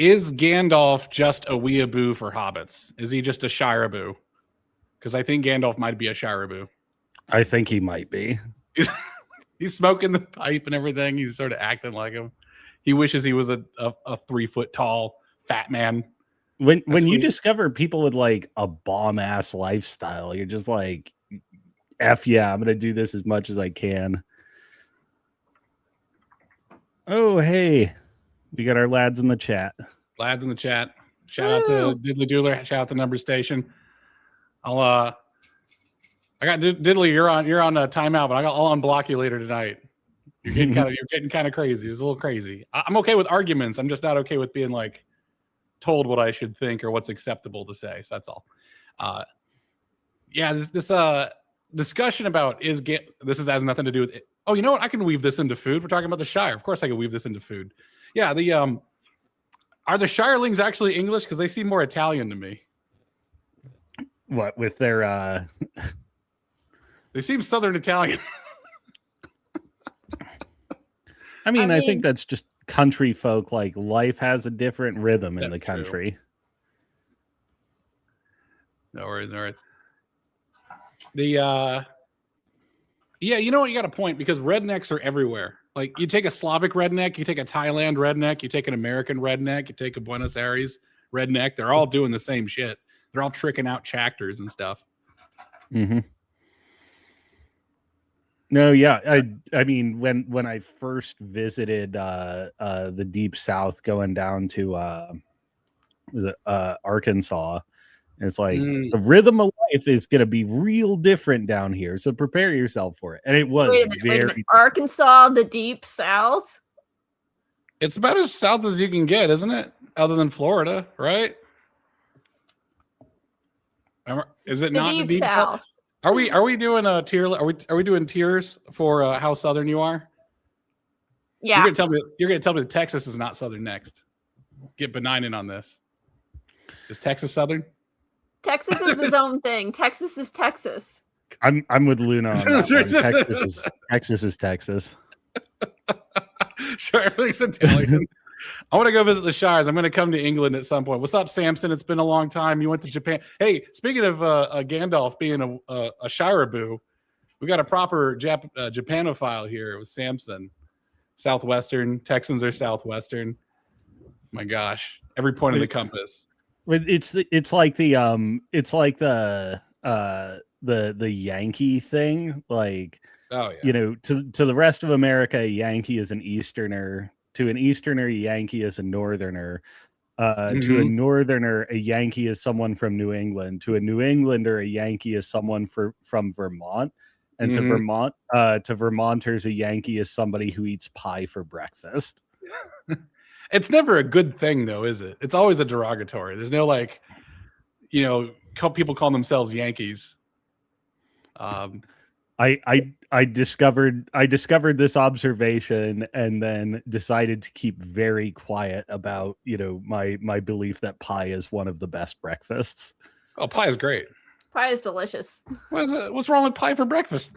Is Gandalf just a weeaboo for hobbits? Is he just a shiraboo? Because I think Gandalf might be a shiraboo. I think he might be. He's smoking the pipe and everything. He's sort of acting like him. He wishes he was a 3 foot tall fat man. When you discover people with like a bomb ass lifestyle, you're just like, F yeah, I'm gonna do this as much as I can. Oh hey, we got our lads in the chat. Lads in the chat. Shout out to Diddly Doodler. Shout out to Number Station. I got Diddly. You're on timeout, but I'll unblock you later tonight. You're getting kind of crazy. It's a little crazy. I'm okay with arguments. I'm just not okay with being like told what I should think or what's acceptable to say. So that's all. Yeah, this discussion about this has nothing to do with it. Oh, you know what? I can weave this into food. We're talking about the Shire. Of course I can weave this into food. Yeah, are the Shirelings actually English? Because they seem more Italian to me. What with their They seem Southern Italian. I mean, I think that's just country folk. Like life has a different rhythm in the country. True. No worries. Yeah, you know what? You got a point because rednecks are everywhere. Like you take a Slavic redneck, you take a Thailand redneck, you take an American redneck, you take a Buenos Aires redneck. They're all doing the same shit. They're all tricking out chapters and stuff. Mm-hmm. No, yeah. I mean, when I first visited the Deep South, going down to Arkansas, it's like the rhythm of life is going to be real different down here. So prepare yourself for it. And it was wait a minute. Arkansas, the Deep South. It's about as south as you can get, isn't it? Other than Florida, right? Is it not the Deep South? Are we doing a tier? Are we doing tiers for how southern you are? Yeah. You're gonna tell me that Texas is not southern next. Get benign in on this. Is Texas southern? Texas is his own thing. Texas is Texas. I'm with Luna on that one. Texas is Texas. Sure, everything's Italian. I want to go visit the Shires. I'm going to come to England at some point. What's up, Samson? It's been a long time. You went to Japan. Hey, speaking of Gandalf being a Shiraboo, we got a proper Japanophile here with Samson. Southwestern. Texans are Southwestern. My gosh. Every point of the compass. It's like the Yankee thing. Like, oh yeah. You know, to the rest of America, a Yankee is an Easterner. To an Easterner, a Yankee is a Northerner. To a Northerner, a Yankee is someone from New England. To a New Englander, a Yankee is someone from Vermont. And to Vermonters, a Yankee is somebody who eats pie for breakfast. It's never a good thing, though, is it? It's always a derogatory. There's no like, you know, people call themselves Yankees. I discovered this observation and then decided to keep very quiet about, you know, my belief that pie is one of the best breakfasts. Oh, pie is great. Pie is delicious. What's wrong with pie for breakfast?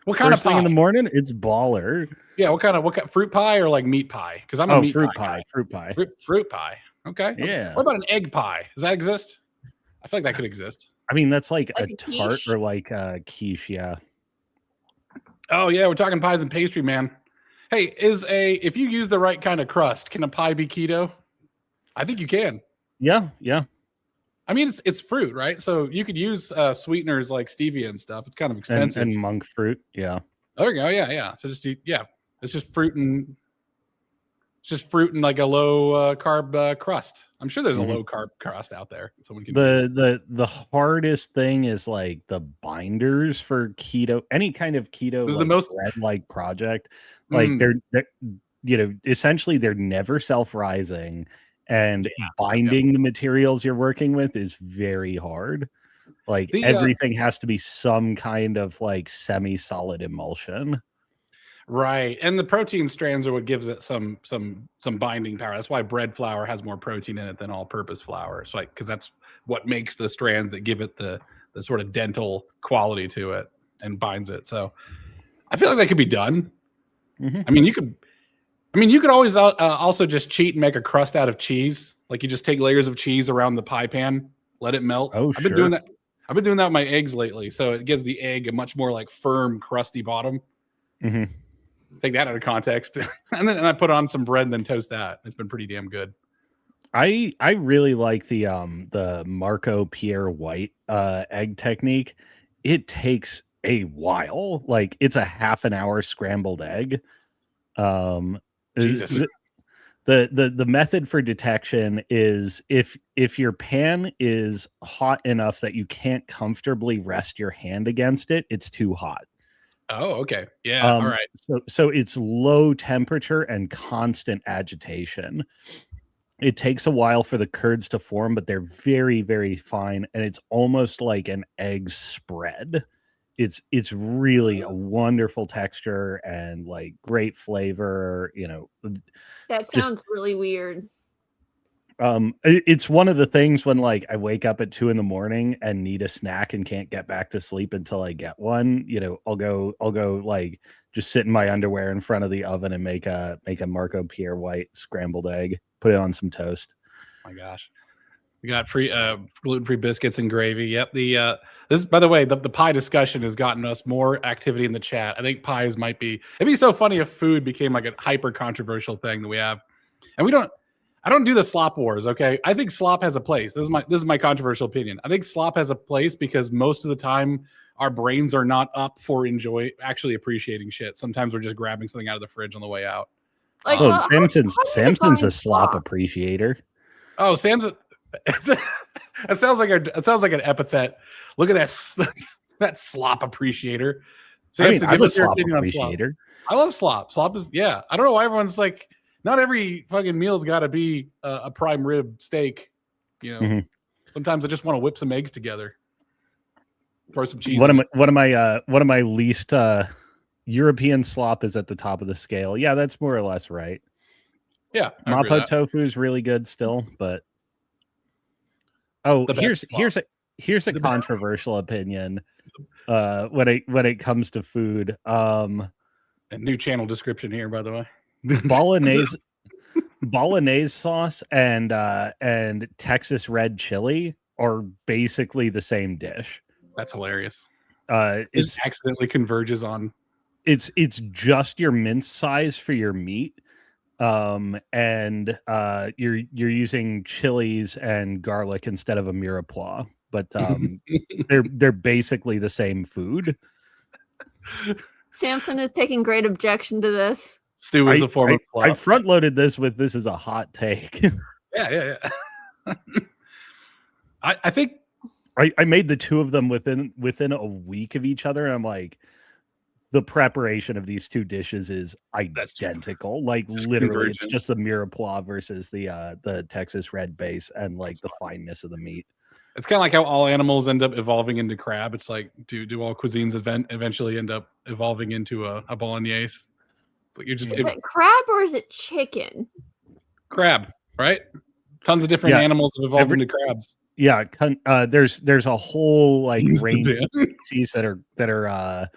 What kind First of pie? thing in the morning? It's baller. Yeah, what kind fruit pie or like meat pie? Because I'm a meat fruit pie. Fruit pie. Fruit pie. Okay. Yeah. What about an egg pie? Does that exist? I feel like that could exist. I mean, that's like a tart quiche? or like a quiche, yeah. Oh yeah, we're talking pies and pastry, man. Hey, if you use the right kind of crust, can a pie be keto? I think you can. Yeah. I mean, it's fruit, right? So you could use sweeteners like stevia and stuff. It's kind of expensive. And monk fruit, yeah. There we go. Yeah. So it's just fruit and like a low carb crust. I'm sure there's a low carb crust out there. Someone can the hardest thing is like the binders for keto. Any kind of keto is like, the most bread-like project. Like they're you know, essentially they're never self-rising, and binding the materials you're working with is very hard. Like everything has to be some kind of like semi-solid emulsion. Right. And the protein strands are what gives it some binding power. That's why bread flour has more protein in it than all-purpose flour. It's like because that's what makes the strands that give it the sort of dental quality to it and binds it. So I feel like that could be done. I mean, I mean, you could always also just cheat and make a crust out of cheese. Like you just take layers of cheese around the pie pan, let it melt. Oh, I've been doing that. I've been doing that with my eggs lately, so it gives the egg a much more like firm, crusty bottom. Mm-hmm. Take that out of context, and then I put on some bread and then toast that. It's been pretty damn good. I really like the Marco Pierre White egg technique. It takes a while. Like it's a half an hour scrambled egg. Jesus. The method for detection is if your pan is hot enough that you can't comfortably rest your hand against it, it's too hot. Oh, okay. Yeah. All right. So it's low temperature and constant agitation. It takes a while for the curds to form, but they're very, very fine, and it's almost like an egg spread. It's really a wonderful texture and like great flavor. That sounds really weird. It's one of the things when like I wake up at 2 a.m. and need a snack and can't get back to sleep until I get one. I'll go like just sit in my underwear in front of the oven and make a Marco Pierre White scrambled egg, put it on some toast. Oh my gosh. We got free gluten-free biscuits and gravy. Yep. This, by the way, the pie discussion has gotten us more activity in the chat. I think pies it'd be so funny if food became like a hyper controversial thing that we have. And I don't do the slop wars, okay? I think slop has a place. This is my controversial opinion. I think slop has a place because most of the time our brains are not up for actually appreciating shit. Sometimes we're just grabbing something out of the fridge on the way out. Like, Samson's a slop appreciator. Oh, Samson. It sounds like an epithet. Look at that slop appreciator. Samson, I'm give a us your slop opinion on slop. appreciator. I love slop. Slop is I don't know why everyone's like. Not every fucking meal's got to be a prime rib steak. Sometimes I just want to whip some eggs together, throw some cheese. One of my least European slop is at the top of the scale. Yeah, that's more or less right. Yeah, Mapo tofu is really good still, but here's a controversial opinion. When it comes to food, a new channel description here, by the way. Bolognese sauce and Texas red chili are basically the same dish. That's hilarious. It accidentally converges on. It's just your mince size for your meat, and you're using chilies and garlic instead of a mirepoix, but they're basically the same food. Samson is taking great objection to this. Stew is a form of fluff. I front loaded this with this is a hot take. Yeah. I think I made the two of them within a week of each other. And I'm like, the preparation of these two dishes is identical. Like literally, it's just the mirepoix versus the Texas red base and like the fineness of the meat. It's kind of like how all animals end up evolving into crab. It's like, do all cuisines eventually end up evolving into a bolognese? It's like is it crab or is it chicken? Crab, right? Tons of different animals have evolved into crabs. Yeah, there's a whole like range of species that are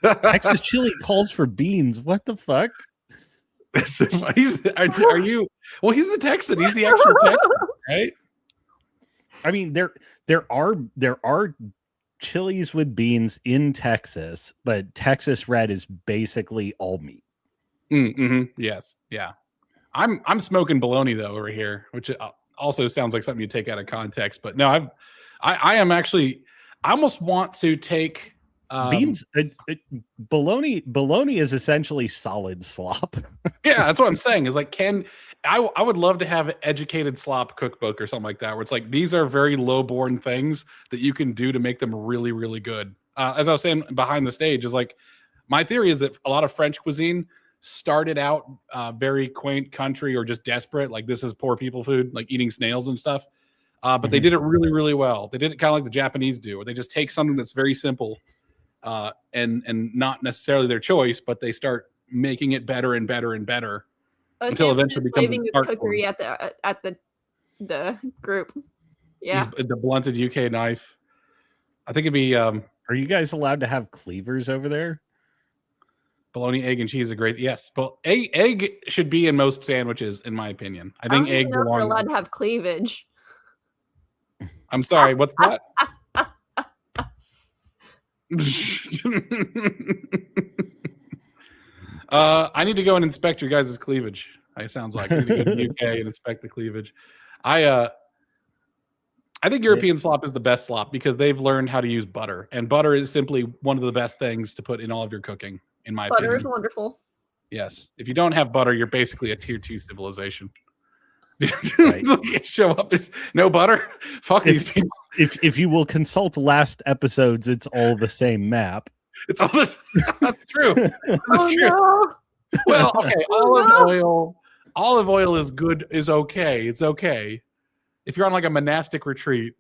Texas chili calls for beans. What the fuck? Are you? Well, he's the Texan. He's the actual Texan, right? I mean, there are chilies with beans in Texas, but Texas red is basically all meat. Yes, yeah. I'm smoking bologna though over here, which also sounds like something you take out of context. But no, I am actually. I almost want to take beans. Bologna is essentially solid slop. Yeah, that's what I'm saying. Is like, I would love to have an educated slop cookbook or something like that, where it's like these are very low-born things that you can do to make them really, really good. As I was saying behind the stage, is like my theory is that a lot of French cuisine started out very quaint country or just desperate, like this is poor people food, like eating snails and stuff. But they did it really, really well. They did it kind of like the Japanese do, where they just take something that's very simple and not necessarily their choice, but they start making it better and better and better until eventually becomes an art cookery at the group. Yeah, the blunted UK knife. I think it'd be. Are you guys allowed to have cleavers over there? Bologna, egg, and cheese are great. Yes, but egg should be in most sandwiches, in my opinion. I I think don't even egg know if you're belongs. allowed to have cleavage. I'm sorry. What's that? I need to go and inspect your guys' cleavage. It sounds like I need to go to the UK and inspect the cleavage. I think European slop is the best slop because they've learned how to use butter, and butter is simply one of the best things to put in all of your cooking, in my Butter opinion. is wonderful. Yes, if you don't have butter, you're basically a tier 2 civilization. Right. Show up, there's no butter. Fuck these people. If you will consult last episodes, it's all the same map. It's all this. That's true. That's true. No. Well, okay, olive oil is good. Is okay. It's okay. If you're on like a monastic retreat,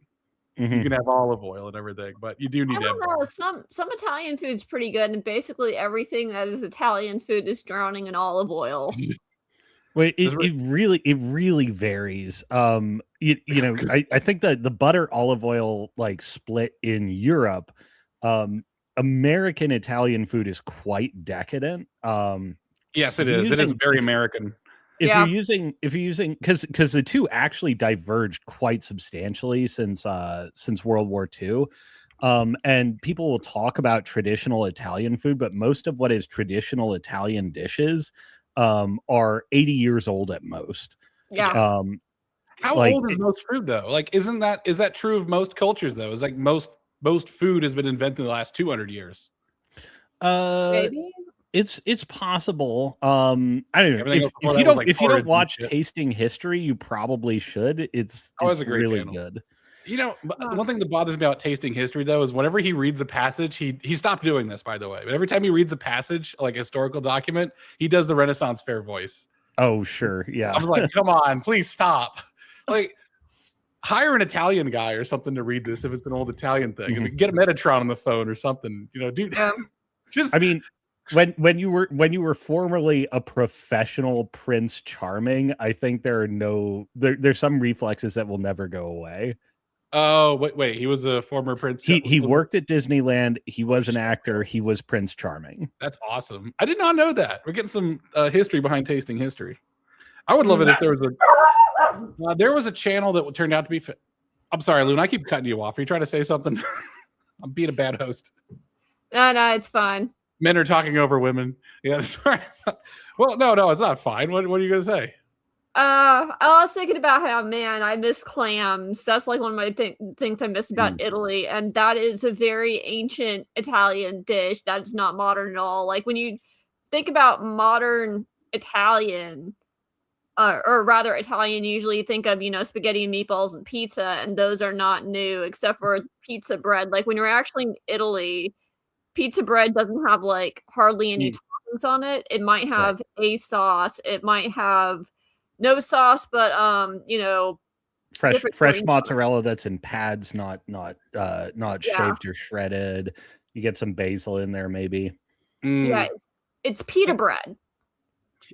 you can have olive oil and everything, but you do need to have butter. Some Italian food's pretty good, and basically everything that is Italian food is drowning in olive oil. Wait, it really varies. You know, I think that the butter olive oil like split in Europe. American Italian food is quite decadent. Yes, it is. It is very American. If you're using because the two actually diverged quite substantially since World War II. And people will talk about traditional Italian food, but most of what is traditional Italian dishes are 80 years old at most. Yeah. How old is most food though? Like, is that true of most cultures though? Is like most food has been invented in the last 200 years. Maybe. It's possible. I don't know. If you don't watch Tasting History, you probably should. It's really channel. Good. You know, one thing that bothers me about Tasting History though is whenever he reads a passage, he stopped doing this, by the way. But every time he reads a passage, like a historical document, he does the Renaissance fair voice. Oh, sure. Yeah. I'm like, come on, please stop. Like, hire an Italian guy or something to read this if it's an old Italian thing. I mean, get a Metatron on the phone or something. You know, dude. Just I mean, when you were formerly a professional Prince Charming, I think there's some reflexes that will never go away. Oh, wait, he was a former Prince. He worked at Disneyland. He was an actor. He was Prince Charming. That's awesome. I did not know that. We're getting some history behind Tasting History. I would love it if there was a channel that turned out to be. I'm sorry, Loon. I keep cutting you off. Are you trying to say something? I'm being a bad host. No, it's fine. Men are talking over women. Yeah, sorry. Well, no, it's not fine. What are you gonna say? I was thinking about how, man, I miss clams. That's like one of my things I miss about Italy, and that is a very ancient Italian dish that is not modern at all. Like when you think about modern Italian, or rather Italian, usually you think of, spaghetti and meatballs and pizza, and those are not new except for pizza bread. Like when you're actually in Italy, pizza bread doesn't have like hardly any toppings on it. It might have a sauce. It might have no sauce, but fresh mozzarella that's in pads, not shaved or shredded. You get some basil in there, maybe. Yeah, it's pita bread.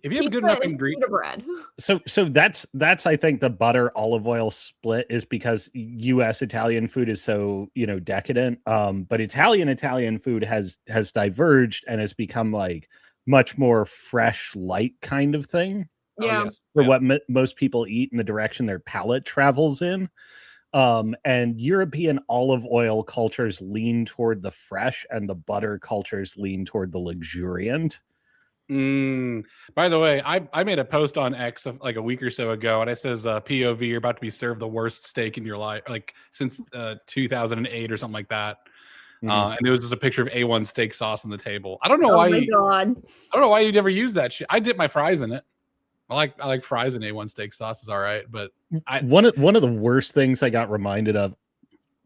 If you have a good enough ingredient, bread. So that's I think the butter olive oil split is because U.S. Italian food is so decadent. But Italian food has diverged and has become like much more fresh, light kind of thing. Yeah, for what most people eat in the direction their palate travels in. And European olive oil cultures lean toward the fresh, and the butter cultures lean toward the luxuriant. By the way, I made a post on X like a week or so ago, and it says POV, you're about to be served the worst steak in your life, like since 2008 or something like that. And it was just a picture of A1 steak sauce on the table. I don't know why. Oh my god! I don't know why you never use that shit. I dip my fries in it. I like fries in A1 steak sauce. Is all right, but one of the worst things I got reminded of,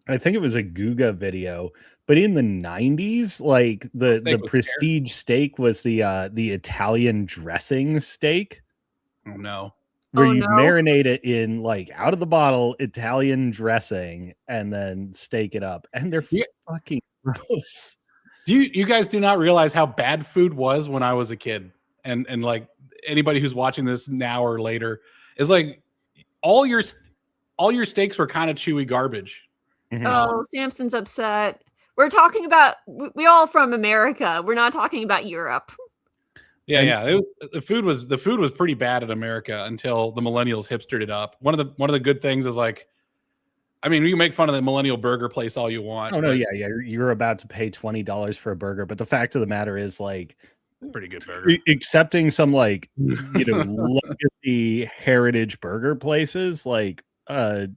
I think it was a Guga video, but in the 90s, like the prestige steak was the Italian dressing steak. Oh no. Where you marinate it in like out of the bottle Italian dressing and then steak it up, and they're fucking gross. You guys do not realize how bad food was when I was a kid, and like anybody who's watching this now or later is like all your steaks were kind of chewy garbage. Oh, Samson's upset. We're talking about we all from America. We're not talking about Europe. Yeah. The food was pretty bad in America until the millennials hipstered it up. One of the good things is like, I mean, you can make fun of the millennial burger place all you want. Oh no, yeah. You're about to pay $20 for a burger, but the fact of the matter is, like, it's a pretty good burger. Accepting some, like, legacy heritage burger places, like,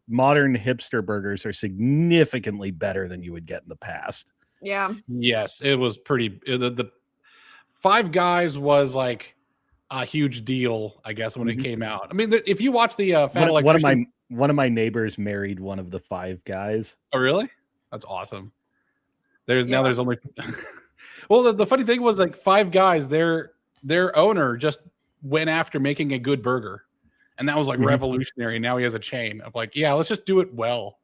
modern hipster burgers are significantly better than you would get in the past. Yeah. Yes, it was pretty. The Five Guys was like a huge deal, I guess, when it came out. I mean, if you watch the Fat Electrician, one of my neighbors married one of the Five Guys. Oh, really? That's awesome. There's only. Well, the funny thing was, like, Five Guys, their owner just went after making a good burger, and that was like revolutionary. Now he has a chain of like, yeah, let's just do it well,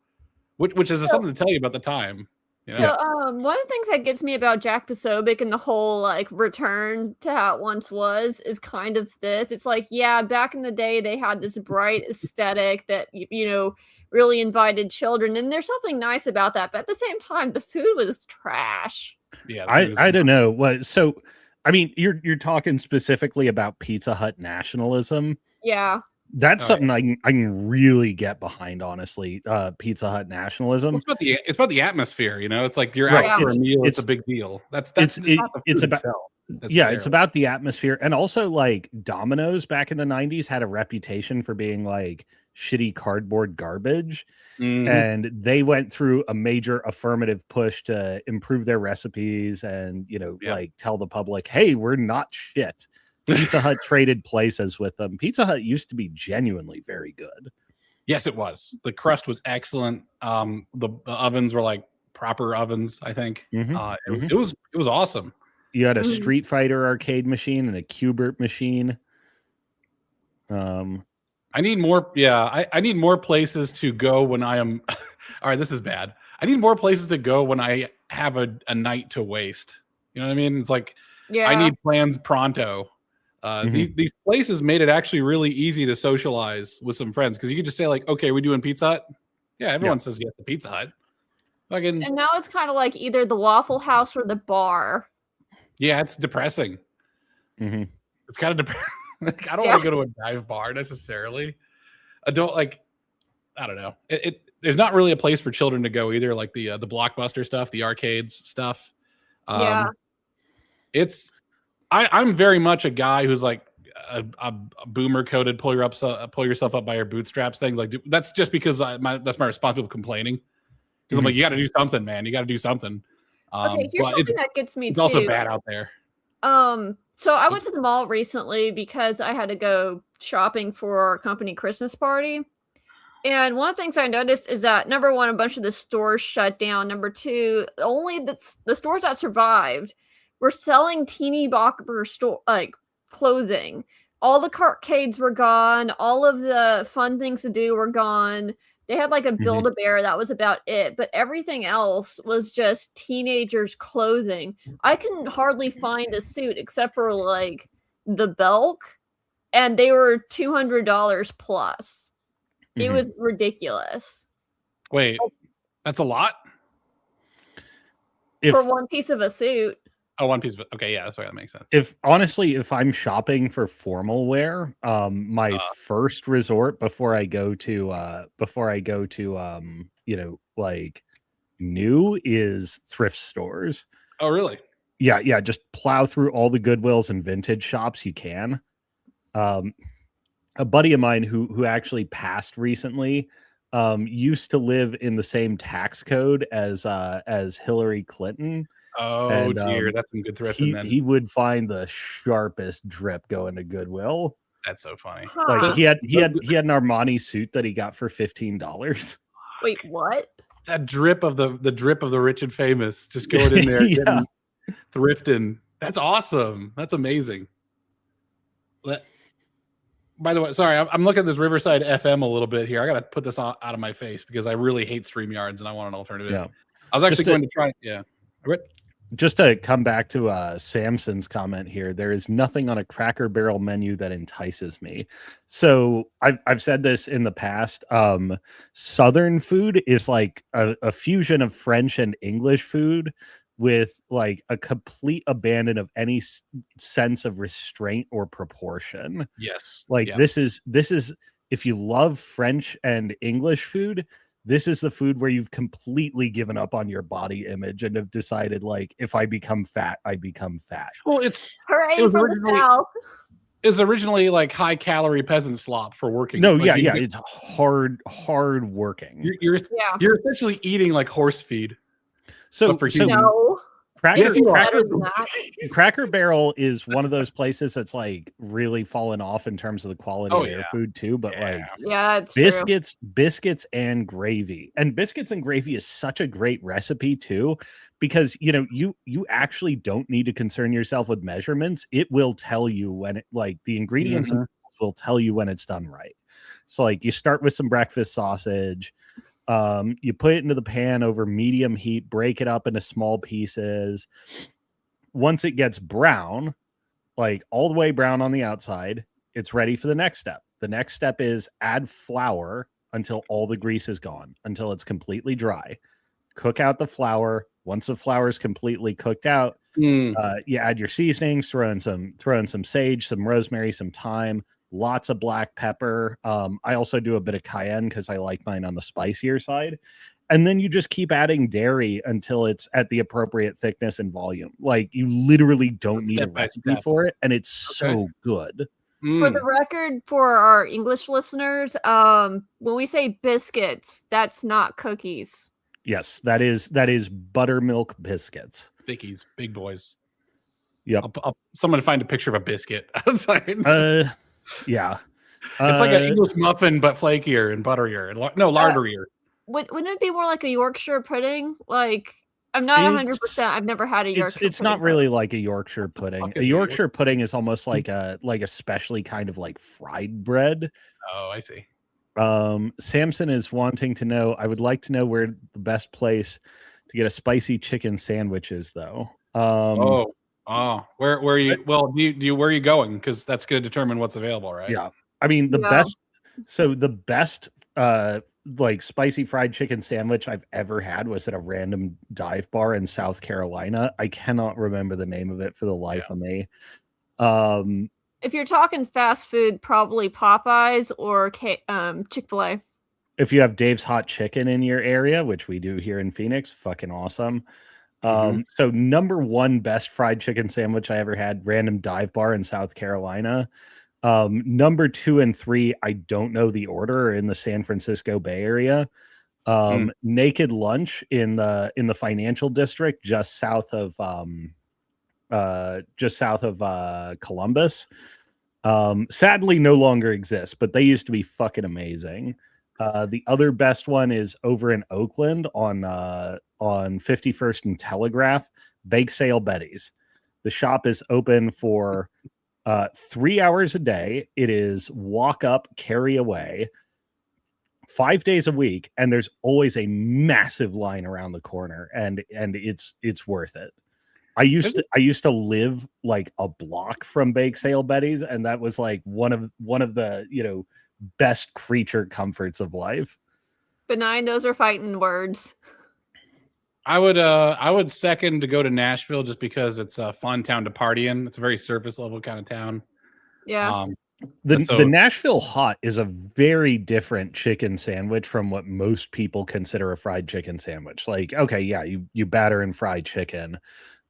which is something to tell you about the time. You know? So, one of the things that gets me about Jack Posobiec and the whole, like, return to how it once was is kind of this. It's like, yeah, back in the day, they had this bright aesthetic that, really invited children, and there's something nice about that. But at the same time, the food was trash. Yeah, I don't know what. So, I mean, you're talking specifically about Pizza Hut nationalism. Yeah. That's something I can really get behind, honestly. Pizza Hut nationalism. Well, it's about the atmosphere, It's like you're out for a meal. It's a big deal. It's about the atmosphere, and also, like, Domino's back in the 90s had a reputation for being like shitty cardboard garbage, and they went through a major affirmative push to improve their recipes and like tell the public, hey, we're not shit. Pizza Hut traded places with them. Pizza Hut used to be genuinely very good. Yes, it was. The crust was excellent. The ovens were like proper ovens, I think. It was awesome. You had a Street Fighter arcade machine and a Q*bert machine. I need more. Yeah, I need more places to go when I am. All right, this is bad. I need more places to go when I have a night to waste. You know what I mean? It's like, I need plans pronto. These places made it actually really easy to socialize with some friends, because you could just say, like, okay, we're doing Pizza Hut. Yeah, everyone says yes to Pizza Hut. And now it's kind of like either the Waffle House or the bar. Yeah, it's depressing. It's kind of depressing. Like, I don't want to go to a dive bar necessarily. I don't know. There's not really a place for children to go either, like the Blockbuster stuff, the arcades stuff. I'm very much a guy who's like a boomer coded pull yourself up by your bootstraps thing. Like, that's just because that's my response to people complaining. Because I'm like, you got to do something, man. You got to do something. Okay, here's something that gets me. It's also bad out there. So I went to the mall recently because I had to go shopping for our company Christmas party. And one of the things I noticed is that, number one, a bunch of the stores shut down. Number two, only the stores that survived were selling teeny bopper clothing. All the arcades were gone. All of the fun things to do were gone. They had like a Build-A-Bear. That was about it. But everything else was just teenagers' clothing. I can hardly find a suit except for like the Belk, and they were $200 plus. It was ridiculous. Wait, that's a lot? For one piece of a suit. Oh, one piece of it. Okay, yeah, that's right. That makes sense. If I'm shopping for formal wear, my first resort before I go to like new is thrift stores. Oh, really? Yeah. Just plow through all the Goodwills and vintage shops you can. A buddy of mine who actually passed recently used to live in the same tax code as Hillary Clinton. Oh, dear, that's some good thrifting. Then he would find the sharpest drip going to Goodwill. That's so funny. Like, he had an Armani suit that he got for $15. Wait, what? That drip of the drip of the rich and famous, just going in there, getting thrifting. That's awesome. That's amazing. By the way, sorry, I'm looking at this Riverside FM a little bit here. I got to put this out of my face because I really hate StreamYards and I want an alternative. Yeah. I was actually going to try. Yeah. Just to come back to Samson's comment here, there is nothing on a Cracker Barrel menu that entices me. So I've said this in the past. Southern food is like a fusion of French and English food, with like a complete abandon of any sense of restraint or proportion. Yes. Like Yeah. this is if you love French and English food, this is the food where you've completely given up on your body image and have decided, like, if I become fat, I become fat. Well, Hooray for the South. It's originally like high calorie peasant slop for working. No, like, yeah, it's hard working. You're essentially eating like horse feed. So no. Cracker Barrel is one of those places that's like really fallen off in terms of the quality of their food too. But it's biscuits and gravy. And biscuits and gravy is such a great recipe too, because you actually don't need to concern yourself with measurements. It will tell you when it, like, the ingredients will tell you when it's done right. So like you start with some breakfast sausage. You put it into the pan over medium heat, break it up into small pieces. Once it gets brown, like all the way brown on the outside, it's ready for the next step. The next step is add flour until all the grease is gone, until it's completely dry. Cook out the flour. Once the flour is completely cooked out, you add your seasonings, throw in some sage, some rosemary, some thyme, lots of black pepper. I also do a bit of cayenne because I like mine on the spicier side. And then you just keep adding dairy until it's at the appropriate thickness and volume. Like, you literally don't need a recipe for it, and it's so good. For the record, for our English listeners, when we say biscuits, that's not cookies. Yes, that is buttermilk biscuits. Thickies, big boys. Yep. Someone find a picture of a biscuit. Yeah. It's like an English muffin, but flakier and butterier and larderier. Wouldn't it be more like a Yorkshire pudding? Like, I'm not 100%. I've never had a Yorkshire. It's not really like a Yorkshire pudding. A Yorkshire pudding is almost like a specially kind of like fried bread. Oh, I see. Samson is wanting to know. I would like to know where the best place to get a spicy chicken sandwich is, though. Where are you? Well, where are you going? Because that's going to determine what's available, right? Yeah, I mean the best like spicy fried chicken sandwich I've ever had was at a random dive bar in South Carolina. I cannot remember the name of it for the life of me. If you're talking fast food, probably Popeyes or Chick-fil-A. If you have Dave's Hot Chicken in your area, which we do here in Phoenix, fucking awesome. So number one best fried chicken sandwich I ever had, random dive bar in South Carolina. Number 2 and 3, I don't know the order, in the San Francisco Bay Area. Naked Lunch in the financial district, just south of Columbus. Sadly no longer exists, but they used to be fucking amazing. The other best one is over in Oakland on 51st and Telegraph, Bake Sale Betty's. The shop is open for 3 hours a day. It is walk up, carry away, 5 days a week, and there's always a massive line around the corner, and it's worth it. I used to live like a block from Bake Sale Betty's, and that was like one of the best creature comforts of life. Benign, those are fighting words. I would second to go to Nashville just because it's a fun town to party in. It's a very surface level kind of town. Yeah. The Nashville Hot is a very different chicken sandwich from what most people consider a fried chicken sandwich. Like, okay, yeah, you batter and fry chicken.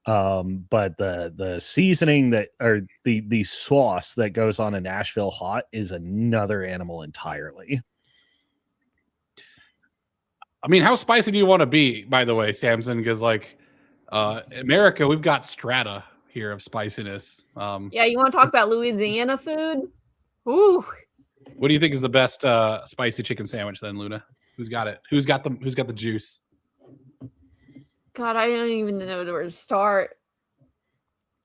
But the seasoning or the sauce that goes on a Nashville Hot is another animal entirely. I mean, how spicy do you want to be, by the way, Samson? Because like America, we've got strata here of spiciness. Yeah, you want to talk about Louisiana food? Ooh. What do you think is the best spicy chicken sandwich then, Luna? Who's got it? Who's got the juice? God, I don't even know where to start.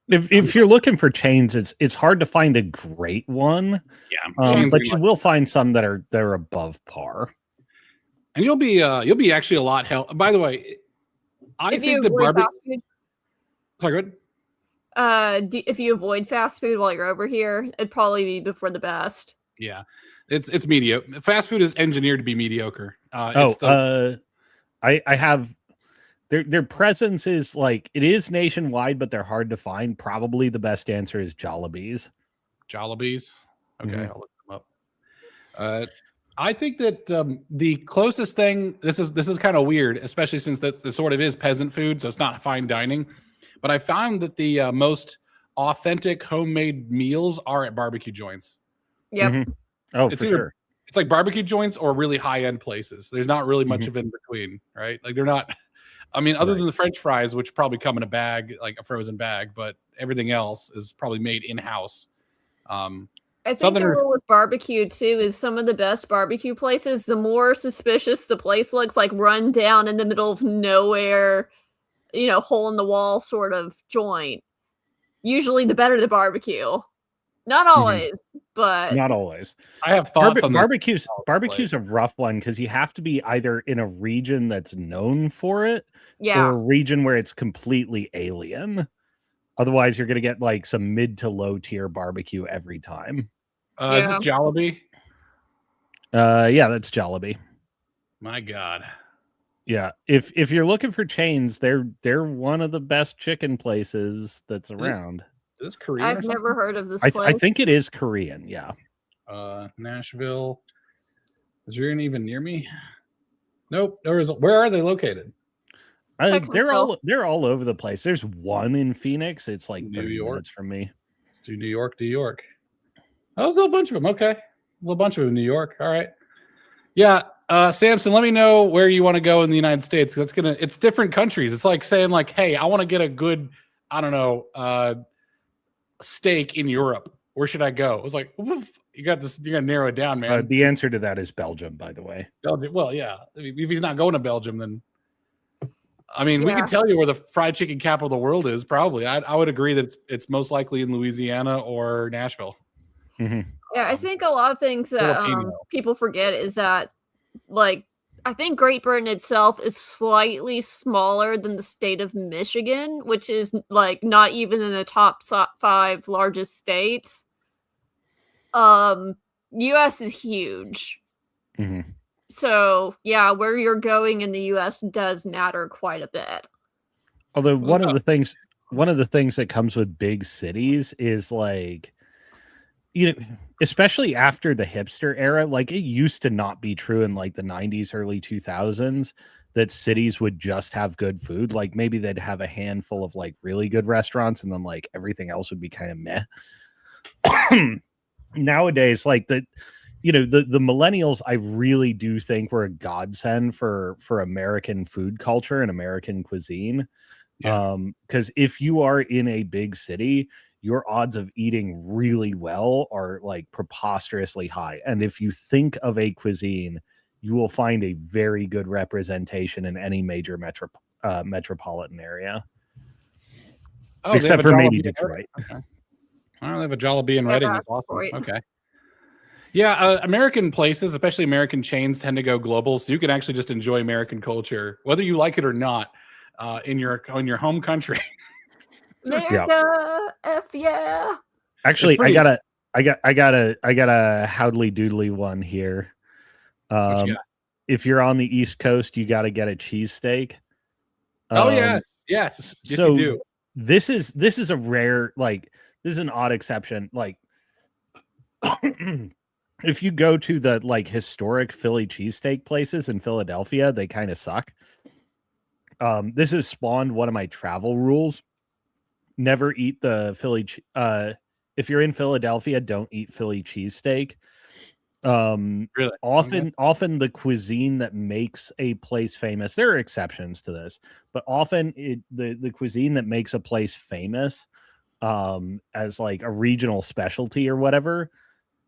If you're looking for chains, it's hard to find a great one. Yeah, but you will find some that are above par. And you'll be actually a lot help. By the way, I think the barbecue. Sorry, go ahead. If you avoid fast food while you're over here, it'd probably be before the best. Yeah, it's mediocre. Fast food is engineered to be mediocre. I have their presence is like, it is nationwide, but they're hard to find. Probably the best answer is Jollibees. Jollibees. Okay, Mhm. I'll look them up. I think that the closest thing, this is kind of weird, especially since that the sort of is peasant food, so it's not fine dining. But I found that the most authentic homemade meals are at barbecue joints. Yep. Mhm. Oh, It's for either sure. it's like barbecue joints or really high end places. There's not really much Mhm. of in between, right? Like they're not. I mean, other Right. than the French fries, which probably come in a bag, like a frozen bag, but everything else is probably made in house. I think the Southerners, rule with barbecue too is some of the best barbecue places, the more suspicious the place looks, like run down in the middle of nowhere, hole in the wall sort of joint. Usually the better the barbecue. Not Mhm. always, but Not always. I have thoughts on this. Barbecue's a rough one because you have to be either in a region that's known for it or yeah. a region where it's completely alien. Otherwise, you're going to get like some mid to low tier barbecue every time. Is this Yeah. Jollibee? Yeah, that's Jollibee. My God. Yeah, if you're looking for chains, they're one of the best chicken places that's around. Is this Korean or I've something? never heard of this I place. think it is Korean. Yeah. Nashville. Is there any even near me? Nope. Where are they located? They're all over the place. There's one in Phoenix. It's like New 30 York. minutes from me. Let's do New York, New York. Oh, there's a whole bunch of them. Okay. A little bunch of them in New York. All right. Yeah. Samson, let me know where you want to go in the United States. It's different countries. It's like saying like, hey, I want to get a good, I don't know, steak in Europe. Where should I go? It was like, woof. You got this. You got to narrow it down, man. The answer to that is Belgium, by the way. Belgium. Well, yeah. If he's not going to Belgium, then I mean, we Yeah. can tell you where the fried chicken capital of the world is. Probably, I would agree that it's most likely in Louisiana or Nashville. Mhm. Yeah, I think a lot of things that Filipino. people forget is that, like, I think Great Britain itself is slightly smaller than the state of Michigan, which is like not even in the top 5 largest states. US is huge. Mhm. So, yeah, where you're going in the US does matter quite a bit. Although one of the things that comes with big cities is like, especially after the hipster era, like it used to not be true in like the 90s, early 2000s that cities would just have good food. Like maybe they'd have a handful of like really good restaurants and then like everything else would be kind of meh. Nowadays, like the millennials, I really do think were a godsend for American food culture and American cuisine. Yeah. Because if you are in a big city, your odds of eating really well are like preposterously high. And if you think of a cuisine, you will find a very good representation in any major metropolitan area. Oh, they except have a for maybe Jollibee in Detroit. Reading. Okay. I don't have a Jollibee in Yeah, Reading. that's It's awesome. Detroit. Okay. Yeah, American places, especially American chains, tend to go global, so you can actually just enjoy American culture, whether you like it or not, in your home country. America, F yeah. Actually, pretty- I got a howdly doodly one here. What you got? If you're on the East Coast, you got to get a cheesesteak. Oh yes, so you do. This is a rare, like, this is an odd exception. Like, if you go to the like historic Philly cheesesteak places in Philadelphia, they kind of suck. This has spawned one of my travel rules. Never eat the Philly. If you're in Philadelphia, don't eat Philly cheesesteak. Really? Often the cuisine that makes a place famous, there are exceptions to this, but often the cuisine that makes a place famous, as like a regional specialty or whatever,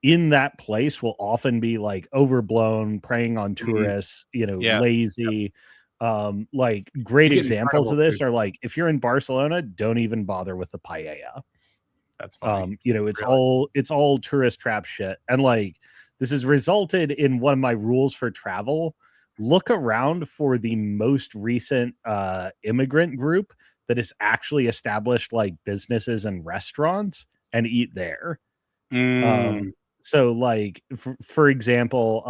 in that place will often be like overblown, preying on tourists, lazy. Like great examples of this are like, if you're in Barcelona, don't even bother with the paella. That's funny. It's all tourist trap shit. And like, this has resulted in one of my rules for travel. Look around for the most recent immigrant group that has actually established like businesses and restaurants and eat there. So like, for example,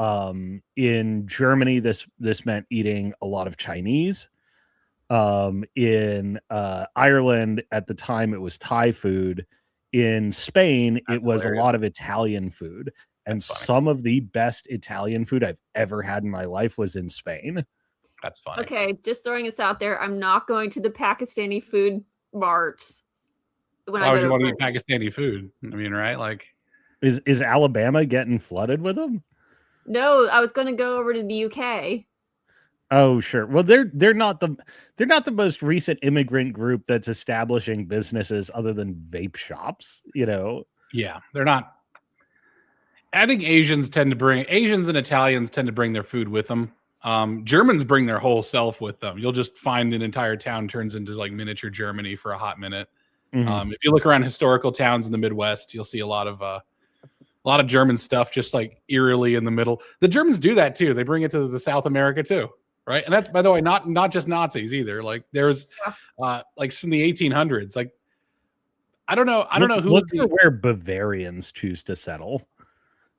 in Germany, this meant eating a lot of Chinese. In Ireland at the time, it was Thai food. In Spain, it was hilarious. a lot of Italian food. And some of the best Italian food I've ever had in my life was in Spain. That's funny. Okay, just throwing this out there. I'm not going to the Pakistani food marts. Why would you want to eat Pakistani food? I mean, right? Like, is Alabama getting flooded with them? No, I was going to go over to the UK. Oh, sure. Well, they're not the most recent immigrant group that's establishing businesses other than vape shops, you know. Yeah, they're not. I think Asians and Italians tend to bring their food with them. Germans bring their whole self with them. You'll just find an entire town turns into like miniature Germany for a hot minute. Mm-hmm. If you look around historical towns in the Midwest, you'll see a lot of German stuff just like eerily in the middle. The Germans do that too. They bring it to the South America too, right? And that's, by the way, not just Nazis either. Like there's like from the 1800s. Like I don't know who. Look for where Bavarians choose to settle.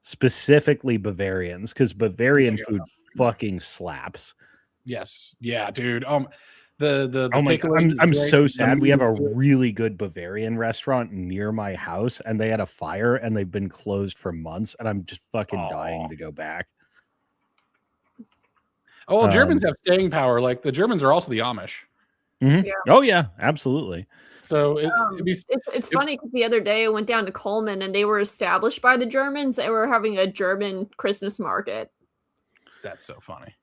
Specifically Bavarians, because Bavarian food fucking slaps. Yes, yeah, dude. I'm so sad. We have a really good Bavarian restaurant near my house, and they had a fire, and they've been closed for months, and I'm just fucking dying to go back. Oh, well, Germans have staying power. Like the Germans are also the Amish. Mm-hmm. Yeah. Oh yeah, absolutely. So it's funny because the other day I went down to Coleman and they were established by the Germans. They were having a German Christmas market. That's so funny.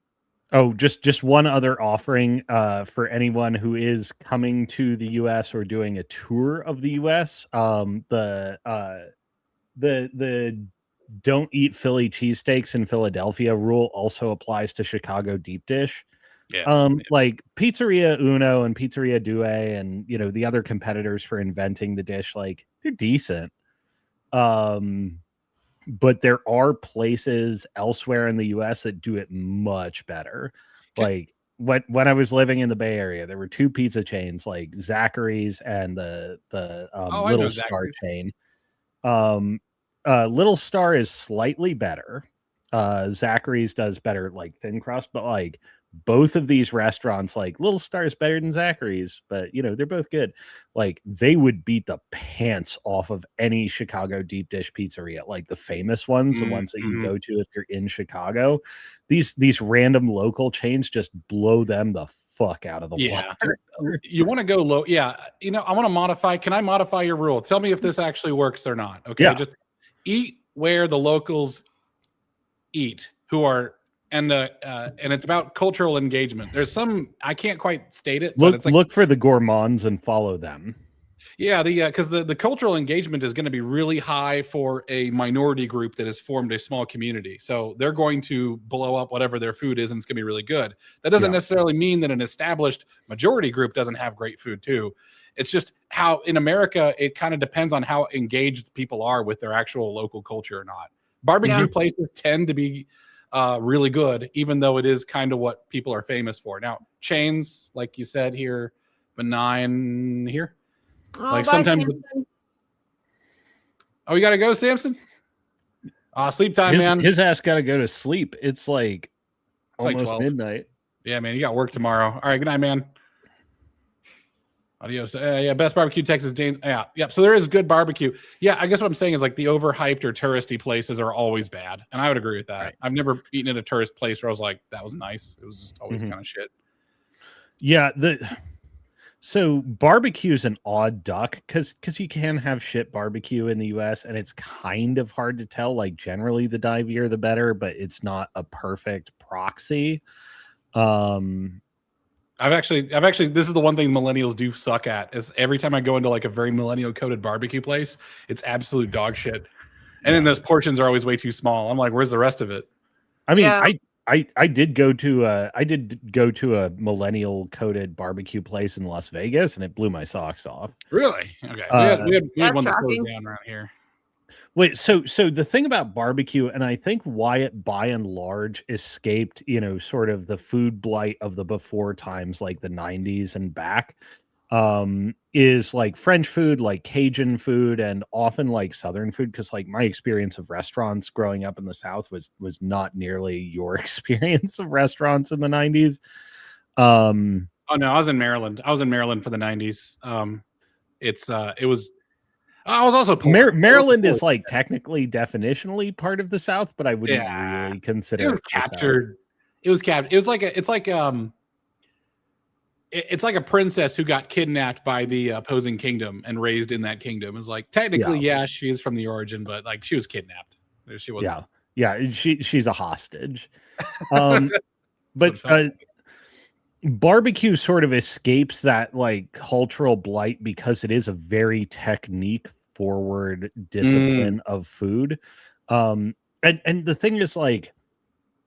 Oh, just one other offering for anyone who is coming to the U.S. or doing a tour of the U.S. The don't eat Philly cheesesteaks in Philadelphia rule also applies to Chicago deep dish. Yeah. Like Pizzeria Uno and Pizzeria Due and, you know, the other competitors for inventing the dish, like they're decent. But there are places elsewhere in the US that do it much better. Like when I was living in the Bay Area, there were two pizza chains like Zachary's and the Little Star chain. Little Star is slightly better. Zachary's does better like thin crust, but like both of these restaurants, like Little Star is better than Zachary's, but you know, they're both good. Like they would beat the pants off of any Chicago deep dish pizzeria, like the famous ones, the ones that you go to if you're in Chicago. These random local chains just blow them the fuck out of the water. You want to go low. Yeah. You know, I want to modify. Can I modify your rule? Tell me if this actually works or not. Okay. Yeah. Just eat where the locals eat who are, and it's about cultural engagement. There's some, I can't quite state it. Look, but it's like, look for the gourmands and follow them. Yeah, because the cultural engagement is going to be really high for a minority group that has formed a small community. So they're going to blow up whatever their food is, and it's going to be really good. That doesn't necessarily mean that an established majority group doesn't have great food too. It's just how in America, it kind of depends on how engaged people are with their actual local culture or not. Barbecue places tend to be really good, even though it is kind of what people are famous for. Now, chains, like you said here, benign here. Oh, like bye, sometimes. You got to go, Samson? Sleep time, man. His ass got to go to sleep. It's like almost like midnight. Yeah, man. You got work tomorrow. All right. Good night, man. Adios. Best barbecue, Texas. James. Yeah. So there is good barbecue. Yeah, I guess what I'm saying is like the overhyped or touristy places are always bad, and I would agree with that. Right. I've never eaten at a tourist place where I was like, that was nice. It was just always kind of shit. Yeah. So barbecue is an odd duck because you can have shit barbecue in the US and it's kind of hard to tell. Like generally the divier the better, but it's not a perfect proxy. I've actually this is the one thing millennials do suck at is every time I go into like a very millennial coded barbecue place, it's absolute dog shit. And then those portions are always way too small. I'm like, where's the rest of it? I mean, I did go to a millennial coded barbecue place in Las Vegas and it blew my socks off. Really? Okay. We had one that closed down around here. Wait, so the thing about barbecue, and I think why it by and large escaped, you know, sort of the food blight of the before times like the 90s and back, is like French food, like Cajun food, and often like Southern food. Because like my experience of restaurants growing up in the South was not nearly your experience of restaurants in the 90s. Oh no, I was in Maryland. I was in Maryland for the 90s. It was. I was also poor. Maryland is like technically, definitionally part of the South, but I wouldn't Yeah. really consider It was captured. It was captured. It was like it's like a princess who got kidnapped by the opposing kingdom and raised in that kingdom. It's like technically, yeah, she is from the origin, but like she was kidnapped. She wasn't. Yeah. She's a hostage. But barbecue sort of escapes that like cultural blight because it is a very technique forward discipline of food. And the thing is, like,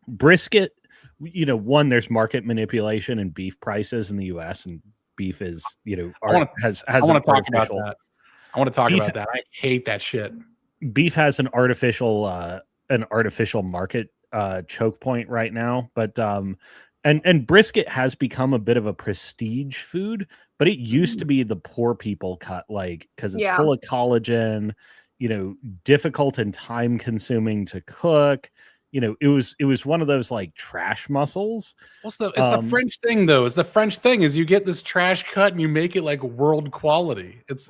brisket, you know, one, there's market manipulation in beef prices in the US, and beef is, you know, I want to talk about that. I want to talk about that. I hate that shit. Beef has an artificial market choke point right now, but and brisket has become a bit of a prestige food, but it used to be the poor people cut, like, because it's full of collagen, you know, difficult and time consuming to cook. You know, it was one of those like trash muscles. It's the French thing, though. It's the French thing is you get this trash cut and you make it like world quality. It's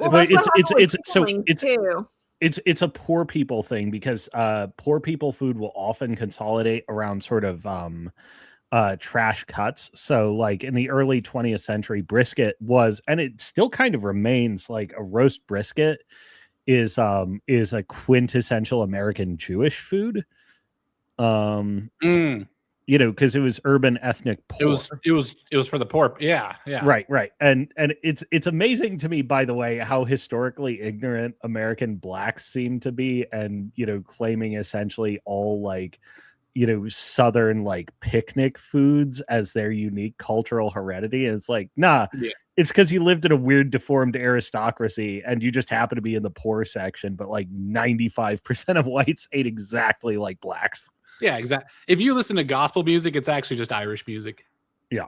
a poor people thing, because poor people food will often consolidate around sort of trash cuts. So like in the early 20th century, brisket was, and it still kind of remains, like a roast brisket is a quintessential American Jewish food. You know, because it was urban ethnic poor. It was for the poor. Yeah. Right. And it's amazing to me, by the way, how historically ignorant American blacks seem to be, and, you know, claiming essentially all, like, you know, Southern like picnic foods as their unique cultural heredity. And it's like, nah, it's because you lived in a weird deformed aristocracy and you just happen to be in the poor section, but like 95% of whites ate exactly like blacks. Yeah, exactly. If you listen to gospel music, it's actually just Irish music. Yeah.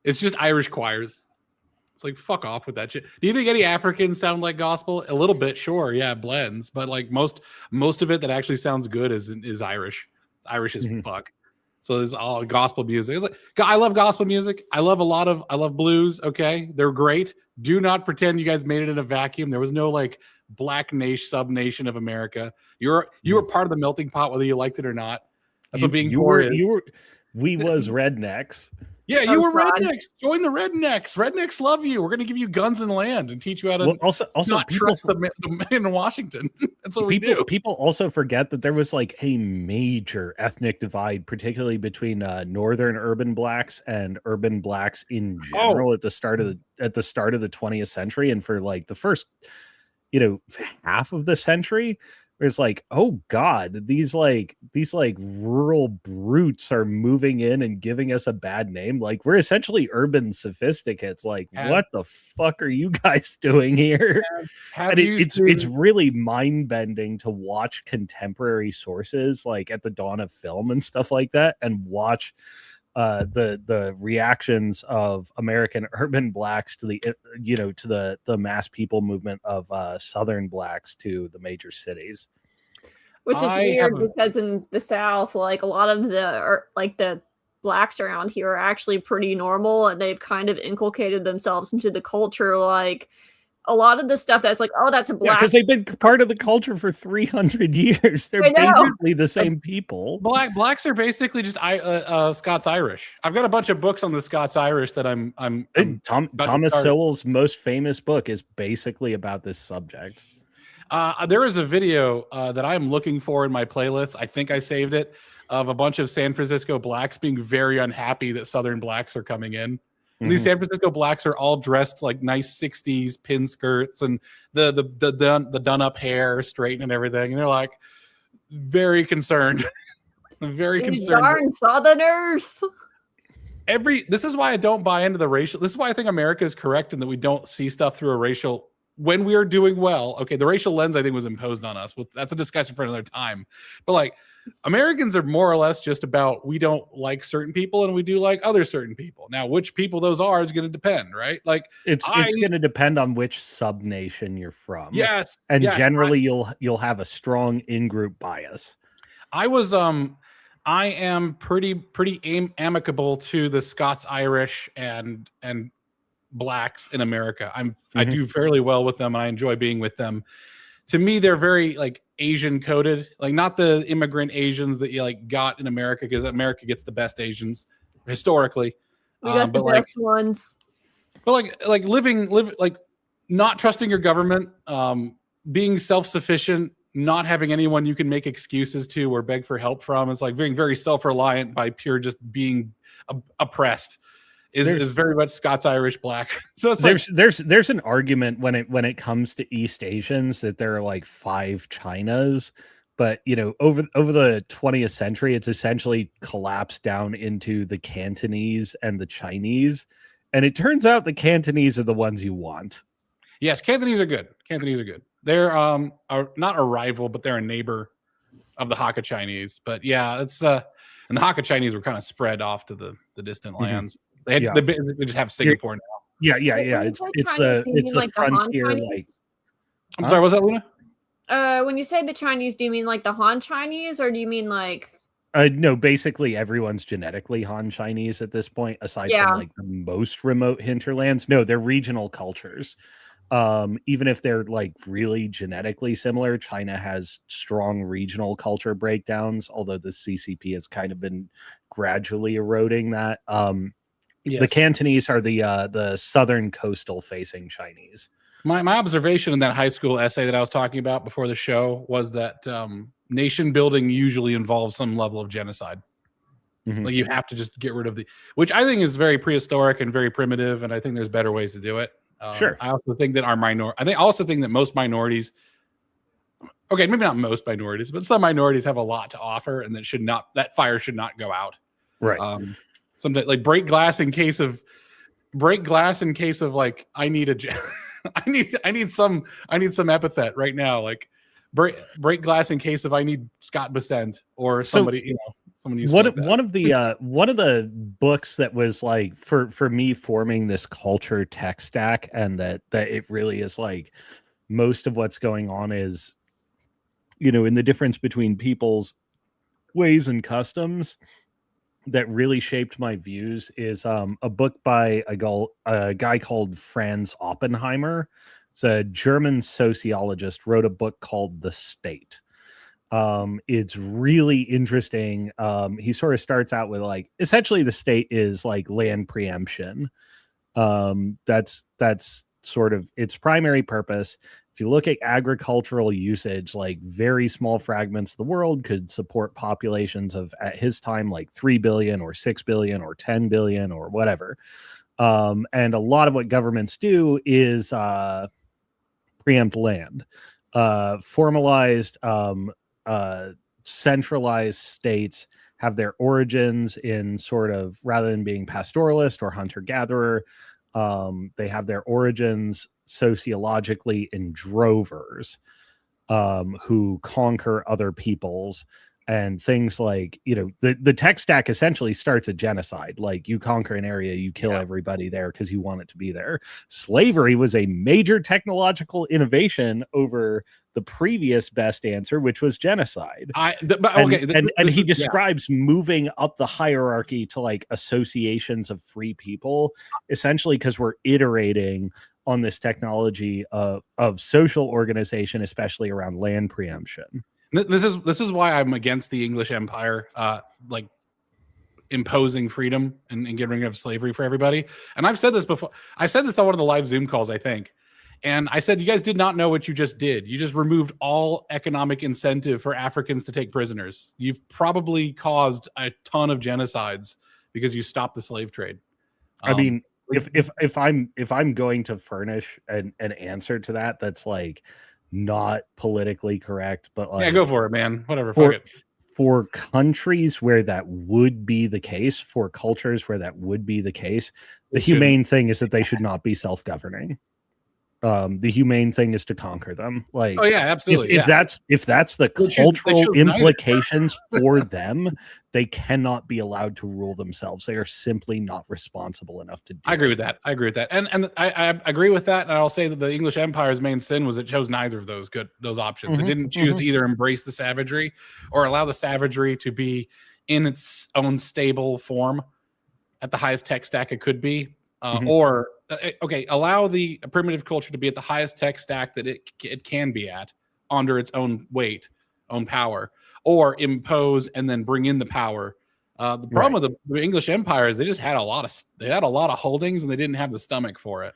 It's just Irish choirs. It's like, fuck off with that shit. Do you think any Africans sound like gospel? A little bit, sure. Yeah, it blends. But like most of it that actually sounds good is Irish. It's Irish as fuck. So there's all gospel music. It's like, I love gospel music. I love blues. Okay. They're great. Do not pretend you guys made it in a vacuum. There was no like black nation, sub nation of America. You were part of the melting pot, whether you liked it or not. That's what being poor is. We was rednecks. Yeah, you were rednecks. Join the rednecks. Rednecks love you. We're going to give you guns and land and teach you how to also not trust the man in Washington. That's what we do. People also forget that there was like a major ethnic divide, particularly between northern urban blacks and urban blacks in general at the start of the 20th century, and for like the first, you know, half of the century. It's like, oh God, these rural brutes are moving in and giving us a bad name. Like, we're essentially urban sophisticates. Like, what the fuck are you guys doing here? It's really mind bending to watch contemporary sources, like at the dawn of film and stuff like that, and watch the reactions of American urban blacks to the mass people movement of Southern blacks to the major cities. Which is weird because in the South, like a lot of the blacks around here are actually pretty normal, and they've kind of inculcated themselves into the culture. Like a lot of the stuff that's like, oh, that's a black. Because they've been part of the culture for 300 years. They're basically the same people. Blacks are basically just Scots Irish. I've got a bunch of books on the Scots Irish that I'm Thomas Sowell's most famous book is basically about this subject. There is a video that I'm looking for in my playlist. I think I saved it, of a bunch of San Francisco blacks being very unhappy that Southern blacks are coming in. And these San Francisco blacks are all dressed like nice 60s pin skirts and the done up hair, straightened and everything. And they're like very concerned. Very concerned. Darn Southerners. This is why I don't buy into the racial. This is why I think America is correct in that we don't see stuff through a racial when we are doing well. Okay, the racial lens I think was imposed on us. Well, that's a discussion for another time. But like, Americans are more or less just about, we don't like certain people and we do like other certain people. Now, which people those are is going to depend, right? Like it's going to depend on which sub nation you're from. Yes, and generally you'll have a strong in-group bias. I am pretty amicable to the Scots Irish and blacks in America. I do fairly well with them. And I enjoy being with them. To me, they're very like Asian coded, like not the immigrant Asians that you like got in America, because America gets the best Asians historically. We got the best ones. But like living like not trusting your government, being self-sufficient, not having anyone you can make excuses to or beg for help from. It's like being very self-reliant by pure just being oppressed. Is very much Scots-Irish black. So it's there's an argument when it comes to East Asians that there are like 5 Chinas, but you know, over the 20th century, it's essentially collapsed down into the Cantonese and the Chinese, and it turns out the Cantonese are the ones you want. Yes, Cantonese are good. They're are not a rival, but they're a neighbor of the Hakka Chinese. But yeah, it's and the Hakka Chinese were kind of spread off to the distant lands. They just have Singapore now. Yeah. It's the frontier. Like, I'm sorry, was that Luna? When you say the Chinese, do you mean like the Han Chinese, or do you mean like? No, basically everyone's genetically Han Chinese at this point, aside from like the most remote hinterlands. No, they're regional cultures. Even if they're like really genetically similar, China has strong regional culture breakdowns, although the CCP has kind of been gradually eroding that. Yes. The Cantonese are the southern coastal facing Chinese. My observation in that high school essay that I was talking about before the show was that nation building usually involves some level of genocide. Like you have to just get rid of which I think is very prehistoric and very primitive, and I think there's better ways to do it. Sure. I also think that I also think that most minorities, okay, maybe not most minorities, but some minorities have a lot to offer, and that fire should not go out. Right. Something like break glass in case of like I need some epithet right now, like break glass in case of I need Scott Besant or somebody, someone used one of the books that was like for me forming this culture tech stack, and that it really is like most of what's going on is, in the difference between people's ways and customs, that really shaped my views is a book by a guy called Franz Oppenheimer. It's a German sociologist, wrote a book called The State. It's really interesting. He sort of starts out with like, essentially the state is like land preemption. That's sort of its primary purpose. If you look at agricultural usage, like very small fragments of the world could support populations of, at his time, like 3 billion or 6 billion or 10 billion or whatever. And a lot of what governments do is preempt land. Formalized, centralized states have their origins in sort of, rather than being pastoralist or hunter-gatherer, they have their origins sociologically in drovers who conquer other peoples, and things like, the tech stack essentially starts a genocide. Like you conquer an area, you kill everybody there because you want it to be there. Slavery was a major technological innovation over the previous best answer, which was genocide. And he describes moving up the hierarchy to like associations of free people, essentially because we're iterating on this technology of social organization, especially around land preemption. This is why I'm against the English Empire, like imposing freedom and getting rid of slavery for everybody. And I've said this before. I said this on one of the live Zoom calls, I think. And I said, you guys did not know what you just did. You just removed all economic incentive for Africans to take prisoners. You've probably caused a ton of genocides because you stopped the slave trade. I mean, if I'm going to furnish an answer to that, that's like not politically correct, but like, yeah, go for it, man. Whatever. For countries where that would be the case, for cultures where that would be the case, the humane thing is that they should not be self-governing. The humane thing is to conquer them. Like, oh yeah, absolutely. If that's the cultural implications for them, they cannot be allowed to rule themselves. They are simply not responsible enough to do I agree with that. And I agree with that. And I'll say that the English Empire's main sin was it chose neither of those options. It didn't choose to either embrace the savagery or allow the savagery to be in its own stable form at the highest tech stack it could be, or okay, allow the primitive culture to be at the highest tech stack that it can be at under its own weight, own power, or impose and then bring in the power. The problem with the English Empire is they just had a lot of holdings and they didn't have the stomach for it.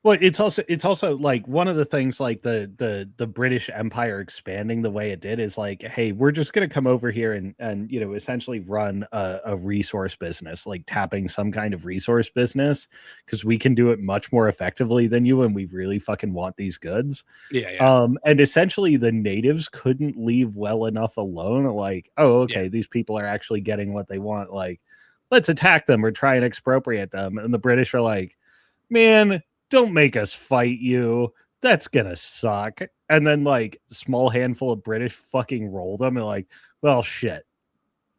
Well, it's also like one of the things like the British Empire expanding the way it did is like, hey, we're just going to come over here and you know, essentially run a resource business, like tapping some kind of resource business, because we can do it much more effectively than you, and we really fucking want these goods. Yeah. And essentially the natives couldn't leave well enough alone. Like, oh, okay, these people are actually getting what they want. Like, let's attack them or try and expropriate them. And the British are like, man, don't make us fight you. That's gonna suck. And then like small handful of British fucking roll them and like, well, shit.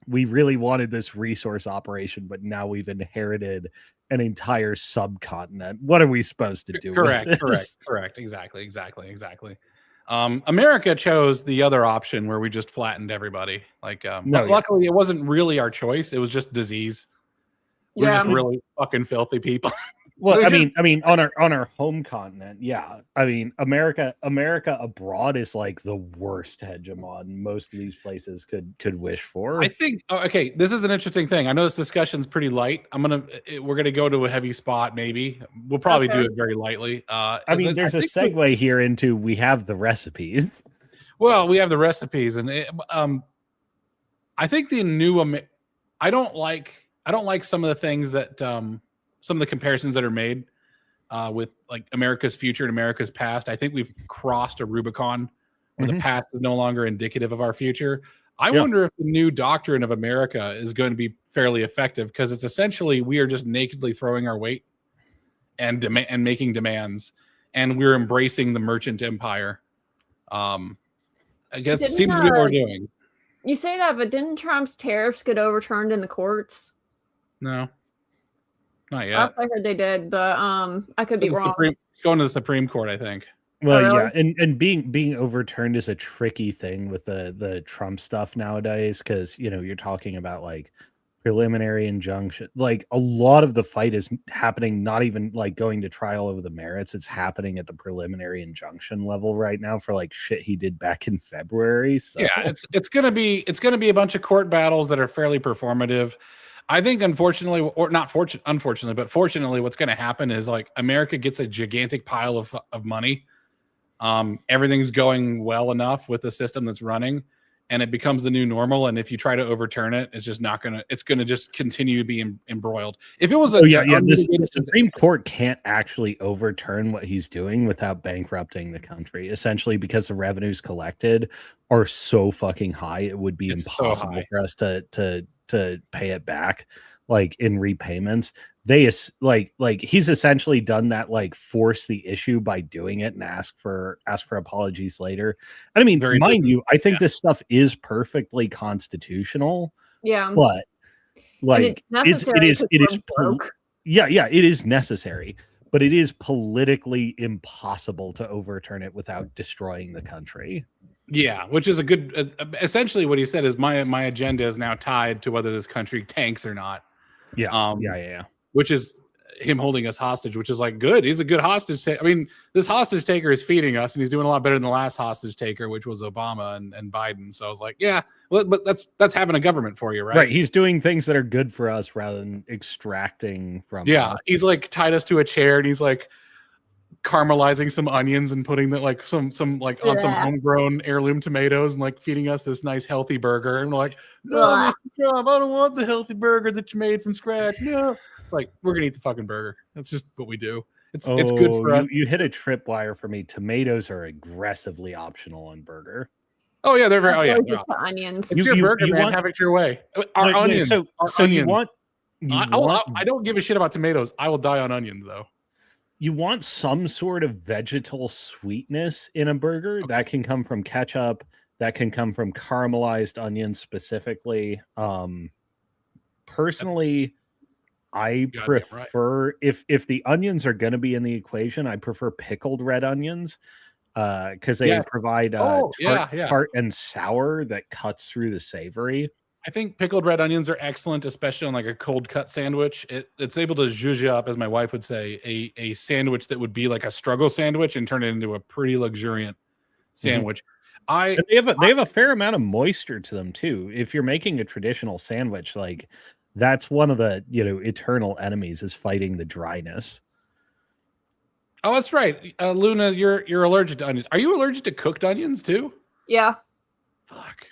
We really wanted this resource operation, but now we've inherited an entire subcontinent. What are we supposed to do? Correct. Exactly. America chose the other option where we just flattened everybody. Like, luckily it wasn't really our choice. It was just disease. We're just really fucking filthy people. Well, I mean, on our home continent, yeah. I mean, America abroad is like the worst hegemon most of these places could wish for. I think. Okay, this is an interesting thing. I know this discussion's pretty light. We're gonna go to a heavy spot. Maybe we'll probably do it very lightly. I mean, there's a segue here into we have the recipes. Well, we have the recipes, and I think the new. I don't like some of the things that some of the comparisons that are made with like America's future and America's past. I think we've crossed a Rubicon where the past is no longer indicative of our future. I wonder if the new doctrine of America is going to be fairly effective, because it's essentially we are just nakedly throwing our weight and making demands, and we're embracing the merchant empire. I guess it seems to be what we're doing. You say that, but didn't Trump's tariffs get overturned in the courts? No. Not yet. I heard they did, but I could be wrong. It's going to the Supreme Court, I think. Well, really? Yeah, and being overturned is a tricky thing with the Trump stuff nowadays, because you know you're talking about like preliminary injunction. Like a lot of the fight is happening, not even like going to trial over the merits. It's happening at the preliminary injunction level right now for like shit he did back in February. So. Yeah, it's gonna be a bunch of court battles that are fairly performative. I think unfortunately, but fortunately, what's going to happen is like America gets a gigantic pile of money. Everything's going well enough with the system that's running, and it becomes the new normal. And if you try to overturn it, it's just not gonna. It's gonna just continue to be embroiled. If it was the Supreme Court can't actually overturn what he's doing without bankrupting the country. Essentially, because the revenues collected are so fucking high, it would be impossible for us to pay it back like in repayments. They like he's essentially done that, like force the issue by doing it and ask for apologies later. And I mean, mind you, I think this stuff is perfectly constitutional. Yeah, but like it is broke. It is necessary, but it is politically impossible to overturn it without destroying the country. Yeah, which is a good. Essentially, what he said is my agenda is now tied to whether this country tanks or not. Yeah. Which is him holding us hostage, which is like good. He's a good hostage taker. I mean, this hostage taker is feeding us, and he's doing a lot better than the last hostage taker, which was Obama and Biden. So I was like, yeah, but that's having a government for you, right? Right. He's doing things that are good for us rather than extracting from us. He's like tied us to a chair, and he's like caramelizing some onions and putting that like some like on some homegrown heirloom tomatoes and like feeding us this nice healthy burger. And we're like, no, Mr. Trump, I don't want the healthy burger that you made from scratch. No. Like, we're gonna eat the fucking burger. That's just what we do. It's good for us. You hit a tripwire for me. Tomatoes are aggressively optional on burger. Oh yeah, they're very. Onions. It's your burger, man. Have it your way. Our onions. So onions. I don't give a shit about tomatoes. I will die on onions though. You want some sort of vegetal sweetness in a burger that can come from ketchup. That can come from caramelized onions specifically. Personally, I prefer if the onions are going to be in the equation, I prefer pickled red onions because they provide tart and sour that cuts through the savory. I think pickled red onions are excellent, especially on like a cold cut sandwich. It's able to zhuzh up, as my wife would say, a sandwich that would be like a struggle sandwich and turn it into a pretty luxuriant sandwich. And they have a fair amount of moisture to them too. If you're making a traditional sandwich, like that's one of the eternal enemies is fighting the dryness. Oh, that's right, Luna. You're allergic to onions. Are you allergic to cooked onions too? Yeah. Fuck.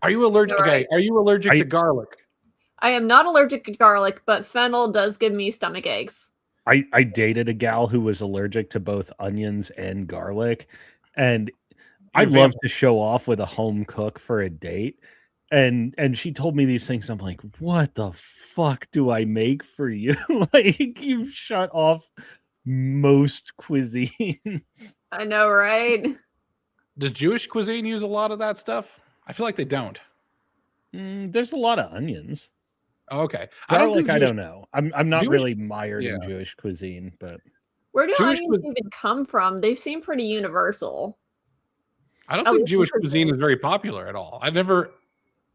Are you allergic? You're Okay. right. Are you allergic to garlic? I am not allergic to garlic, but fennel does give me stomach aches. I dated a gal who was allergic to both onions and garlic, and I love to show off with a home cook for a date. And she told me these things. I'm like, what the fuck do I make for you? Like, you've shut off most cuisines. I know, right? Does Jewish cuisine use a lot of that stuff? I feel like they don't. There's a lot of onions. Oh, okay. Garlic, I don't know. I'm not really mired in yeah. Jewish cuisine, but where do onions even come from? They seem pretty universal. I don't think Jewish cuisine is very popular at all. I've never,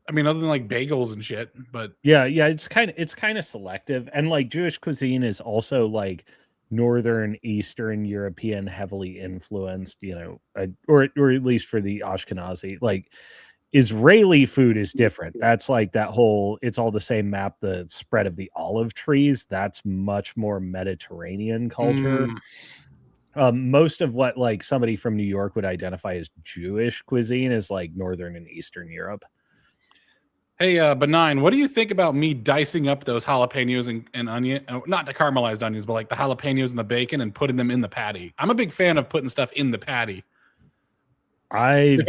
I mean, other than like bagels and shit, but yeah, it's kind of selective. And like Jewish cuisine is also like Northern Eastern European heavily influenced, or at least for the Ashkenazi. Like Israeli food is different. That's like that whole, it's all the same map, the spread of the olive trees. That's much more Mediterranean culture. Most of what like somebody from New York would identify as Jewish cuisine is like Northern and Eastern Europe. Hey, Benign, what do you think about me dicing up those jalapenos and onion, not the caramelized onions, but like the jalapenos and the bacon and putting them in the patty? I'm a big fan of putting stuff in the patty. I've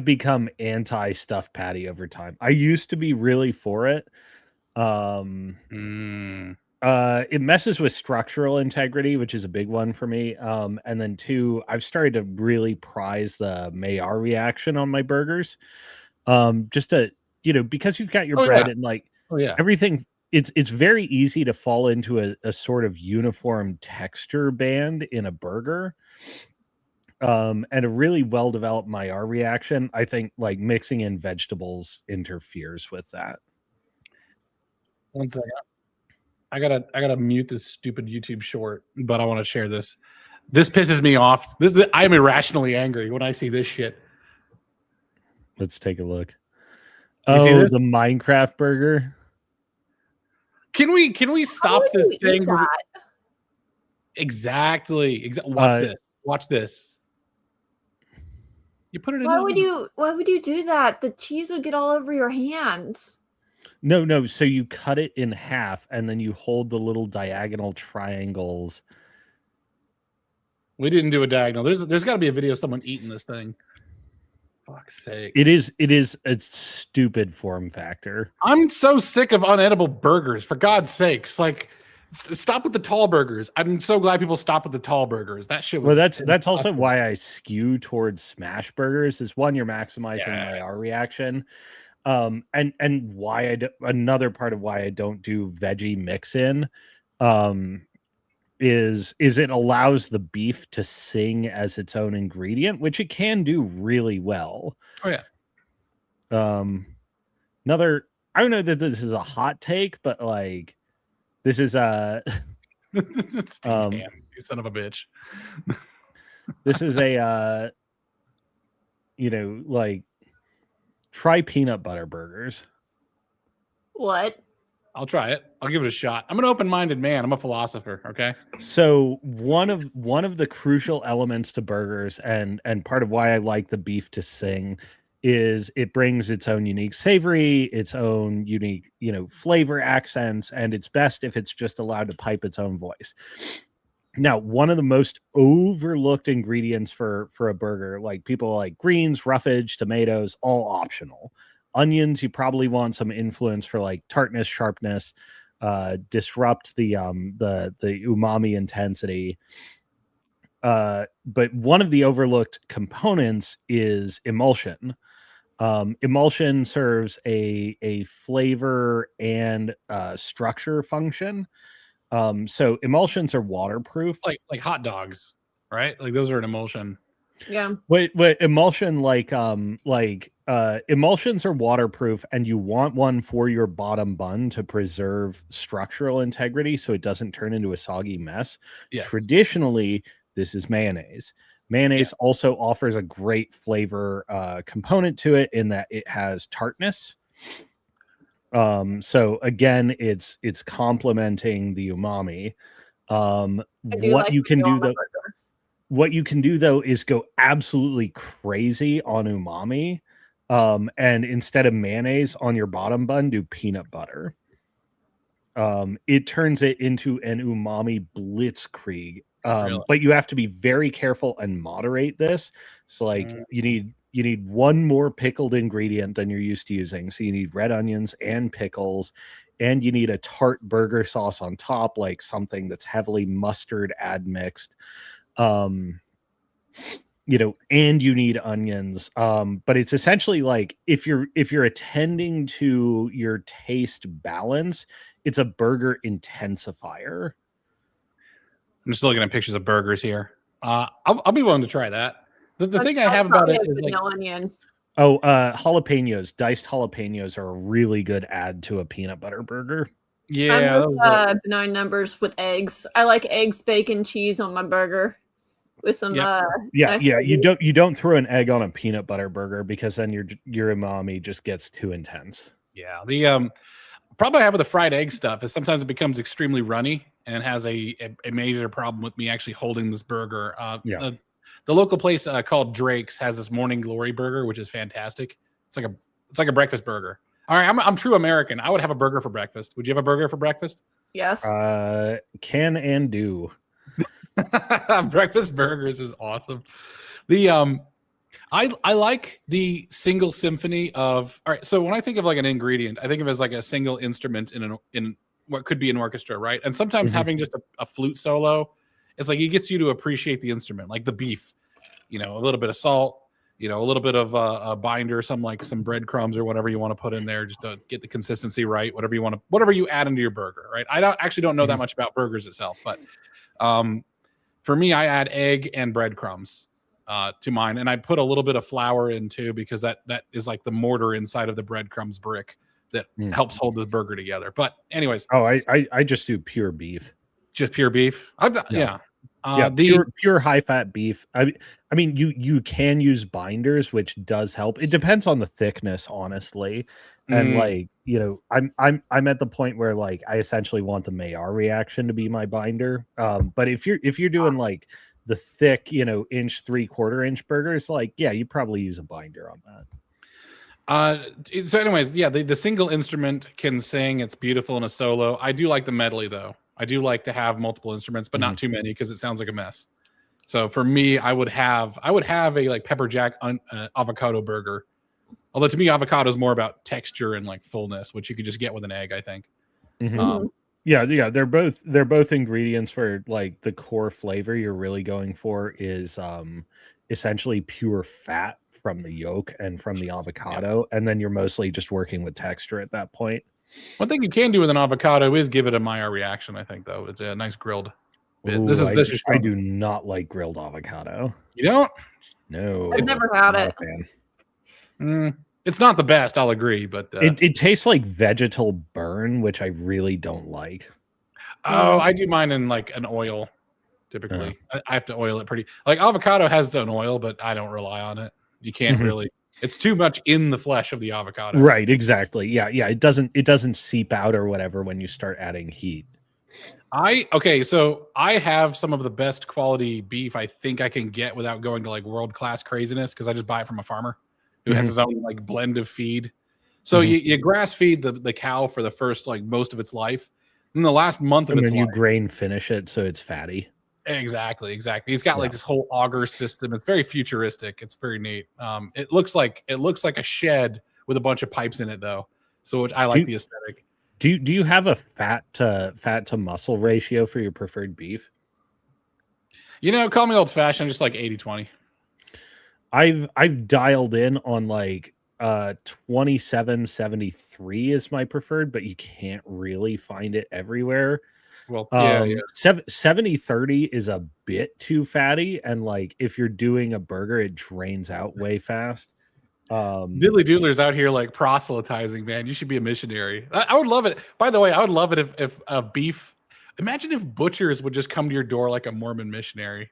become anti-stuffed patty over time. I used to be really for it. It messes with structural integrity, which is a big one for me. And then two, I've started to really prize the Maillard reaction on my burgers. Just to, because you've got your bread and like everything, it's very easy to fall into a sort of uniform texture band in a burger. And a really well-developed Maillard reaction, I think like mixing in vegetables interferes with that. 1 second. I gotta mute this stupid YouTube short, but I want to share this. This pisses me off. I'm irrationally angry when I see this shit. Let's take a look. Oh, the Minecraft burger. Can we stop this thing? Exactly. Watch this. You put it in. Why would you do that? The cheese would get all over your hands. No. So you cut it in half and then you hold the little diagonal triangles. We didn't do a diagonal. There's got to be a video of someone eating this thing. Fuck's sake. It is a stupid form factor. I'm so sick of unedible burgers, for God's sakes. Like, stop with the tall burgers. I'm so glad people stop with the tall burgers. That shit was. Well, that's also why I skew towards smash burgers. Is one, you're maximizing Maillard reaction, and why another part of why I don't do veggie mix in, is it allows the beef to sing as its own ingredient, which it can do really well. Oh yeah. Another, I don't know that this is a hot take, but like. This is you son of a bitch. This is a like try peanut butter burgers. What? I'll try it. I'll give it a shot. I'm an open-minded man. I'm a philosopher, okay? So one of the crucial elements to burgers and part of why I like the beef to sing is it brings its own unique savory, its own unique, flavor accents, and it's best if it's just allowed to pipe its own voice. Now, one of the most overlooked ingredients for a burger, like people like greens, roughage, tomatoes, all optional. Onions, you probably want some influence for like tartness, sharpness, disrupt the umami intensity. But one of the overlooked components is emulsion. Emulsion serves a flavor and structure function. So emulsions are waterproof, like hot dogs, right? Like those are an emulsion. Yeah. What emulsion emulsions are waterproof, and you want one for your bottom bun to preserve structural integrity so it doesn't turn into a soggy mess. Yes. Traditionally, this is mayonnaise. Mayonnaise also offers a great flavor component to it in that it has tartness. So again, it's complementing the umami. What you can do though. What you can do though is go absolutely crazy on umami, and instead of mayonnaise on your bottom bun, do peanut butter. It turns it into an umami blitzkrieg. Really? But you have to be very careful and moderate this. So like you need one more pickled ingredient than you're used to using. So you need red onions and pickles, and you need a tart burger sauce on top, like something that's heavily mustard admixed. And you need onions. But it's essentially like if you're attending to your taste balance, it's a burger intensifier. I'm just looking at pictures of burgers here. I'll be willing to try that. The thing I have about it is like no onion. Jalapenos. Diced jalapenos are a really good add to a peanut butter burger. Yeah, benign numbers with eggs. I like eggs, bacon, cheese on my burger with some. Nice You don't throw an egg on a peanut butter burger because then your umami just gets too intense. Yeah, the problem I have with the fried egg stuff is sometimes it becomes extremely runny and has a major problem with me actually holding this burger. The local place called Drake's has this Morning Glory burger, which is fantastic. It's like a breakfast burger. All right, I'm true American. I would have a burger for breakfast. Would you have a burger for breakfast? Yes. Can and do. Breakfast burgers is awesome. The I like the single symphony of. All right, so when I think of like an ingredient, I think of it as like a single instrument in what could be an orchestra, right? And sometimes having just a flute solo, it's like it gets you to appreciate the instrument, like the beef, a little bit of salt, a little bit of a binder, some breadcrumbs or whatever you want to put in there, just to get the consistency right. Whatever you add into your burger, right? I don't know that much about burgers itself, but for me, I add egg and breadcrumbs to mine, and I put a little bit of flour in too because that is like the mortar inside of the breadcrumbs brick that helps hold this burger together. But anyways, I just do pure beef. Just pure beef. Yeah. Pure high fat beef. I mean, you can use binders, which does help. It depends on the thickness, honestly. And I'm at the point where like I essentially want the Maillard reaction to be my binder. But if you're doing like the thick, 1.75 inch burgers, like you probably use a binder on that. So anyways, the single instrument can sing. It's beautiful in a solo. I do like the medley though. I do like to have multiple instruments, but not too many because it sounds like a mess. So for me, I would have a like pepper jack avocado burger. Although to me, avocado is more about texture and like fullness, which you could just get with an egg, I think. They're both ingredients for like the core flavor you're really going for is essentially pure fat from the yolk and from the avocado, and then you're mostly just working with texture at that point. One thing you can do with an avocado is give it a Maillard reaction, I think, though. It's a nice grilled bit. Ooh, I do not like grilled avocado. You don't? No. I've never had it. It's not the best, I'll agree, but it tastes like vegetal burn, which I really don't like. Oh, I do mine in like an oil, typically. I have to oil it pretty. Like avocado has its own oil, but I don't rely on it. You can't really. It's too much in the flesh of the avocado. Right, exactly. Yeah. It doesn't seep out or whatever when you start adding heat. So I have some of the best quality beef I think I can get without going to like world-class craziness because I just buy it from a farmer who has his own like blend of feed. So you grass feed the cow for the first like most of its life. In the last month of its life, you grain finish it so it's fatty. Exactly. He's got like this whole auger system. It's very futuristic. It's very neat. It looks like a shed with a bunch of pipes in it, though. So which I like the aesthetic. Do you have a fat to muscle ratio for your preferred beef? Call me old fashioned, just like 80-20. I've dialed in on like 27-73 is my preferred, but you can't really find it everywhere. Well, yeah. 70-30 is a bit too fatty, and like if you're doing a burger, it drains out way fast. Diddly Doodler's out here like proselytizing, man. You should be a missionary. I would love it. By the way, I would love it if beef. Imagine if butchers would just come to your door like a Mormon missionary,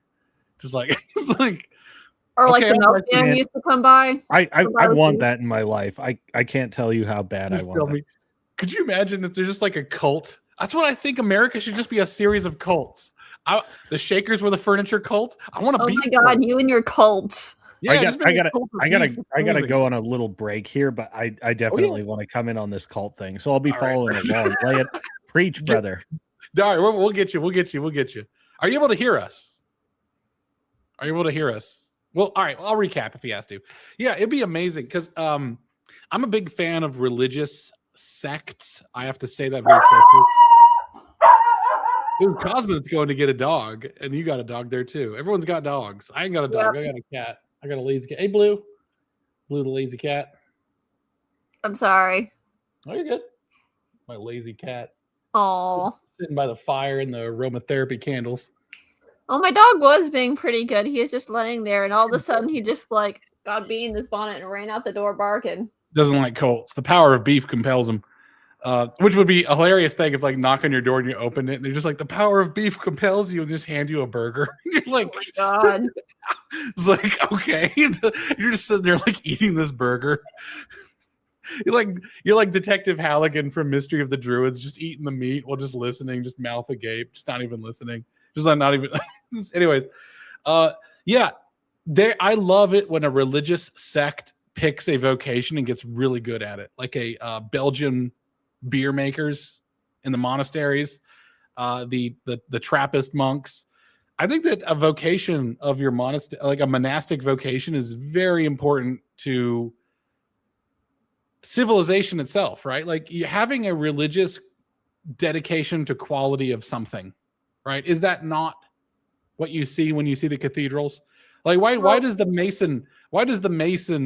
just like it's like. Or like Okay, the milkman used to come by. I want that in my life. I can't tell you how bad I want it. Could you imagine if there's just like a cult? That's what I think America should just be, a series of cults. The Shakers were the furniture cult. I want to be. Oh my god, you and your cults. Yeah, I gotta go on a little break here, but I definitely want to come in on this cult thing. So I'll be following along. Lay it, preach, brother. All right, we'll get you. We'll get you. Are you able to hear us? Well, all right. I'll recap if he has to. Yeah, it'd be amazing because I'm a big fan of religious sects. I have to say that very carefully. Dude, Cosmo's going to get a dog, and you got a dog there too. Everyone's got dogs. I ain't got a dog. Yeah. I got a cat. I got a lazy cat. Hey, Blue, the lazy cat. I'm sorry. Oh, you're good. My lazy cat. Oh, sitting by the fire in the aromatherapy candles. Oh, my dog was being pretty good. He was just laying there, and all of a sudden, he just like got bee in his bonnet and ran out the door barking. Doesn't like colts. The power of beef compels him. Which would be a hilarious thing if like knock on your door and you open it and they're just like, the power of beef compels you, and just hand you a burger. You're like, oh my god. It's like, okay. You're just sitting there like eating this burger. You're like Detective Halligan from Mystery of the Druids, just eating the meat while just listening, just mouth agape, just not even listening. Just like not even anyways. Yeah. I love it when a religious sect picks a vocation and gets really good at it. Like a Belgian beer makers in the monasteries, the Trappist monks. I think that a vocation of your monastery, like a monastic vocation, is very important to civilization itself, right? Like having a religious dedication to quality of something, right? Is that not what you see when you see the cathedrals? Like why does the mason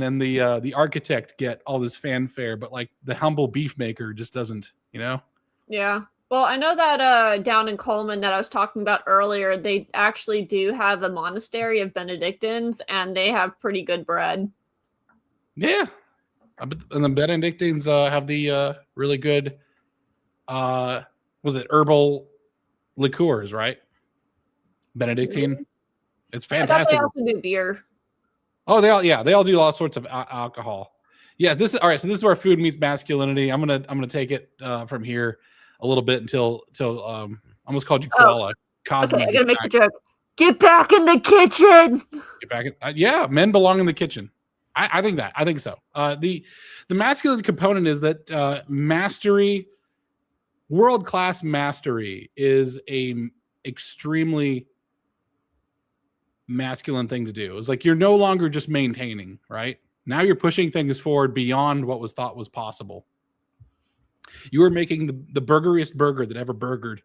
and the architect get all this fanfare, but like the humble beef maker just doesn't, you know? Yeah. Well, I know that down in Coleman that I was talking about earlier, they actually do have a monastery of Benedictines, and they have pretty good bread. Yeah. And the Benedictines have the really good, was it herbal liqueurs, right? Benedictine. Mm-hmm. It's fantastic. I thought they also do beer. Oh, they all do all sorts of alcohol. Yeah, this is all right. So this is where food meets masculinity. I'm gonna take it from here a little bit until I almost called you koala. Okay, I gotta make the joke. Get back in the kitchen. Get back in. Yeah, men belong in the kitchen. I think that. I think so. The masculine component is that mastery, world-class mastery, is a extremely masculine thing to do. It's like you're no longer just maintaining, right? Now you're pushing things forward beyond what was thought was possible. You are making the burgeriest burger that ever burgered.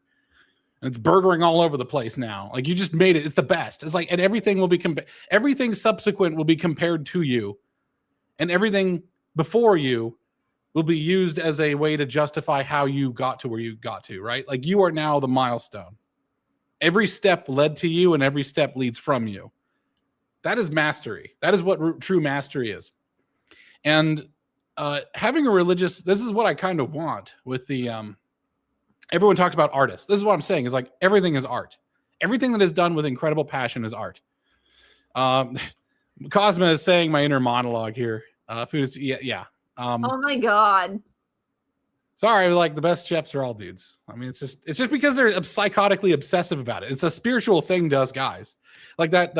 And it's burgering all over the place now. Like you just made it. It's the best. It's like, and everything will be everything subsequent will be compared to you. And everything before you will be used as a way to justify how you got to where you got to, right? Like you are now the milestone. Every step led to you, and every step leads from you. That is mastery. That is what true mastery is. And having a religious, this is what I kind of want with the, everyone talks about artists. This is what I'm saying is like everything is art. Everything that is done with incredible passion is art. Cosma is saying my inner monologue here. Food is, yeah. Oh my God. Sorry, like the best chefs are all dudes. I mean, it's just because they're psychotically obsessive about it. It's a spiritual thing to us guys. Like that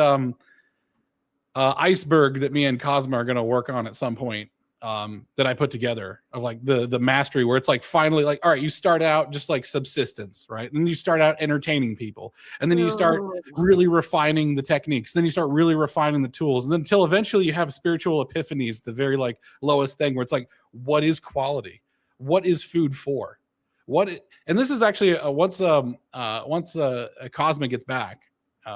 iceberg that me and Cosma are going to work on at some point that I put together of like the mastery, where it's like finally like, all right, you start out just like subsistence, right? And then you start out entertaining people. And then you start really refining the techniques. Then you start really refining the tools. And then until eventually you have spiritual epiphanies, the very like lowest thing where it's like, what is quality? What is food for? And this is actually once Cosma gets back,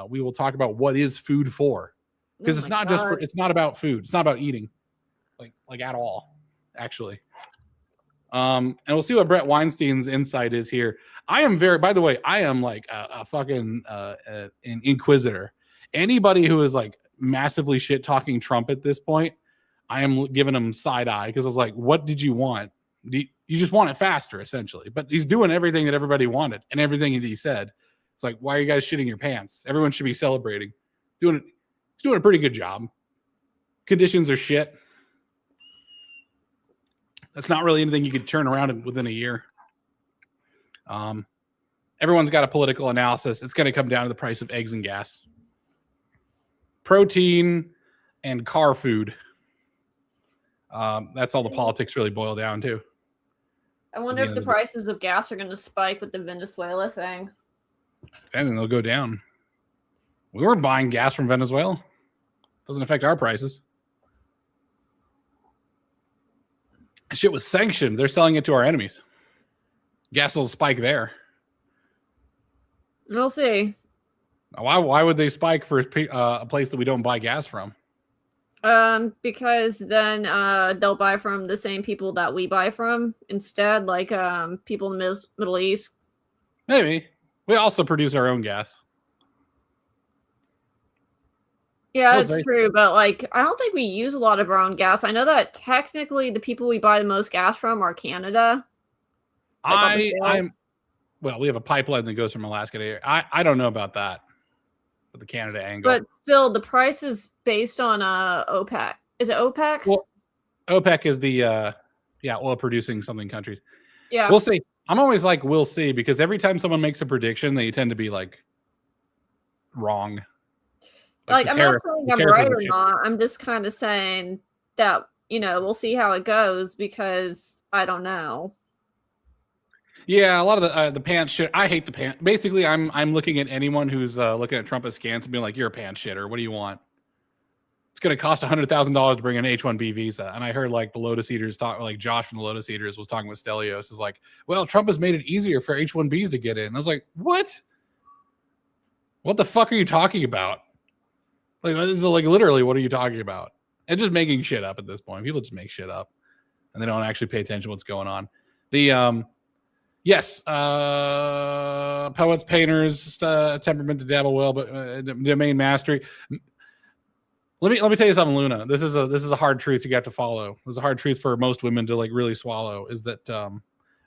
we will talk about what is food for, because it's not just it's not about food. It's not about eating, like at all, actually. And we'll see what Brett Weinstein's insight is here. I am very. By the way, I am like a fucking an inquisitor. Anybody who is like massively shit talking Trump at this point, I am giving him side eye because I was like, "What did you want? You just want it faster, essentially." But he's doing everything that everybody wanted and everything that he said. It's like, why are you guys shitting your pants? Everyone should be celebrating. Doing a pretty good job. Conditions are shit. That's not really anything you could turn around within a year. Everyone's got a political analysis. It's going to come down to the price of eggs and gas, protein, and car food. That's all the politics really boil down to. I wonder if the prices of gas are going to spike with the Venezuela thing. And then they'll go down. We weren't buying gas from Venezuela. Doesn't affect our prices. Shit was sanctioned. They're selling it to our enemies. Gas will spike there. We'll see. Why would they spike for a place that we don't buy gas from? Because then they'll buy from the same people that we buy from instead, like people in the Middle East. Maybe. We also produce our own gas. Yeah, that's true, but like I don't think we use a lot of our own gas. I know that technically the people we buy the most gas from are Canada. Well, we have a pipeline that goes from Alaska to here. I don't know about that with the Canada angle. But still, the price is based on OPEC. Is it OPEC? Well, OPEC is the oil producing something countries. Yeah, we'll see. I'm always like, we'll see, because every time someone makes a prediction, they tend to be like wrong. Like I'm not saying I'm right or not. I'm just kind of saying that, we'll see how it goes because I don't know. Yeah, a lot of the pants shit. I hate the pants. Basically, I'm looking at anyone who's looking at Trump askance and being like, "You're a pants shitter. What do you want?" It's going to cost $100,000 to bring an H-1B visa. And I heard like the Lotus Eaters talk, like Josh from the Lotus Eaters was talking with Stelios. Is like, well, Trump has made it easier for H-1Bs to get in. And I was like, what? What the fuck are you talking about? Like, literally, what are you talking about? And just making shit up at this point. People just make shit up, and they don't actually pay attention to what's going on. The yes, poets, painters, temperament to dabble well, but domain mastery. Let me tell you something, Luna. This is a hard truth you have to follow. It's a hard truth for most women to like really swallow. Is that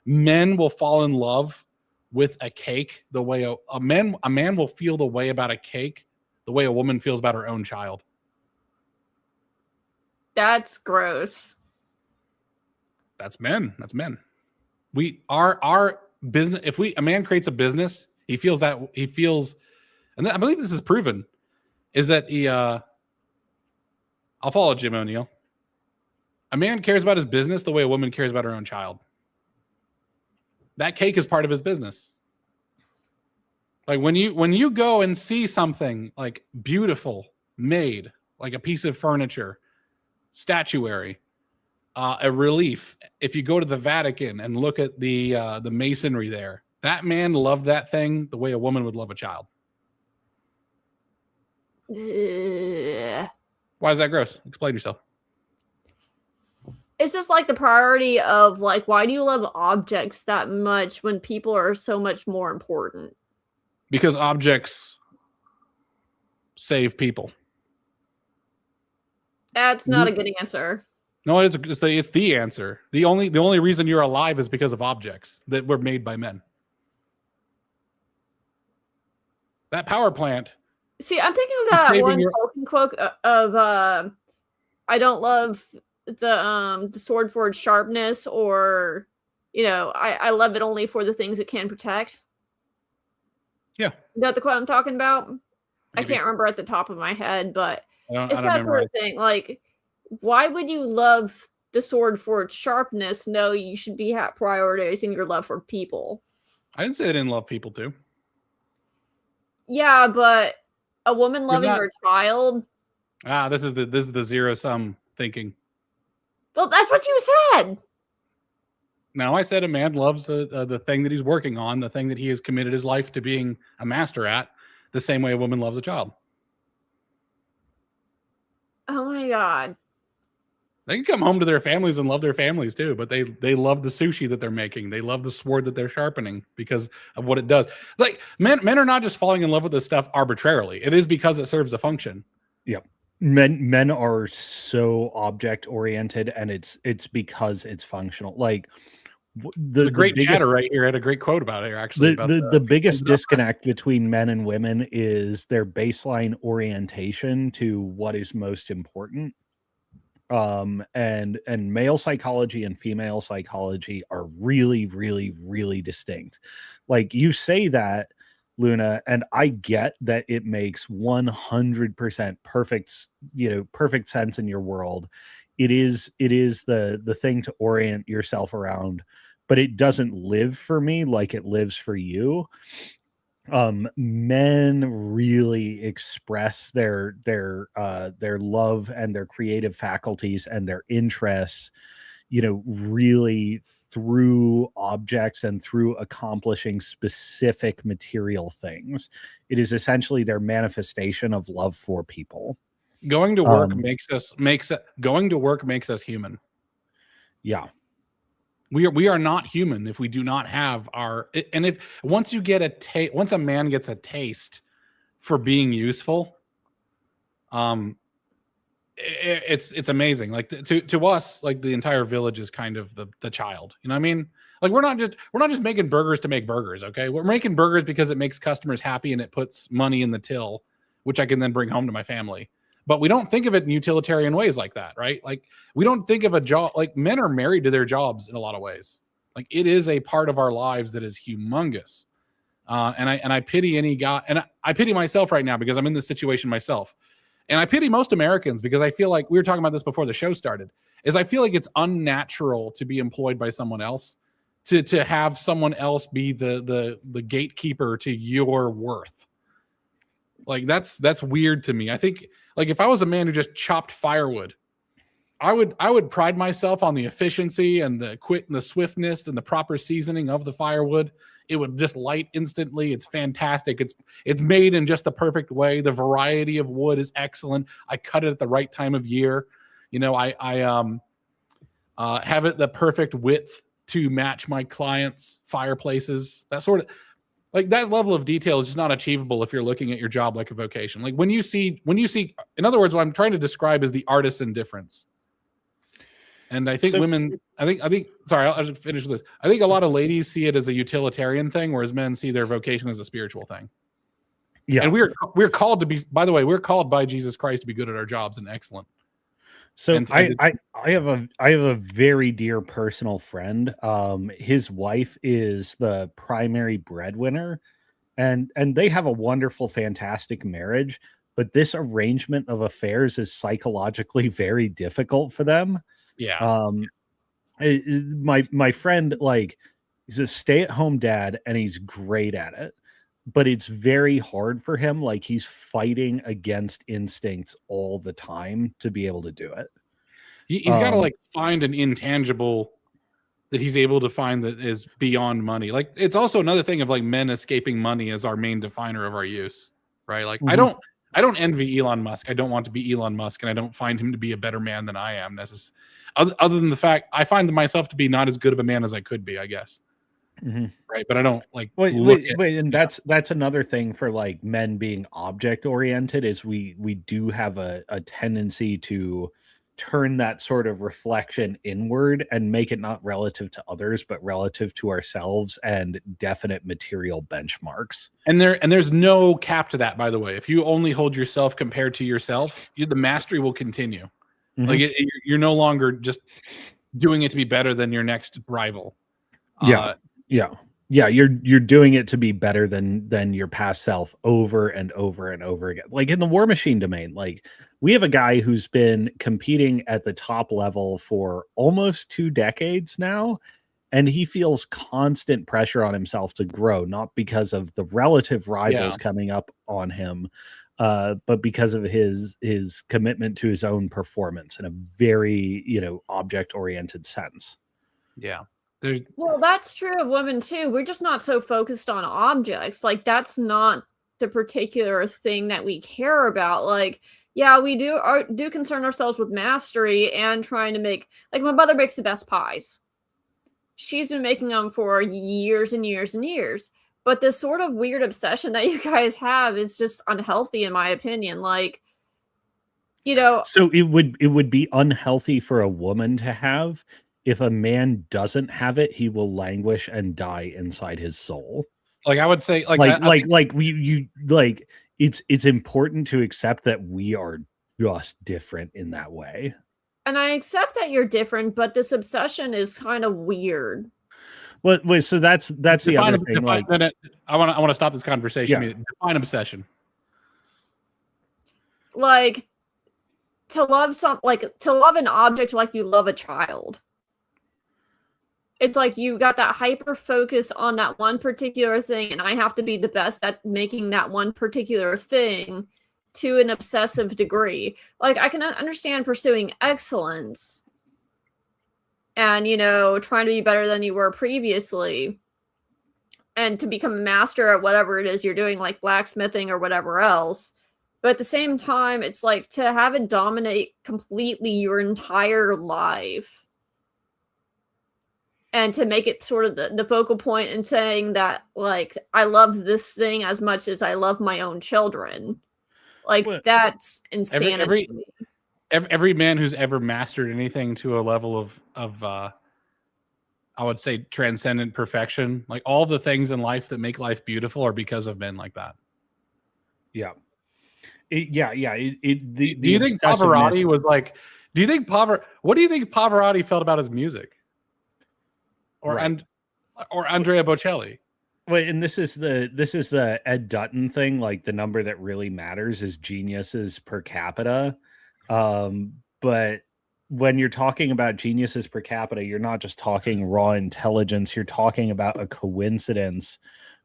men will fall in love with a cake the way a man will feel the way about a cake the way a woman feels about her own child. That's gross. That's men. We our business. If a man creates a business, he feels, and I believe this is proven, is that he. I'll follow Jim O'Neill. A man cares about his business the way a woman cares about her own child. That cake is part of his business. Like when you go and see something like beautiful made, like a piece of furniture, statuary, a relief. If you go to the Vatican and look at the masonry there, that man loved that thing the way a woman would love a child. Why is that gross? Explain yourself. It's just like the priority of like, why do you love objects that much when people are so much more important? Because objects save people. That's not a good answer. No, it's the answer. The only reason you're alive is because of objects that were made by men. That power plant. See, I'm thinking of that one Tolkien quote of I don't love the sword for its sharpness, or I love it only for the things it can protect. Yeah. Is that the quote I'm talking about? Maybe. I can't remember at the top of my head, but it's that sort of thing. Like, why would you love the sword for its sharpness? No, you should be prioritizing your love for people. I didn't say I didn't love people too. Yeah, but a woman loving her child. This is the zero sum thinking. Well, that's what you said. No, I said a man loves the thing that he's working on, the thing that he has committed his life to being a master at, the same way a woman loves a child. Oh my God. They can come home to their families and love their families too, but they love the sushi that they're making. They love the sword that they're sharpening because of what it does. Like men are not just falling in love with this stuff arbitrarily. It is because it serves a function. Yep. Men are so object oriented, and it's because it's functional. Like the great biggest, chatter right here had a great quote about it actually. The biggest disconnect between men and women is their baseline orientation to what is most important. And male psychology and female psychology are really, really, really distinct. Like, you say that, Luna, and I get that it makes 100% perfect sense in your world. It is the thing to orient yourself around, but it doesn't live for me like it lives for you. Men really express their love and their creative faculties and their interests, really through objects and through accomplishing specific material things. It is essentially their manifestation of love for people. Going to work makes us human. Yeah. We are not human if we do not have our, and if once you get once a man gets a taste for being useful, it's amazing. Like to us, like the entire village is kind of the child. You know what I mean? Like we're not just making burgers to make burgers. Okay, we're making burgers because it makes customers happy and it puts money in the till, which I can then bring home to my family. But we don't think of it in utilitarian ways like that, right? Like we don't think of a job, like men are married to their jobs in a lot of ways. Like it is a part of our lives that is humongous. And I pity any guy, and I pity myself right now because I'm in this situation myself. And I pity most Americans because I feel like, we were talking about this before the show started, is I feel like it's unnatural to be employed by someone else, to have someone else be the gatekeeper to your worth. Like that's weird to me. I think, like, if I was a man who just chopped firewood, I would pride myself on the efficiency and the swiftness and the proper seasoning of the firewood. It would just light instantly. It's fantastic. It's made in just the perfect way. The variety of wood is excellent. I cut it at the right time of year. I have it the perfect width to match my clients' fireplaces. That sort of, like, that level of detail is just not achievable if you're looking at your job like a vocation. Like when you see, in other words, what I'm trying to describe is the artisan difference. And I think women, sorry, I'll just finish with this. I think a lot of ladies see it as a utilitarian thing, whereas men see their vocation as a spiritual thing. Yeah. And we're called to be, by the way, we're called by Jesus Christ to be good at our jobs and excellent. So I have a very dear personal friend. His wife is the primary breadwinner, and they have a wonderful, fantastic marriage. But this arrangement of affairs is psychologically very difficult for them. Yeah. My friend, like, he's a stay-at-home dad, and he's great at it. But it's very hard for him. Like, he's fighting against instincts all the time to be able to do it. He's got to, like, find an intangible that he's able to find that is beyond money. Like, it's also another thing of, like, men escaping money as our main definer of our use, right? Like, I don't envy Elon Musk. I don't want to be Elon Musk, and I don't find him to be a better man than I am. Other than the fact I find myself to be not as good of a man as I could be, I guess. Mm-hmm. Right, but I don't like. Wait, and that's another thing for, like, men being object oriented is we do have a tendency to turn that sort of reflection inward and make it not relative to others, but relative to ourselves and definite material benchmarks. And there's no cap to that, by the way. If you only hold yourself compared to yourself, the mastery will continue. Mm-hmm. Like you're no longer just doing it to be better than your next rival. Yeah. You're doing it to be better than your past self over and over and over again. Like in the War Machine domain, like, we have a guy who's been competing at the top level for almost 2 decades now, and he feels constant pressure on himself to grow, not because of the relative rivals coming up on him, but because of his commitment to his own performance in a very, object-oriented sense. Yeah. Well, that's true of women too. We're just not so focused on objects. Like, that's not the particular thing that we care about. Like, yeah, we do concern ourselves with mastery and trying to make, like, my mother makes the best pies. She's been making them for years and years and years. But this sort of weird obsession that you guys have is just unhealthy, in my opinion. Like, you know, So it would be unhealthy for a woman to have. If a man doesn't have it, he will languish and die inside his soul. Like I would say, it's important to accept that we are just different in that way. and I accept that you're different, but this obsession is kind of weird. Well, wait, so that's the other thing. Like, I want to stop this conversation. Yeah. Define obsession. Like, to love an object like you love a child. It's like you got that hyper focus on that one particular thing, and I have to be the best at making that one particular thing to an obsessive degree. Like, I can understand pursuing excellence and, you know, trying to be better than you were previously and to become a master at whatever it is you're doing, like blacksmithing or whatever else. But at the same time, it's like to have it dominate completely your entire life. And to make it sort of the focal point and saying that, like, I love this thing as much as I love my own children. Like, that's insanity. Every man who's ever mastered anything to a level of I would say transcendent perfection, like all the things in life that make life beautiful are because of men like that. Yeah. Do you think Pavarotti was like, what do you think Pavarotti felt about his music? Or right. or Andrea Bocelli? Well, and this is the Ed Dutton thing. Like, the number that really matters is geniuses per capita. But when you're talking about geniuses per capita, you're not just talking raw intelligence. You're talking about a coincidence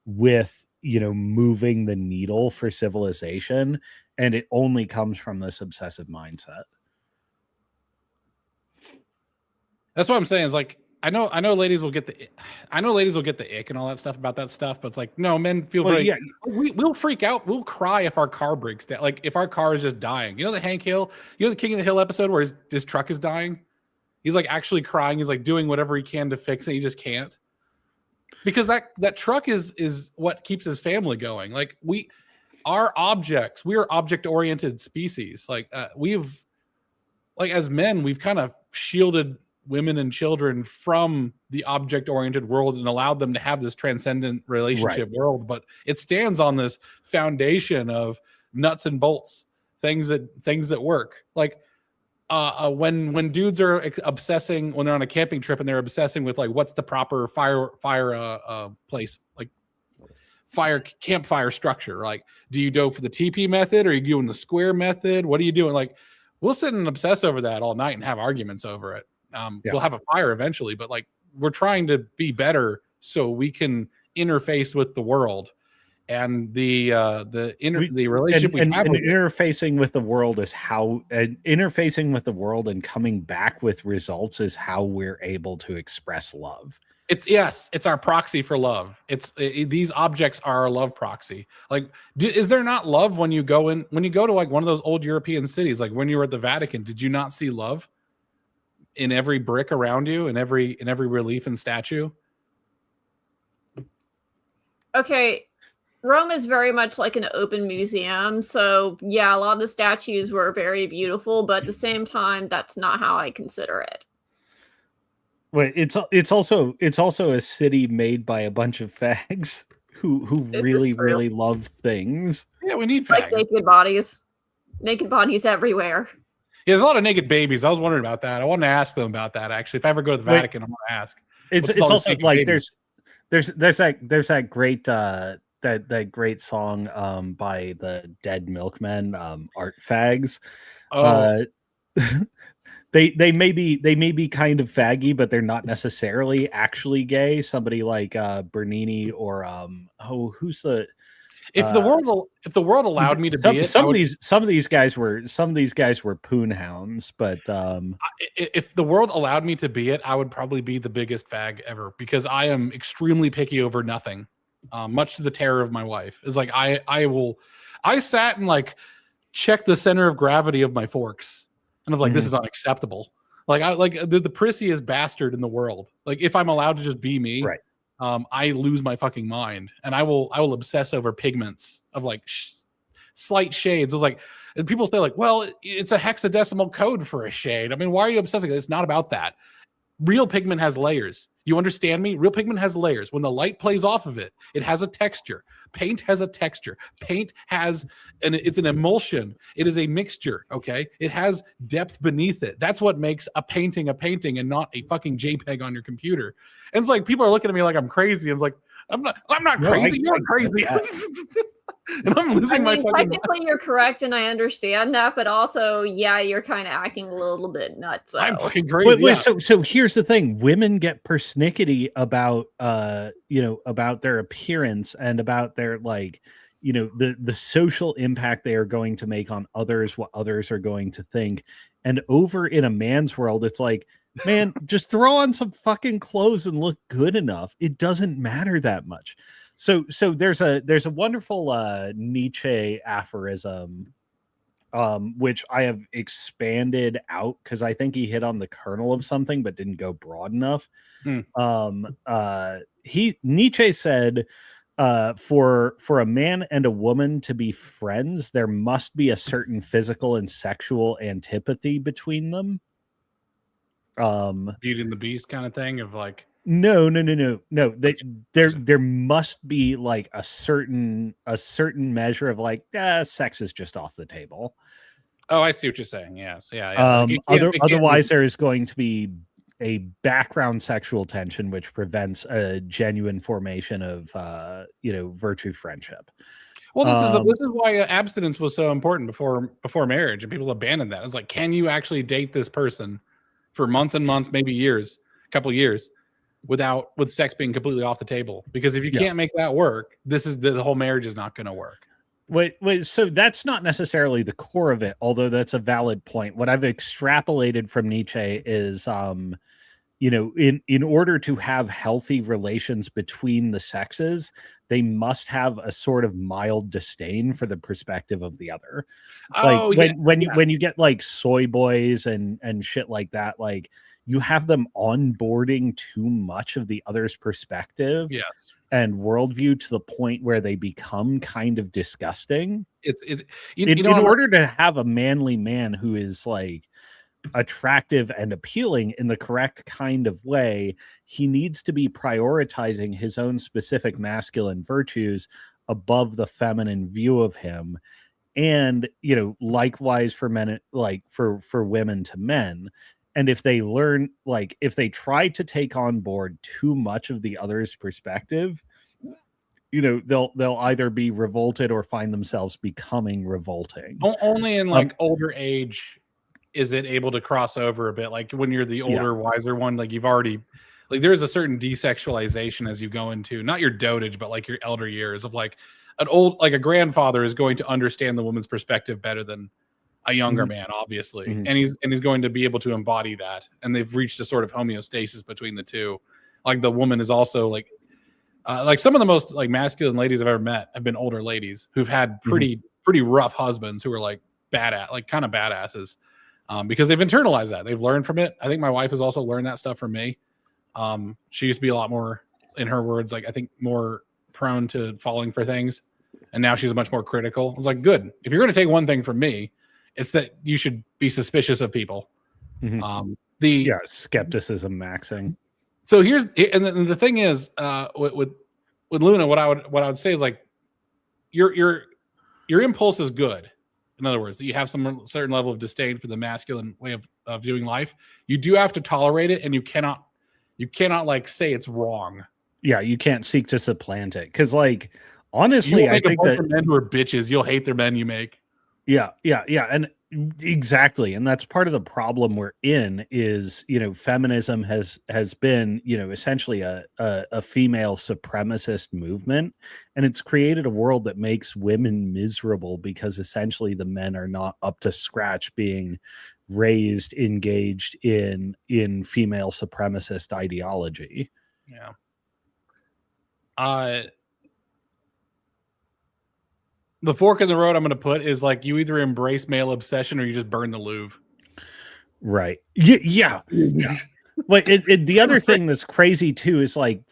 with, you know, moving the needle for civilization. And it only comes from this obsessive mindset. That's what I'm saying. Is like, I know ladies will get the ick and all that stuff about that stuff, but it's like, no, men feel we'll freak out. We'll cry if our car breaks down. Like if our car is just dying. You know the Hank Hill, the King of the Hill episode where his truck is dying? He's like actually crying. He's like doing whatever he can to fix it. He just can't. Because that truck is what keeps his family going. Like we are object-oriented species. Like as men, we've kind of shielded women and children from the object-oriented world and allowed them to have this transcendent relationship world, but it stands on this foundation of nuts and bolts, things that work. Like when dudes are obsessing when they're on a camping trip and they're obsessing with like what's the proper fire place, like campfire structure. Like, do you go for the TP method or are you doing the square method? What are you doing? Like, we'll sit and obsess over that all night and have arguments over it. We'll have a fire eventually, but like we're trying to be better so we can interface with the world, and the relationship and interfacing with the world is how interfacing with the world and coming back with results is how we're able to express love. It's our proxy for love. These objects are our love proxy. Like, is there not love when you go to like one of those old European cities? Like when you were at the Vatican, did you not see love in every brick around you, in every relief and statue? Okay, Rome is very much like an open museum, so yeah, a lot of the statues were very beautiful, but at the same time, that's not how I consider it. Well, it's also a city made by a bunch of fags who really love things. Yeah, we need fags. Like naked bodies everywhere. Yeah, there's a lot of naked babies. I was wondering about that. I wanted to ask them about that actually. If I ever go to the Vatican, I'm going to ask. It's also like babies? there's that great that great song by the Dead Milkmen, Art Fags. Oh. They may be kind of faggy, but they're not necessarily actually gay. Somebody like Bernini or who's the if the world allowed me to be it, some of these guys were poon hounds, but if the world allowed me to be it, I would probably be the biggest fag ever because I am extremely picky over nothing, much to the terror of my wife. It's like I sat and like check the center of gravity of my forks. And I was like, this is unacceptable. Like the prissiest bastard in the world. Like if I'm allowed to just be me, right. I lose my fucking mind, and I will obsess over pigments of like slight shades. I was like, and people say like, well, it's a hexadecimal code for a shade. I mean, why are you obsessing? It's not about that. Real pigment has layers. You understand me? Real pigment has layers. When the light plays off of it, it has a texture. Paint has a texture. Paint has it's an emulsion. It is a mixture, okay? It has depth beneath it. That's what makes a painting and not a fucking JPEG on your computer. And it's like people are looking at me like I'm crazy. I'm like, I'm not crazy. You're crazy. And I'm losing my fucking technically you're correct, and I understand that, but also, yeah, you're kind of acting a little bit nuts. I'm fucking crazy. Wait, so here's the thing: women get persnickety about about their appearance and about their the social impact they are going to make on others, what others are going to think. And over in a man's world, it's like, man, just throw on some fucking clothes and look good enough. It doesn't matter that much. So there's a wonderful Nietzsche aphorism, which I have expanded out because I think he hit on the kernel of something but didn't go broad enough. Nietzsche said, for a man and a woman to be friends, there must be a certain physical and sexual antipathy between them. Beauty and the Beast kind of thing of like, no. There must be like a certain measure of like, sex is just off the table. Oh, I see what you're saying. Yes, yeah. Otherwise, there is going to be a background sexual tension, which prevents a genuine formation of virtue friendship. Well, this is why abstinence was so important before marriage, and people abandoned that. It's like, can you actually date this person for months and months, maybe years, a couple of years, with sex being completely off the table? Because if you can't make that work, the whole marriage is not going to work. Wait, so that's not necessarily the core of it, although that's a valid point. What I've extrapolated from Nietzsche is, in order to have healthy relations between the sexes, they must have a sort of mild disdain for the perspective of the other. When you get like soy boys and shit like that, like you have them onboarding too much of the other's perspective. Yes. And worldview to the point where they become kind of disgusting. In order to have a manly man who is like attractive and appealing in the correct kind of way, he needs to be prioritizing his own specific masculine virtues above the feminine view of him. And, likewise for men, like for women to men. And if they if they try to take on board too much of the other's perspective, they'll either be revolted or find themselves becoming revolting. Only in older age is it able to cross over a bit. Like when you're the older, wiser one, like you've already, like there's a certain desexualization as you go into not your dotage, but like your elder years of like a grandfather is going to understand the woman's perspective better than a younger man, obviously. And he's going to be able to embody that. And they've reached a sort of homeostasis between the two. Like the woman is also like some of the most like masculine ladies I've ever met have been older ladies who've had pretty rough husbands who are like kind of badasses, because they've internalized that. They've learned from it. I think my wife has also learned that stuff from me. She used to be a lot more, in her words, like I think more prone to falling for things. And now she's much more critical. I was like, good. If you're going to take one thing from me, it's that you should be suspicious of people. Skepticism maxing. So the thing is, with Luna, what I would say is like, your impulse is good. In other words, that you have some certain level of disdain for the masculine way of viewing life. You do have to tolerate it, and you cannot like say it's wrong. Yeah, you can't seek to supplant it because, like, honestly, I think that men who are bitches, you'll hate their men you make. Yeah, and exactly, and that's part of the problem we're in is, feminism has been, essentially a female supremacist movement, and it's created a world that makes women miserable because essentially the men are not up to scratch being raised engaged in female supremacist ideology. Yeah. The fork in the road I'm going to put is like you either embrace male obsession or you just burn the Louvre. Right. Yeah. But the other thing that's crazy too is like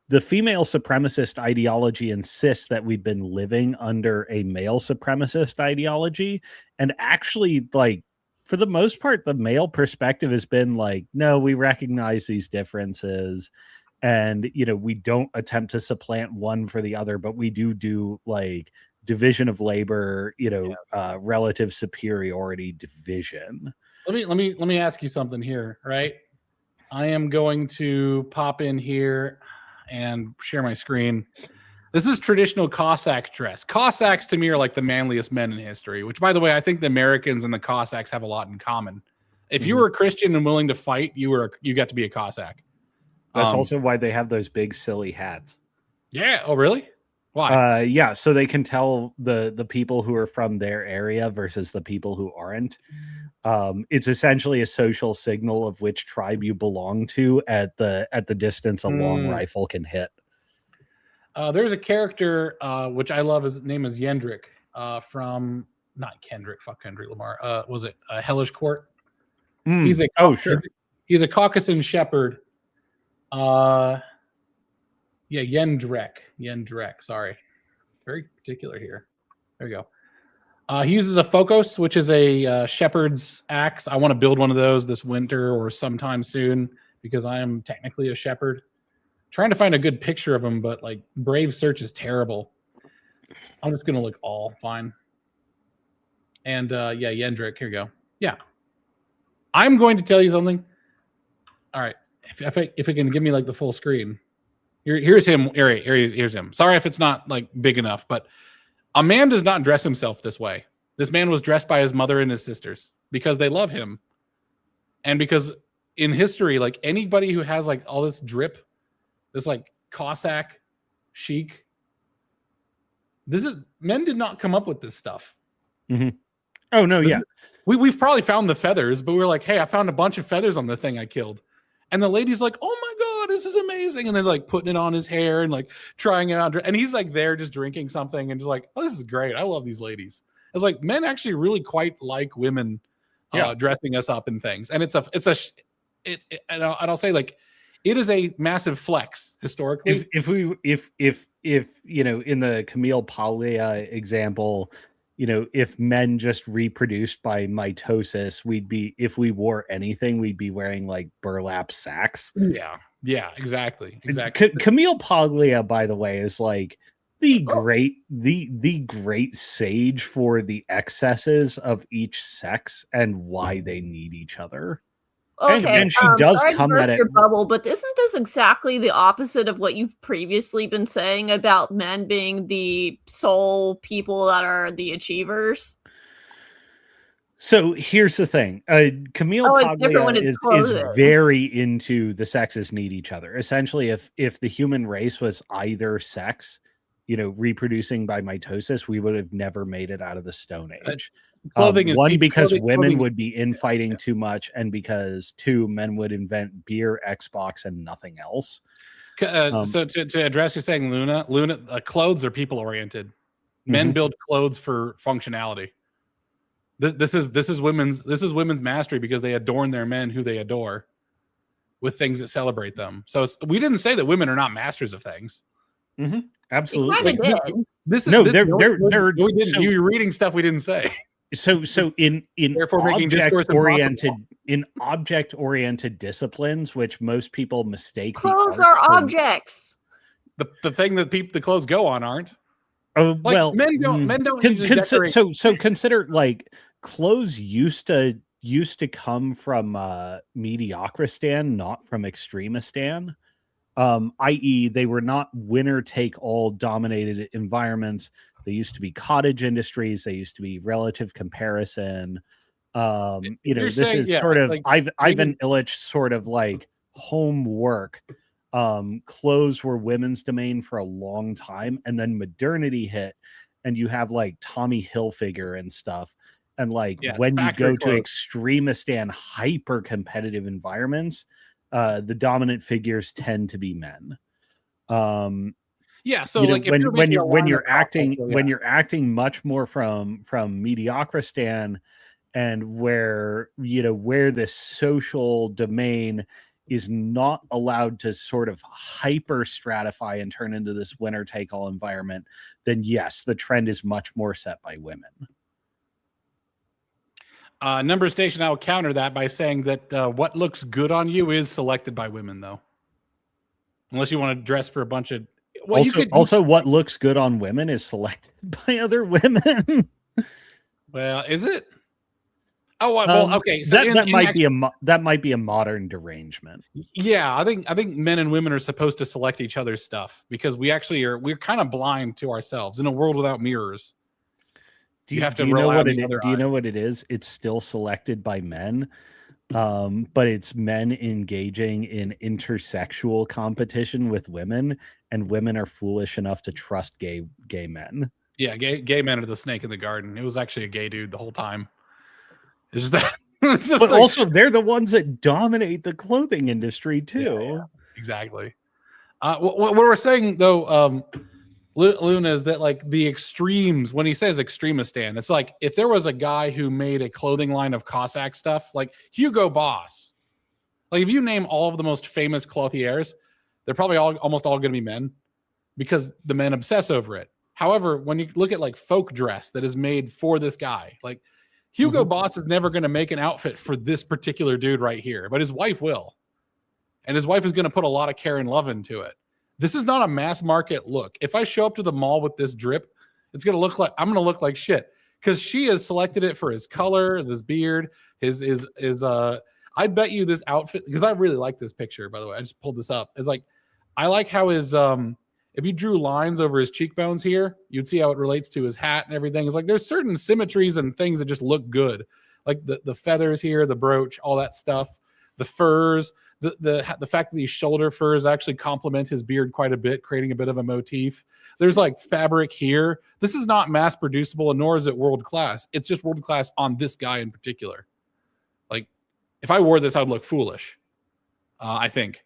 the female supremacist ideology insists that we've been living under a male supremacist ideology. And actually, like, for the most part, the male perspective has been like, no, we recognize these differences. And, you know, we don't attempt to supplant one for the other, but we do like division of labor, you know, relative superiority division. Let me ask you something here, right? I am going to pop in here and share my screen. This is traditional Cossack dress. Cossacks to me are like the manliest men in history, which, by the way, I think the Americans and the Cossacks have a lot in common. If you were a Christian and willing to fight, you got to be a Cossack. That's also why they have those big silly hats. Yeah. Oh, really? Why? Yeah, so they can tell the people who are from their area versus the people who aren't. It's essentially a social signal of which tribe you belong to at the distance a long rifle can hit. There's a character which I love. His name is Yendrick from not Kendrick. Fuck Kendrick Lamar. Was it Hellish Court? He's a He's a Caucasus shepherd. Yeah, Yendrek. Sorry, very particular here. There you go. He uses a Focus, which is a shepherd's axe. I want to build one of those this winter or sometime soon because I am technically a shepherd. Trying to find a good picture of him, but like Brave search is terrible. I'm just gonna look all fine. And yeah, Yendrick. Here we go. Yeah, I'm going to tell you something. All right, if it can give me like the full screen. Here's him. Here's him. Sorry if it's not like big enough, but a man does not dress himself this way. This man was dressed by his mother and his sisters because they love him. And because in history, like anybody who has like all this drip, this like Cossack chic, men did not come up with this stuff. Mm-hmm. Oh no, yeah. We've probably found the feathers, but we were like, hey, I found a bunch of feathers on the thing I killed. And the lady's like, oh my God, this is amazing. And they're like putting it on his hair and like trying it out. And he's like there just drinking something and just like, oh, this is great. I love these ladies. It's like men actually really quite like women dressing us up in things. And and I'll say like, it is a massive flex historically. If you know, in the Camille Paglia example, you know, if men just reproduced by mitosis, if we wore anything, we'd be wearing like burlap sacks. Yeah, exactly. Camille Paglia, by the way, is like the great sage for the excesses of each sex and why they need each other. Okay, and she does come at it. Your bubble, but isn't this exactly the opposite of what you've previously been saying about men being the sole people that are the achievers? So here's the thing: Camille Paglia is very into the sexes need each other. Essentially, if the human race was either sex, you know, reproducing by mitosis, we would have never made it out of the Stone Age. Clothing is because women would be infighting too much, and because two, men would invent beer, Xbox, and nothing else. So to address, you're saying Luna, clothes are people oriented. Men build clothes for functionality. This is women's mastery because they adorn their men who they adore with things that celebrate them. So we didn't say that women are not masters of things. Absolutely. You're reading stuff we didn't say. So in object oriented disciplines, which most people mistake, clothes are objects. The thing that the clothes go on aren't. Oh, like, well, men don't decorate. So consider like clothes used to come from Mediocristan, not from Extremistan. I.e., they were not winner take all dominated environments. They used to be cottage industries. They used to be relative comparison. You know, this is sort of like, Ivan Illich sort of like homework. Clothes were women's domain for a long time, and then modernity hit, and you have like Tommy Hilfiger and stuff. And like when you go to Extremistan hyper competitive environments, the dominant figures tend to be men. Yeah, so You know, like if you're making a when line you're of pop acting culture, when you're acting much more from Mediocristan, and where where this social domain is not allowed to sort of hyper stratify and turn into this winner take all environment, then yes, the trend is much more set by women. Number Station, I'll counter that by saying that what looks good on you is selected by women, though. Unless you want to dress for a bunch of. Well, also, what looks good on women is selected by other women. Well, is it? Oh well, okay. So that might be a modern derangement. Yeah, I think men and women are supposed to select each other's stuff because we're kind of blind to ourselves in a world without mirrors. Do you know what it is? It's still selected by men, but it's men engaging in intersexual competition with women, and women are foolish enough to trust gay men. Yeah, gay men are the snake in the garden. It was actually a gay dude the whole time. It's just that. It's just but like, also, they're the ones that dominate the clothing industry too. Yeah, exactly. What we're saying though, Luna, is that like the extremes, when he says extremistan, it's like if there was a guy who made a clothing line of Cossack stuff, like Hugo Boss, like if you name all of the most famous clothiers, they're probably almost all going to be men because the men obsess over it. However, when you look at like folk dress that is made for this guy, like Hugo Boss is never going to make an outfit for this particular dude right here, but his wife will. And his wife is going to put a lot of care and love into it. This is not a mass market look. If I show up to the mall with this drip, it's going to look like I'm going to look like shit because she has selected it for his color, his beard, his I bet you this outfit, because I really like this picture, by the way. I just pulled this up. It's like, I like how his if you drew lines over his cheekbones here, you'd see how it relates to his hat and everything. It's like there's certain symmetries and things that just look good. Like the feathers here, the brooch, all that stuff, the furs. The fact that these shoulder furs actually complement his beard quite a bit, creating a bit of a motif. There's like fabric here. This is not mass producible, and nor is it world class. It's just world class on this guy in particular. Like, if I wore this, I'd look foolish. I think.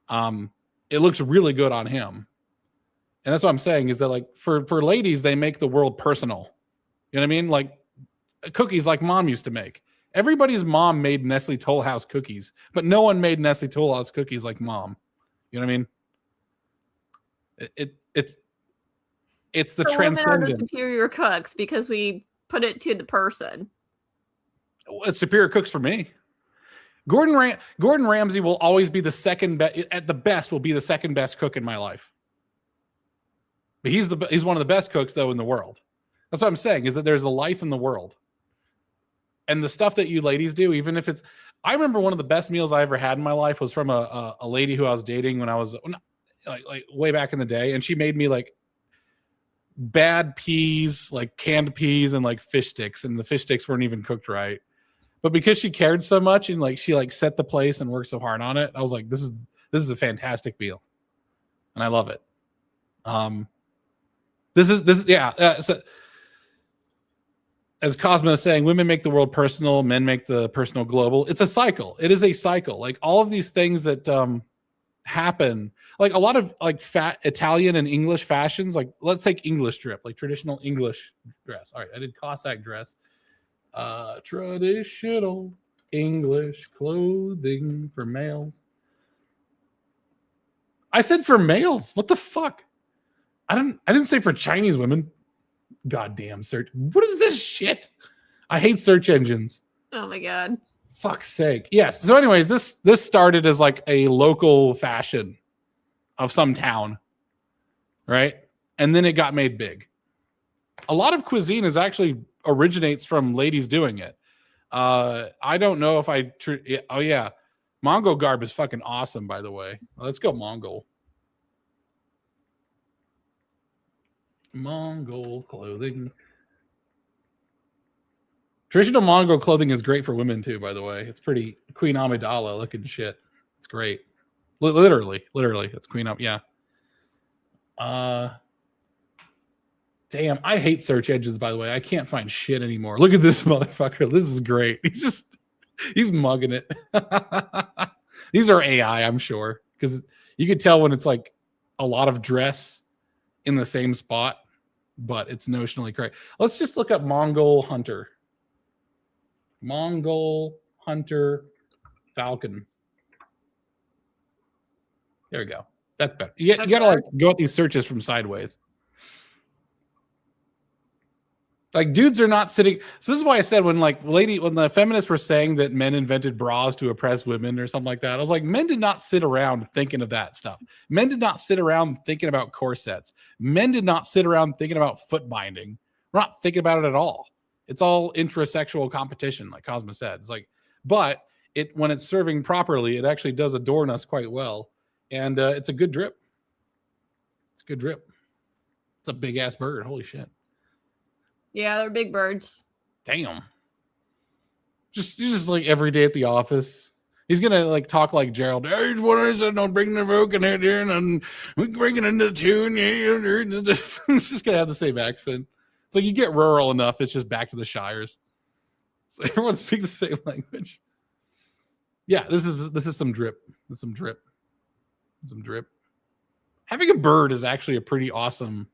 It looks really good on him, and that's what I'm saying is that like for ladies, they make the world personal. You know what I mean? Like cookies, like mom used to make. Everybody's mom made Nestle Toll House cookies, but no one made Nestle Toll House cookies like mom. You know what I mean? It's the transcendent. Women are the superior cooks because we put it to the person. It's superior cooks for me. Gordon Ramsay will always be the second best. At the best, will be the second best cook in my life. But he's one of the best cooks though in the world. That's what I'm saying is that there's a life in the world. And the stuff that you ladies do, even if it's, I remember one of the best meals I ever had in my life was from a lady who I was dating when I was like way back in the day. And she made me like bad peas, like canned peas and like fish sticks. And the fish sticks weren't even cooked right. But because she cared so much and like she like set the place and worked so hard on it, I was like, this is a fantastic meal. And I love it. So, as Cosmo is saying, women make the world personal, men make the personal global. It's a cycle. It is a cycle. Like all of these things that happen, like a lot of like fat Italian and English fashions, like let's take English drip, like traditional English dress. All right, I did Cossack dress. Traditional English clothing for males. I said for males. What the fuck? I didn't say for Chinese women. Goddamn search. What is this shit? I hate search engines. Oh my god. Fuck's sake. Yes. So anyways, this started as like a local fashion of some town. Right? And then it got made big. A lot of cuisine is actually originates from ladies doing it. I don't know if oh yeah. Mongol garb is fucking awesome, by the way. Let's go Mongol. Mongol clothing. Traditional Mongol clothing is great for women too, by the way. It's pretty Queen Amidala looking shit. It's great. Literally. It's Queen yeah. Damn, I hate search engines, by the way. I can't find shit anymore. Look at this motherfucker. This is great. He's mugging it. These are AI, I'm sure. Because you could tell when it's like a lot of dress in the same spot, but it's notionally correct. Let's just look up Mongol hunter. Mongol hunter falcon. There we go. That's better. You gotta like go at these searches from sideways. Like dudes are not sitting. So this is why I said when the feminists were saying that men invented bras to oppress women or something like that, I was like, men did not sit around thinking of that stuff. Men did not sit around thinking about corsets. Men did not sit around thinking about foot binding. We're not thinking about it at all. It's all intrasexual competition, like Cosmo said. It's like, but when it's serving properly, it actually does adorn us quite well. And it's a good drip. It's a good drip. It's a big ass bird. Holy shit. Yeah, they're big birds. Damn. Just like every day at the office. He's gonna like talk like Gerald. Hey, what I said, don't bring the broken head here, and we can bring it into tune. He's just gonna have the same accent. It's like you get rural enough, it's just back to the shires. So everyone speaks the same language. Yeah, this is some drip. This is some drip. Some drip. Having a bird is actually a pretty awesome.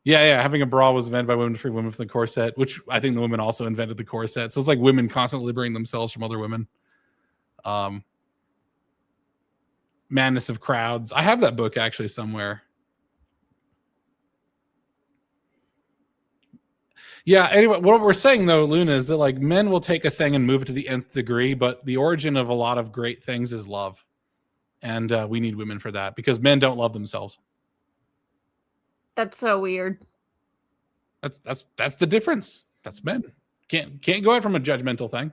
Having a bra was invented by women to free women from the corset, which I think the women also invented the corset. So it's like women constantly liberating themselves from other women. Madness of Crowds. I have that book actually somewhere. Yeah, anyway, what we're saying though, Luna, is that like men will take a thing and move it to the nth degree, but the origin of a lot of great things is love. And we need women for that because men don't love themselves. That's so weird. That's the difference. That's men. Can't go out from a judgmental thing.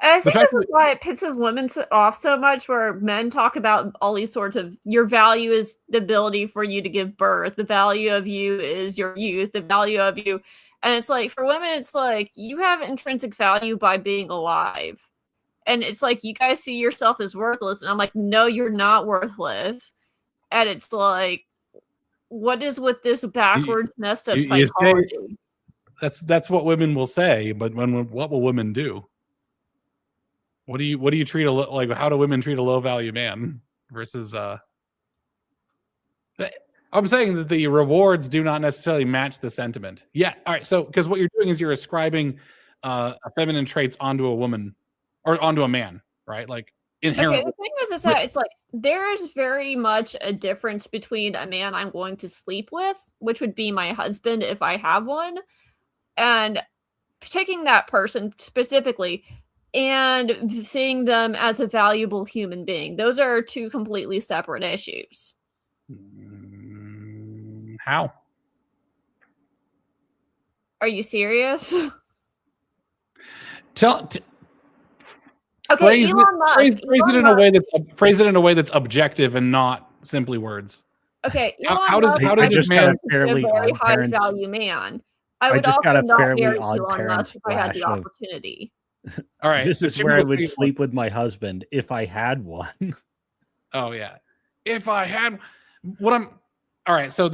And I think this is why it pisses women off so much, where men talk about all these sorts of, your value is the ability for you to give birth. The value of you is your youth. The value of you. And it's like, for women, it's like, you have intrinsic value by being alive. And it's like, you guys see yourself as worthless. And I'm like, no, you're not worthless. And it's like, what is with this backwards nest of psychology? That's what women will say, but what will women do? What do you treat like? How do women treat a low value man versus? I'm saying that the rewards do not necessarily match the sentiment. Yeah, all right. So because what you're doing is you're ascribing feminine traits onto a woman or onto a man, right? Like inherently. Okay, the thing is that it's like there is very much a difference between a man I'm going to sleep with, which would be my husband if I have one, and taking that person specifically and seeing them as a valuable human being. Those are two completely separate issues. How? Are you serious? Okay, Elon Musk. Phrase it in a way that's objective and not simply words. Okay, how does this man a very high value man? I would also not marry Elon Musk if I had the opportunity. All right, this is where I would sleep with my husband if I had one. Oh yeah, if I had what I'm. All right, so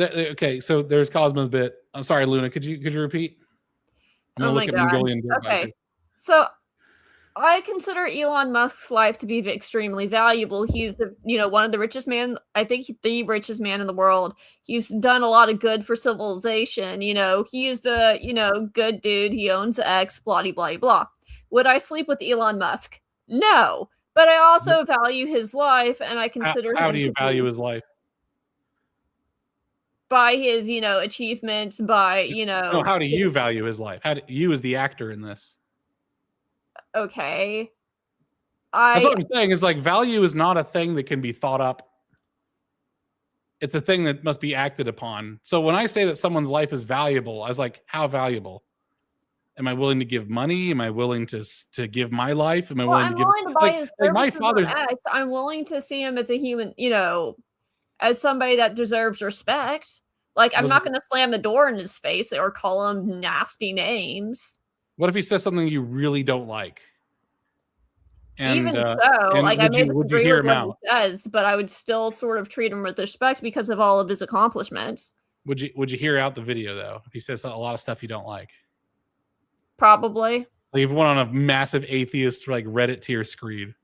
so there's Cosmo's bit. I'm sorry, Luna. Could you repeat? I'm gonna look at Mongolian. Okay, so I consider Elon Musk's life to be extremely valuable. He's one of the richest man. I think the richest man in the world. He's done a lot of good for civilization. He's a good dude. He owns X. Blah blah blah. Would I sleep with Elon Musk? No, but I also value his life, and I consider how do you value his life? By his, achievements, by, No, how do you value his life? How do you as the actor in this? Okay. That's what I'm saying is like value is not a thing that can be thought up. It's a thing that must be acted upon. So when I say that someone's life is valuable, I was like, how valuable? Am I willing to give money? Am I willing to give my life? Am I willing to give? I'm willing to buy his services. My father's. I'm willing to see him as a human, as somebody that deserves respect. Like, I'm not going to slam the door in his face or call him nasty names. What if he says something you really don't like? And, even so, like, I may disagree with what he says, but I would still sort of treat him with respect because of all of his accomplishments. Would you hear out the video though if he says a lot of stuff you don't like? Probably. Like if he went on a massive atheist like Reddit tier screed.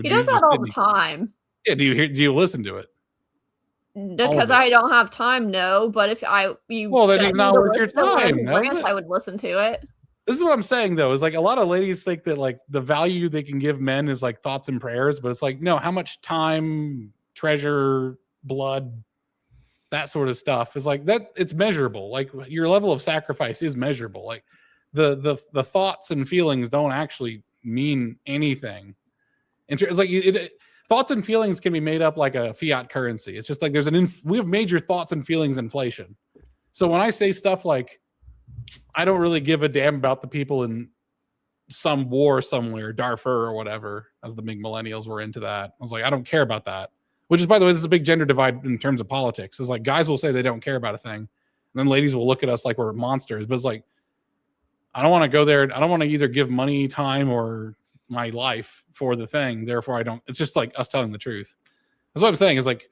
He does that all the time. Yeah. Do you listen to it? Because I don't have time, no. But if you well, then fed it's me not to worth your listen to one of time. his No, rants, I would listen to it. this is what I'm saying though, is like a lot of ladies think that like the value they can give men is like thoughts and prayers, but it's like, no, how much time, treasure, blood, that sort of stuff is like that. It's measurable. Like your level of sacrifice is measurable. Like the thoughts and feelings don't actually mean anything. It's like thoughts and feelings can be made up like a fiat currency. It's just like we have major thoughts and feelings inflation. So when I say stuff like, I don't really give a damn about the people in some war somewhere, Darfur or whatever, as the big millennials were into that. I was like, I don't care about that. Which is, by the way, this is a big gender divide in terms of politics. It's like guys will say they don't care about a thing, and then ladies will look at us like we're monsters. But it's like, I don't want to go there. I don't want to either give money, time, or my life for the thing. Therefore, I don't. It's just like us telling the truth. That's what I'm saying. Is like,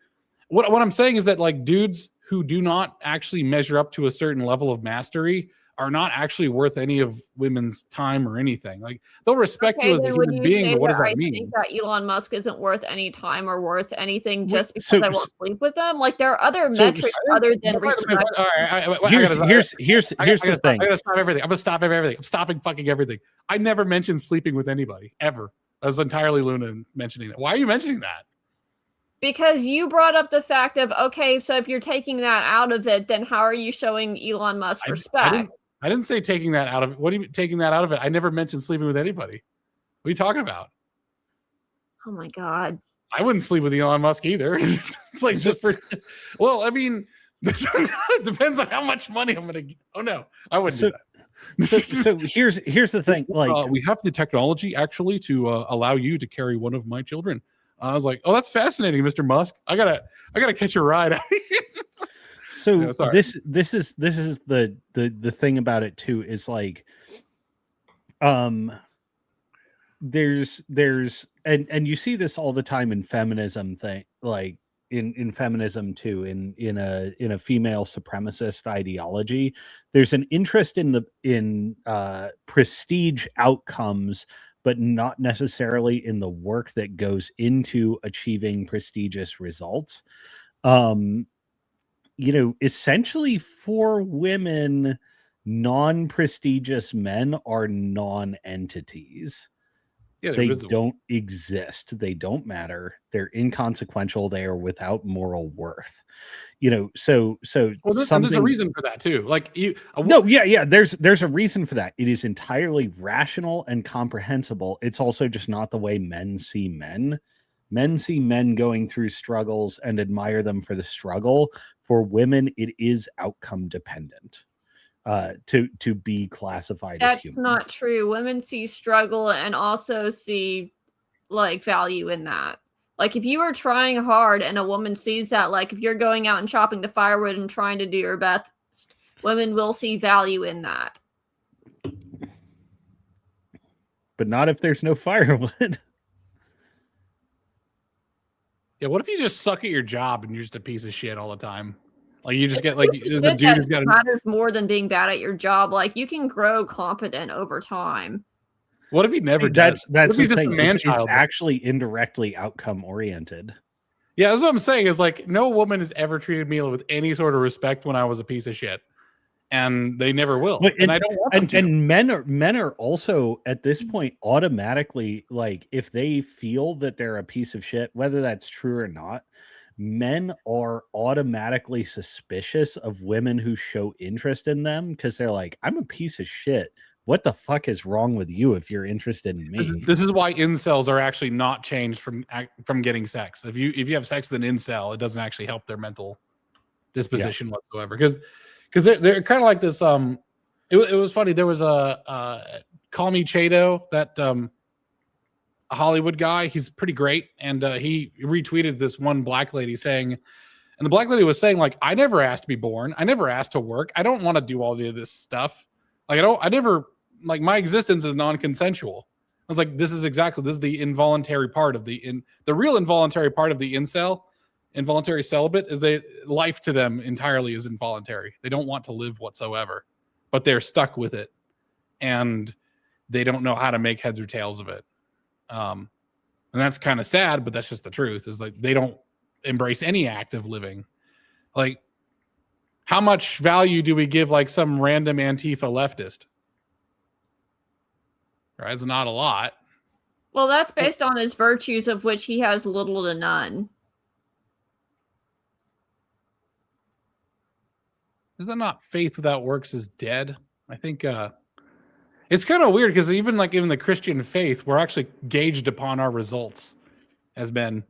what I'm saying is that like dudes who do not actually measure up to a certain level of mastery are not actually worth any of women's time or anything. Like they'll respect you as a human being, but what does that mean? I think that Elon Musk isn't worth any time or worth anything just because I won't sleep with them. Like there are other metrics other than respect. Here's the thing. I gotta stop everything. I'm gonna stop everything. I'm stopping fucking everything. I never mentioned sleeping with anybody ever. That was entirely Luna mentioning that. Why are you mentioning that? Because you brought up the fact of, okay, so if you're taking that out of it, then how are you showing Elon Musk respect? I didn't say taking that out of it. What are you taking that out of it? I never mentioned sleeping with anybody. What are you talking about? Oh my God. I wouldn't sleep with Elon Musk either. It's like just for, well, I mean, it depends on how much money I'm going to, oh no, I wouldn't do that. So here's the thing. Like we have the technology actually to allow you to carry one of my children. I was like, oh, that's fascinating, Mr. Musk. I gotta catch a ride. So this is the thing about it too is like, there's and you see this all the time in feminism thing, like in feminism too, in a female supremacist ideology. There's an interest in prestige outcomes, but not necessarily in the work that goes into achieving prestigious results. Essentially for women, non-prestigious men are non-entities. Yeah, they don't exist. They don't matter. They're inconsequential. They are without moral worth. So well, there's a reason for that too. Like there's a reason for that. It is entirely rational and comprehensible. It's also just not the way men see men. Men see men going through struggles and admire them for the struggle. For women, it is outcome dependent. To be classified as human. That's not true. Women see struggle and also see like value in that. Like if you are trying hard and a woman sees that, like if you're going out and chopping the firewood and trying to do your best, women will see value in that. But not if there's no firewood. Yeah, what if you just suck at your job and you're just a piece of shit all the time? Like you just get like the dude who's got matters more than being bad at your job. Like you can grow competent over time. What if he never does? That's the thing. It's actually indirectly outcome oriented. Yeah, that's what I'm saying. Is like no woman has ever treated me with any sort of respect when I was a piece of shit, and they never will. And I don't want them to. And men are also at this point automatically like if they feel that they're a piece of shit, whether that's true or not. Men are automatically suspicious of women who show interest in them because they're like, I'm a piece of shit. What the fuck is wrong with you if you're interested in me? This is why incels are actually not changed from getting sex. If you have sex with an incel, it doesn't actually help their mental disposition whatsoever. Because they're kind of like this. It was funny. There was a Call Me Chado, that a Hollywood guy. He's pretty great, and he retweeted this one black lady saying, and the black lady was saying like, I never asked to be born. I never asked to work. I don't want to do all of this stuff. Like I never, like my existence is non-consensual. I was like, this is the involuntary part of the real involuntary part of the incel, involuntary celibate, is life to them entirely is involuntary. They don't want to live whatsoever, but they're stuck with it, and they don't know how to make heads or tails of it. And that's kind of sad, but that's just the truth. Is like they don't embrace any act of living. Like, how much value do we give like some random Antifa leftist? Right, it's not a lot. Well, that's based on his virtues, of which he has little to none. Is that not faith without works is dead? I think it's kind of weird because even the Christian faith, we're actually gauged upon our results as men.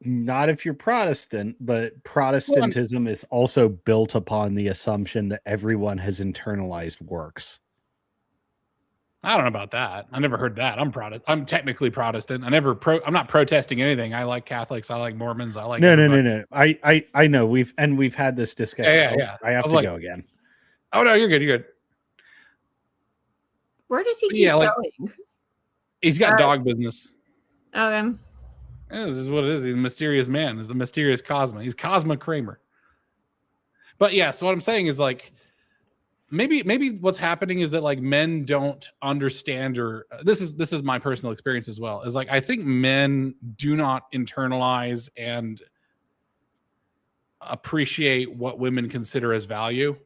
Not if you're Protestant, but Protestantism is also built upon the assumption that everyone has internalized works. I don't know about that. I never heard that. I'm technically Protestant. I'm not protesting anything. I like Catholics. I like Mormons. I like no. I know we've had this discussion. Yeah. I have to go again. Oh no, you're good. You're good. Where does he keep going? He's got dog business. Okay. Yeah, this is what it is. He's a mysterious man. He's the mysterious Cosma. He's Cosma Kramer. But yeah, so what I'm saying is like, maybe what's happening is that like men don't understand, or this is my personal experience as well, is like I think men do not internalize and appreciate what women consider as value.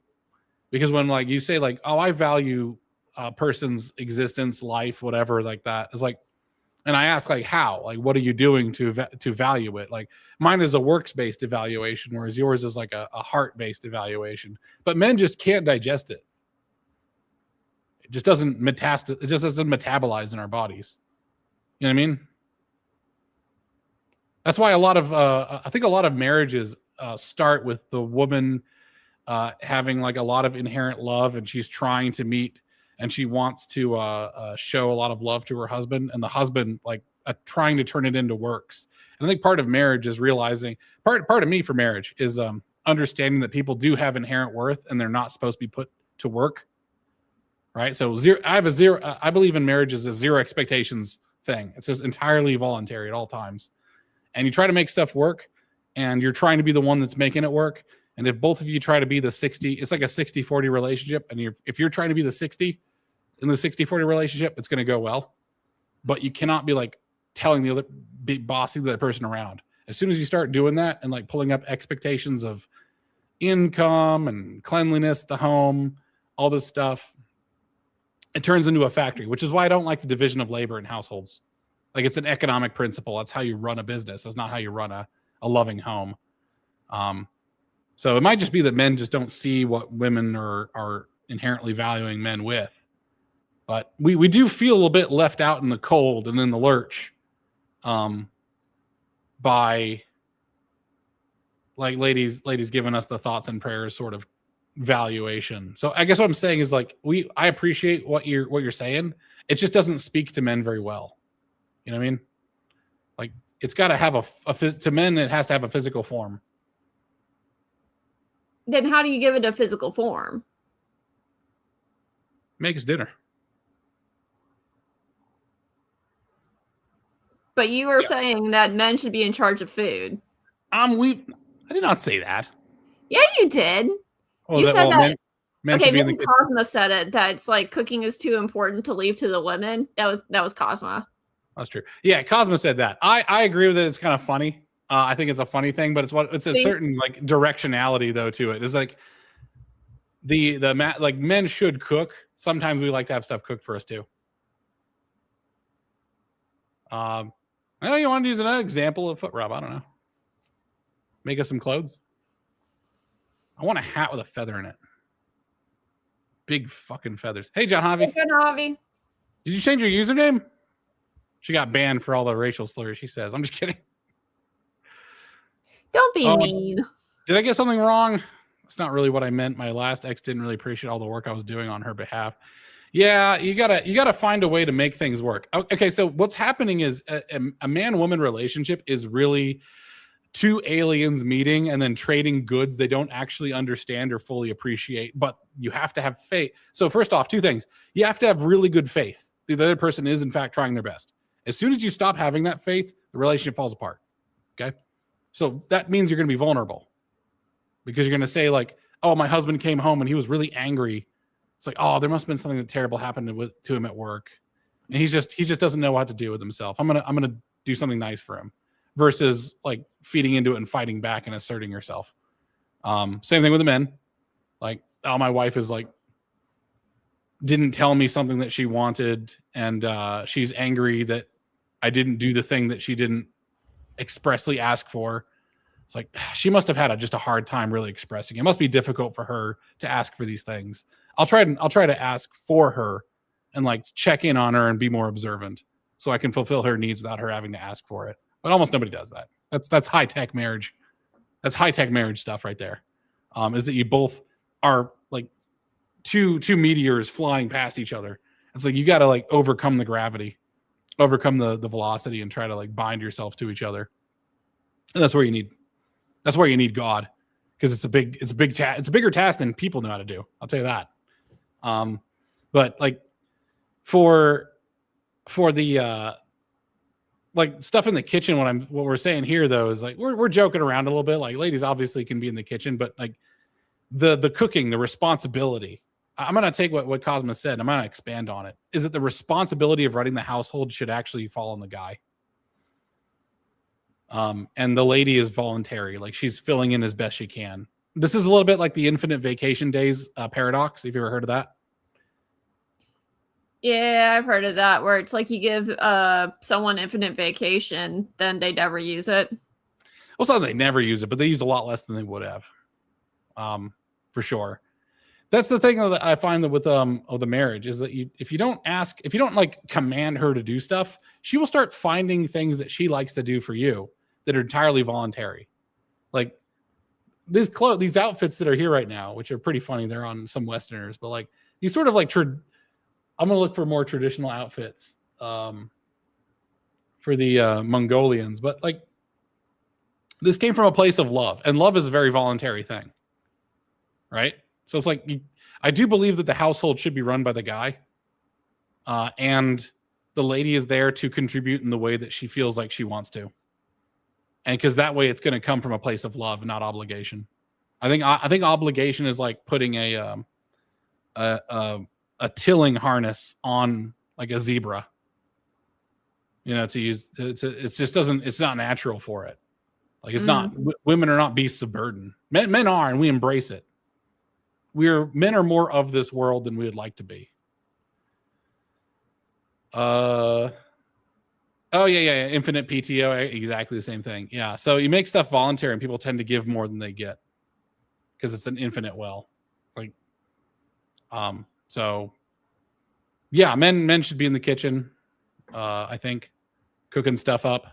Because when like you say like, oh, I value a person's existence, life, whatever, like that, it's like, and I ask like how, like what are you doing to value it? Like mine is a works-based evaluation, whereas yours is like a heart-based evaluation. But men just can't digest it. It just doesn't metabolize in our bodies. You know what I mean? That's why I think a lot of marriages start with the woman having like a lot of inherent love, and she's trying to meet, and she wants to show a lot of love to her husband, and the husband like trying to turn it into works. And I think part of marriage is realizing, part of me for marriage is understanding that people do have inherent worth, and they're not supposed to be put to work. Right. So I believe in marriage as a zero expectations thing. It's just entirely voluntary at all times. And you try to make stuff work, and you're trying to be the one that's making it work. And if both of you try to be the 60, it's like a 60-40 relationship. And if you're trying to be the 60 in the 60-40 relationship, it's going to go well. But you cannot be like telling bossing the other person around. As soon as you start doing that and like pulling up expectations of income and cleanliness, the home, all this stuff, it turns into a factory, which is why I don't like the division of labor in households. Like it's an economic principle. That's how you run a business. That's not how you run a loving home. So it might just be that men just don't see what women are inherently valuing men with. But we do feel a little bit left out in the cold and in the lurch by like ladies giving us the thoughts and prayers sort of valuation. So I guess what I'm saying is like I appreciate what you're saying. It just doesn't speak to men very well. You know what I mean? Like it's got to have to men it has to have a physical form. Then how do you give it a physical form? Make us dinner. But you were saying that men should be in charge of food. I did not say that. Yeah, you did. Oh, you said that. Men Okay, maybe Cosma said it. That it's like cooking is too important to leave to the women. That was Cosma. That's true. Yeah, Cosma said that. I agree with it. It's kind of funny. I think it's a funny thing, but it's a certain like directionality though to it. It's like like men should cook. Sometimes we like to have stuff cooked for us too. I know you want to use another example of foot rub. I don't know. Make us some clothes. I want a hat with a feather in it. Big fucking feathers. Hey, John Javi. Hey, John Javi. Did you change your username? She got banned for all the racial slurs, she says. I'm just kidding. Don't be mean. Did I get something wrong? That's not really what I meant. My last ex didn't really appreciate all the work I was doing on her behalf. Yeah, you gotta find a way to make things work. Okay, so what's happening is a man-woman relationship is really two aliens meeting and then trading goods they don't actually understand or fully appreciate, but you have to have faith. So first off, two things. You have to have really good faith. The other person is, in fact, trying their best. As soon as you stop having that faith, the relationship falls apart. Okay? So that means you're going to be vulnerable because you're going to say like, oh, my husband came home and he was really angry. It's like, oh, there must have been something that terrible happened to him at work. And he just doesn't know what to do with himself. I'm going to do something nice for him. versus like feeding into it and fighting back and asserting yourself. Same thing with the men. Like, oh, my wife is like, didn't tell me something that she wanted, and she's angry that I didn't do the thing that she didn't expressly ask for. It's like, she must have had just a hard time really expressing. It must be difficult for her to ask for these things. I'll try to ask for her and like check in on her and be more observant so I can fulfill her needs without her having to ask for it. But almost nobody does that. That's high-tech marriage. That's high-tech marriage stuff right there. Is that you both are like two meteors flying past each other. It's like you got to like overcome the gravity, overcome the velocity, and try to like bind yourself to each other. And that's where you need God, because it's a bigger task than people know how to do. I'll tell you that. But like for the like stuff in the kitchen, what we're saying here though is like we're joking around a little bit. Like ladies obviously can be in the kitchen, but like the cooking, the responsibility. I'm gonna take what Cosmo said. I'm gonna expand on it. Is that the responsibility of running the household should actually fall on the guy. And the lady is voluntary, like she's filling in as best she can. This is a little bit like the infinite vacation days paradox. Have you ever heard of that? Yeah, I've heard of that, where it's like you give someone infinite vacation, then they never use it. Well, it's not that they never use it, but they use a lot less than they would have. For sure. That's the thing that I find that with the marriage is that if you don't like command her to do stuff, she will start finding things that she likes to do for you that are entirely voluntary. Like these outfits that are here right now, which are pretty funny. They're on some Westerners, but like these sort of like I'm gonna look for more traditional outfits for the Mongolians, but like this came from a place of love, and love is a very voluntary thing, right? So it's like I do believe that the household should be run by the guy, and the lady is there to contribute in the way that she feels like she wants to, and because that way it's going to come from a place of love, not obligation. I think obligation is like putting a tilling harness on like a zebra, it's not natural for it. Like it's not. Women are not beasts of burden. Men are, and we embrace it. Men are more of this world than we would like to be. Oh yeah. Infinite PTO, exactly the same thing. Yeah. So you make stuff voluntary, and people tend to give more than they get because it's an infinite well. Like, so yeah, men should be in the kitchen. I think cooking stuff up.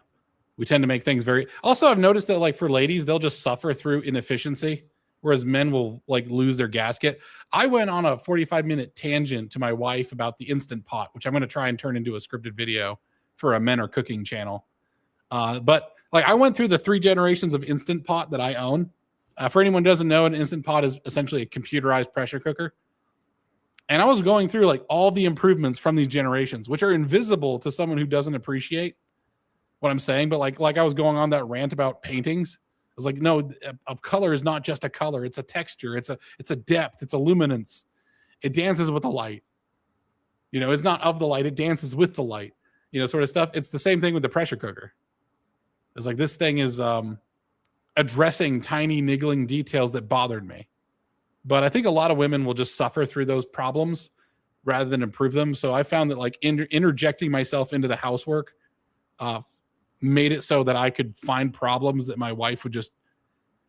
We tend to make things very. Also, I've noticed that like for ladies, they'll just suffer through inefficiency, whereas men will like lose their gasket. I went on a 45-minute tangent to my wife about the Instant Pot, which I'm going to try and turn into a scripted video for a Men Are Cooking channel. But like I went through the 3 generations of Instant Pot that I own. For anyone who doesn't know, an Instant Pot is essentially a computerized pressure cooker. And I was going through like all the improvements from these generations, which are invisible to someone who doesn't appreciate what I'm saying. But like I was going on that rant about paintings. I was like, no, a color is not just a color. It's a texture. It's a depth. It's a luminance. It dances with the light. It's not of the light. It dances with the light, sort of stuff. It's the same thing with the pressure cooker. It's like this thing is addressing tiny niggling details that bothered me. But I think a lot of women will just suffer through those problems rather than improve them. So I found that like interjecting myself into the housework made it so that I could find problems that my wife would just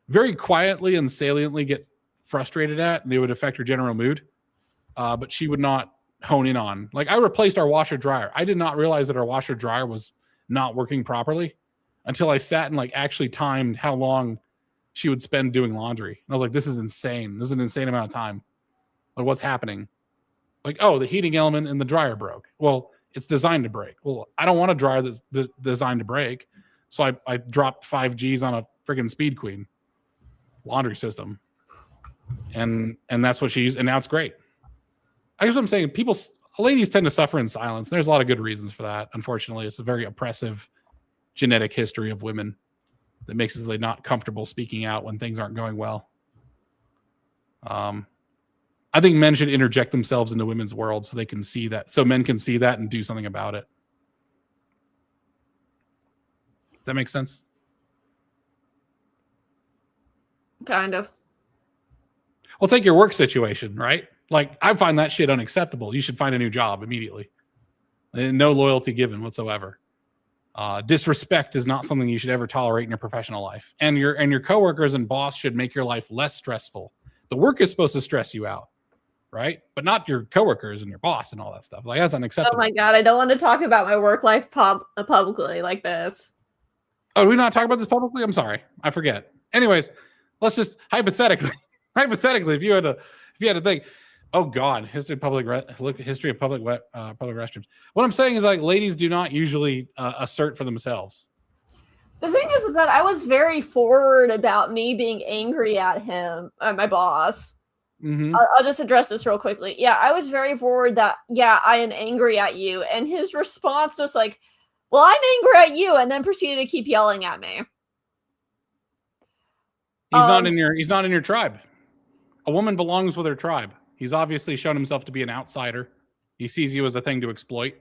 very quietly and saliently get frustrated at, and they would affect her general mood. But she would not hone in on. Like I replaced our washer dryer. I did not realize that our washer dryer was not working properly until I sat and like actually timed how long she would spend doing laundry. And I was like, this is insane. This is an insane amount of time. Like what's happening? Like, oh, the heating element in the dryer broke. Well, it's designed to break. Well, I don't want a dryer that's designed to break. So I dropped 5 G's on a freaking Speed Queen laundry system. And that's what she used. And now it's great. I guess what I'm saying, ladies tend to suffer in silence. There's a lot of good reasons for that. Unfortunately, it's a very oppressive genetic history of women that makes us not comfortable speaking out when things aren't going well. I think men should interject themselves into women's world so they can see that, so men can see that and do something about it. Does that make sense? Kind of. Well, take your work situation, right? Like, I find that shit unacceptable. You should find a new job immediately. And no loyalty given whatsoever. Disrespect is not something you should ever tolerate in your professional life. And your coworkers and boss should make your life less stressful. The work is supposed to stress you out, right? But not your coworkers and your boss and all that stuff. Like, that's unacceptable. Oh my god, I don't want to talk about my work life publicly like this. Oh, do we not talk about this publicly? I'm sorry, I forget. Anyways, let's just hypothetically, if you had to think, oh god, history of public restrooms. What I'm saying is, like, ladies do not usually assert for themselves. The thing is that I was very forward about me being angry at him, my boss. Mm-hmm. I'll just address this real quickly. Yeah, I was very forward that, yeah, I am angry at you. And his response was like, well, I'm angry at you, and then proceeded to keep yelling at me. He's not in your tribe. A woman belongs with her tribe. He's obviously shown himself to be an outsider. He sees you as a thing to exploit.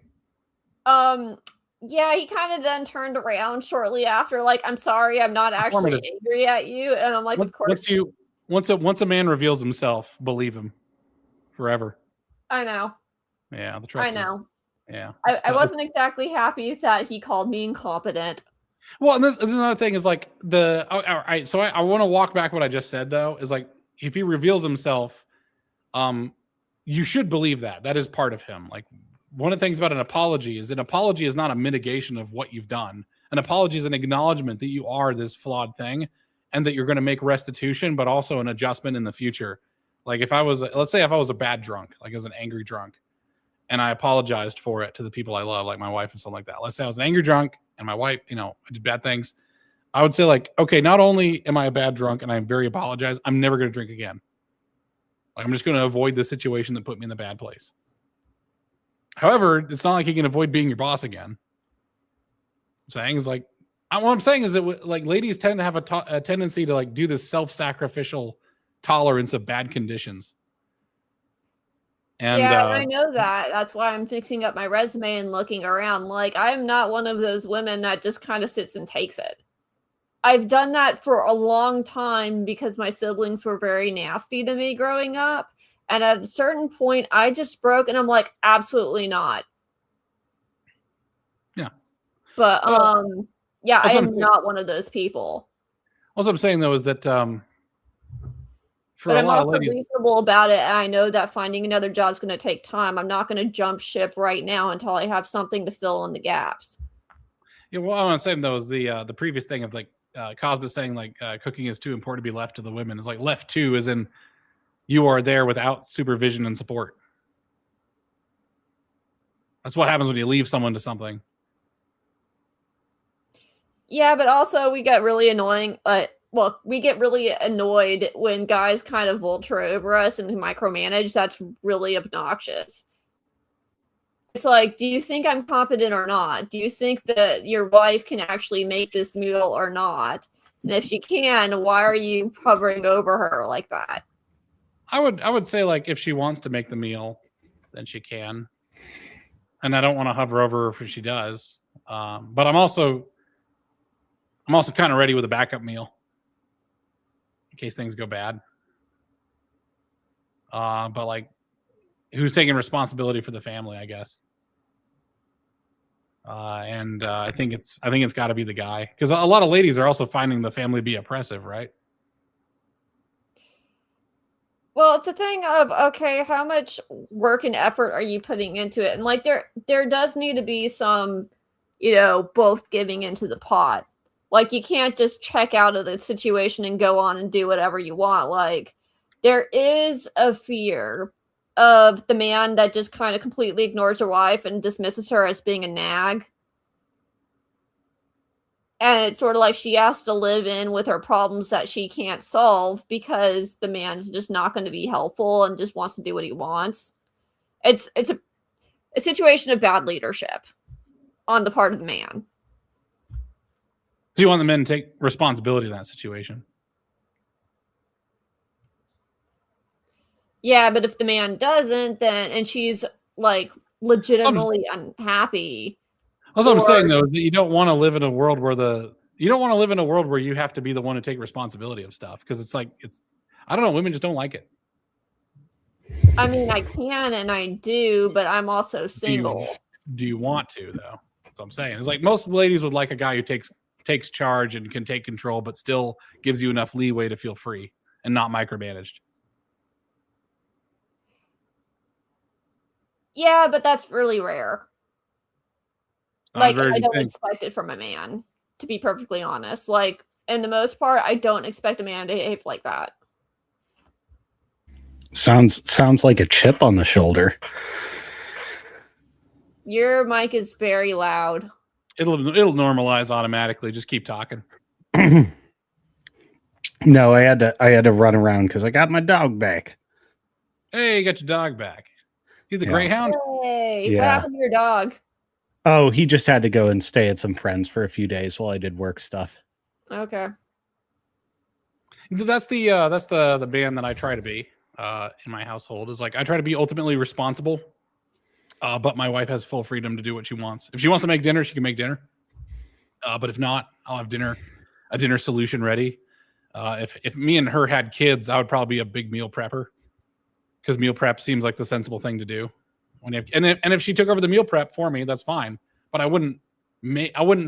Yeah, he kind of then turned around shortly after, like, I'm sorry, I'm not actually angry at you. And I'm like, of course. Once a man reveals himself, believe him forever. I know. Yeah, the trust. I know. Yeah. I wasn't exactly happy that he called me incompetent. Well, and this is another thing is like all right. So I want to walk back what I just said though, is like, if he reveals himself, you should believe that. That is part of him. Like, one of the things about an apology is not a mitigation of what you've done. An apology is an acknowledgement that you are this flawed thing and that you're going to make restitution, but also an adjustment in the future. Like, let's say if I was a bad drunk, like I was an angry drunk, and I apologized for it to the people I love, like my wife and stuff like that. Let's say I was an angry drunk and my wife, I did bad things. I would say, like, okay, not only am I a bad drunk and I'm very apologize, I'm never going to drink again. Like, I'm just going to avoid the situation that put me in the bad place. However, it's not like you can avoid being your boss again. What I'm saying is that, like, ladies tend to have a tendency to, like, do this self-sacrificial tolerance of bad conditions. And yeah, I know that. That's why I'm fixing up my resume and looking around. Like, I'm not one of those women that just kind of sits and takes it. I've done that for a long time because my siblings were very nasty to me growing up. And at a certain point, I just broke, and I'm like, absolutely not. Yeah. But, yeah, I am not one of those people. What I'm saying, though, is that but I'm also reasonable about it, and I know that finding another job is going to take time. I'm not going to jump ship right now until I have something to fill in the gaps. Yeah, what I want to say, though, is the previous thing of, like, Cosby saying, like, cooking is too important to be left to the women. It's like, left to as in you are there without supervision and support. That's what happens when you leave someone to something. Yeah, but also we get really annoying. We get really annoyed when guys kind of vulture over us and micromanage. That's really obnoxious. It's like, do you think I'm competent or not? Do you think that your wife can actually make this meal or not? And if she can, why are you hovering over her like that? I would say, like, if she wants to make the meal, then she can. And I don't want to hover over her if she does. But I'm also kind of ready with a backup meal in case things go bad. But, like, who's taking responsibility for the family, I guess. And I think it's got to be the guy, because a lot of ladies are also finding the family be oppressive, right? Well, it's a thing of, okay, how much work and effort are you putting into it? And, like, there does need to be some, both giving into the pot. Like, you can't just check out of the situation and go on and do whatever you want. Like, there is a fear of the man that just kind of completely ignores her wife and dismisses her as being a nag. And it's sort of like she has to live in with her problems that she can't solve because the man's just not going to be helpful and just wants to do what he wants. It's a situation of bad leadership on the part of the man. Do you want the men to take responsibility in that situation? Yeah, but if the man doesn't, and she's, like, legitimately unhappy. What I'm saying, though, is that you don't want to live in a world where the You don't want to live in a world where you have to be the one to take responsibility of stuff because it's I don't know, women just don't like it. I mean, I can and I do, but I'm also single. Do you want to though? That's what I'm saying. It's like most ladies would like a guy who takes charge and can take control, but still gives you enough leeway to feel free and not micromanaged. Yeah, but that's really rare. Not Like, I don't expect it from a man, to be perfectly honest. Like, in the most part, I don't expect a man to behave like that. Sounds like a chip on the shoulder. Your mic is very loud. It'll normalize automatically. Just keep talking. No, I had to run around because I got my dog back. Hey, you got your dog back. He's the Greyhound. Hey, Yeah. what happened to your dog? Oh, he just had to go and stay at some friends for a few days while I did work stuff. Okay. That's the band that I try to be in my household. Is like I try to be ultimately responsible, but my wife has full freedom to do what she wants. If she wants to make dinner, she can make dinner. But if not, I'll have a dinner solution ready. If me and her had kids, I would probably be a big meal prepper because meal prep seems like the sensible thing to do. And if she took over the meal prep for me, that's fine. But I wouldn't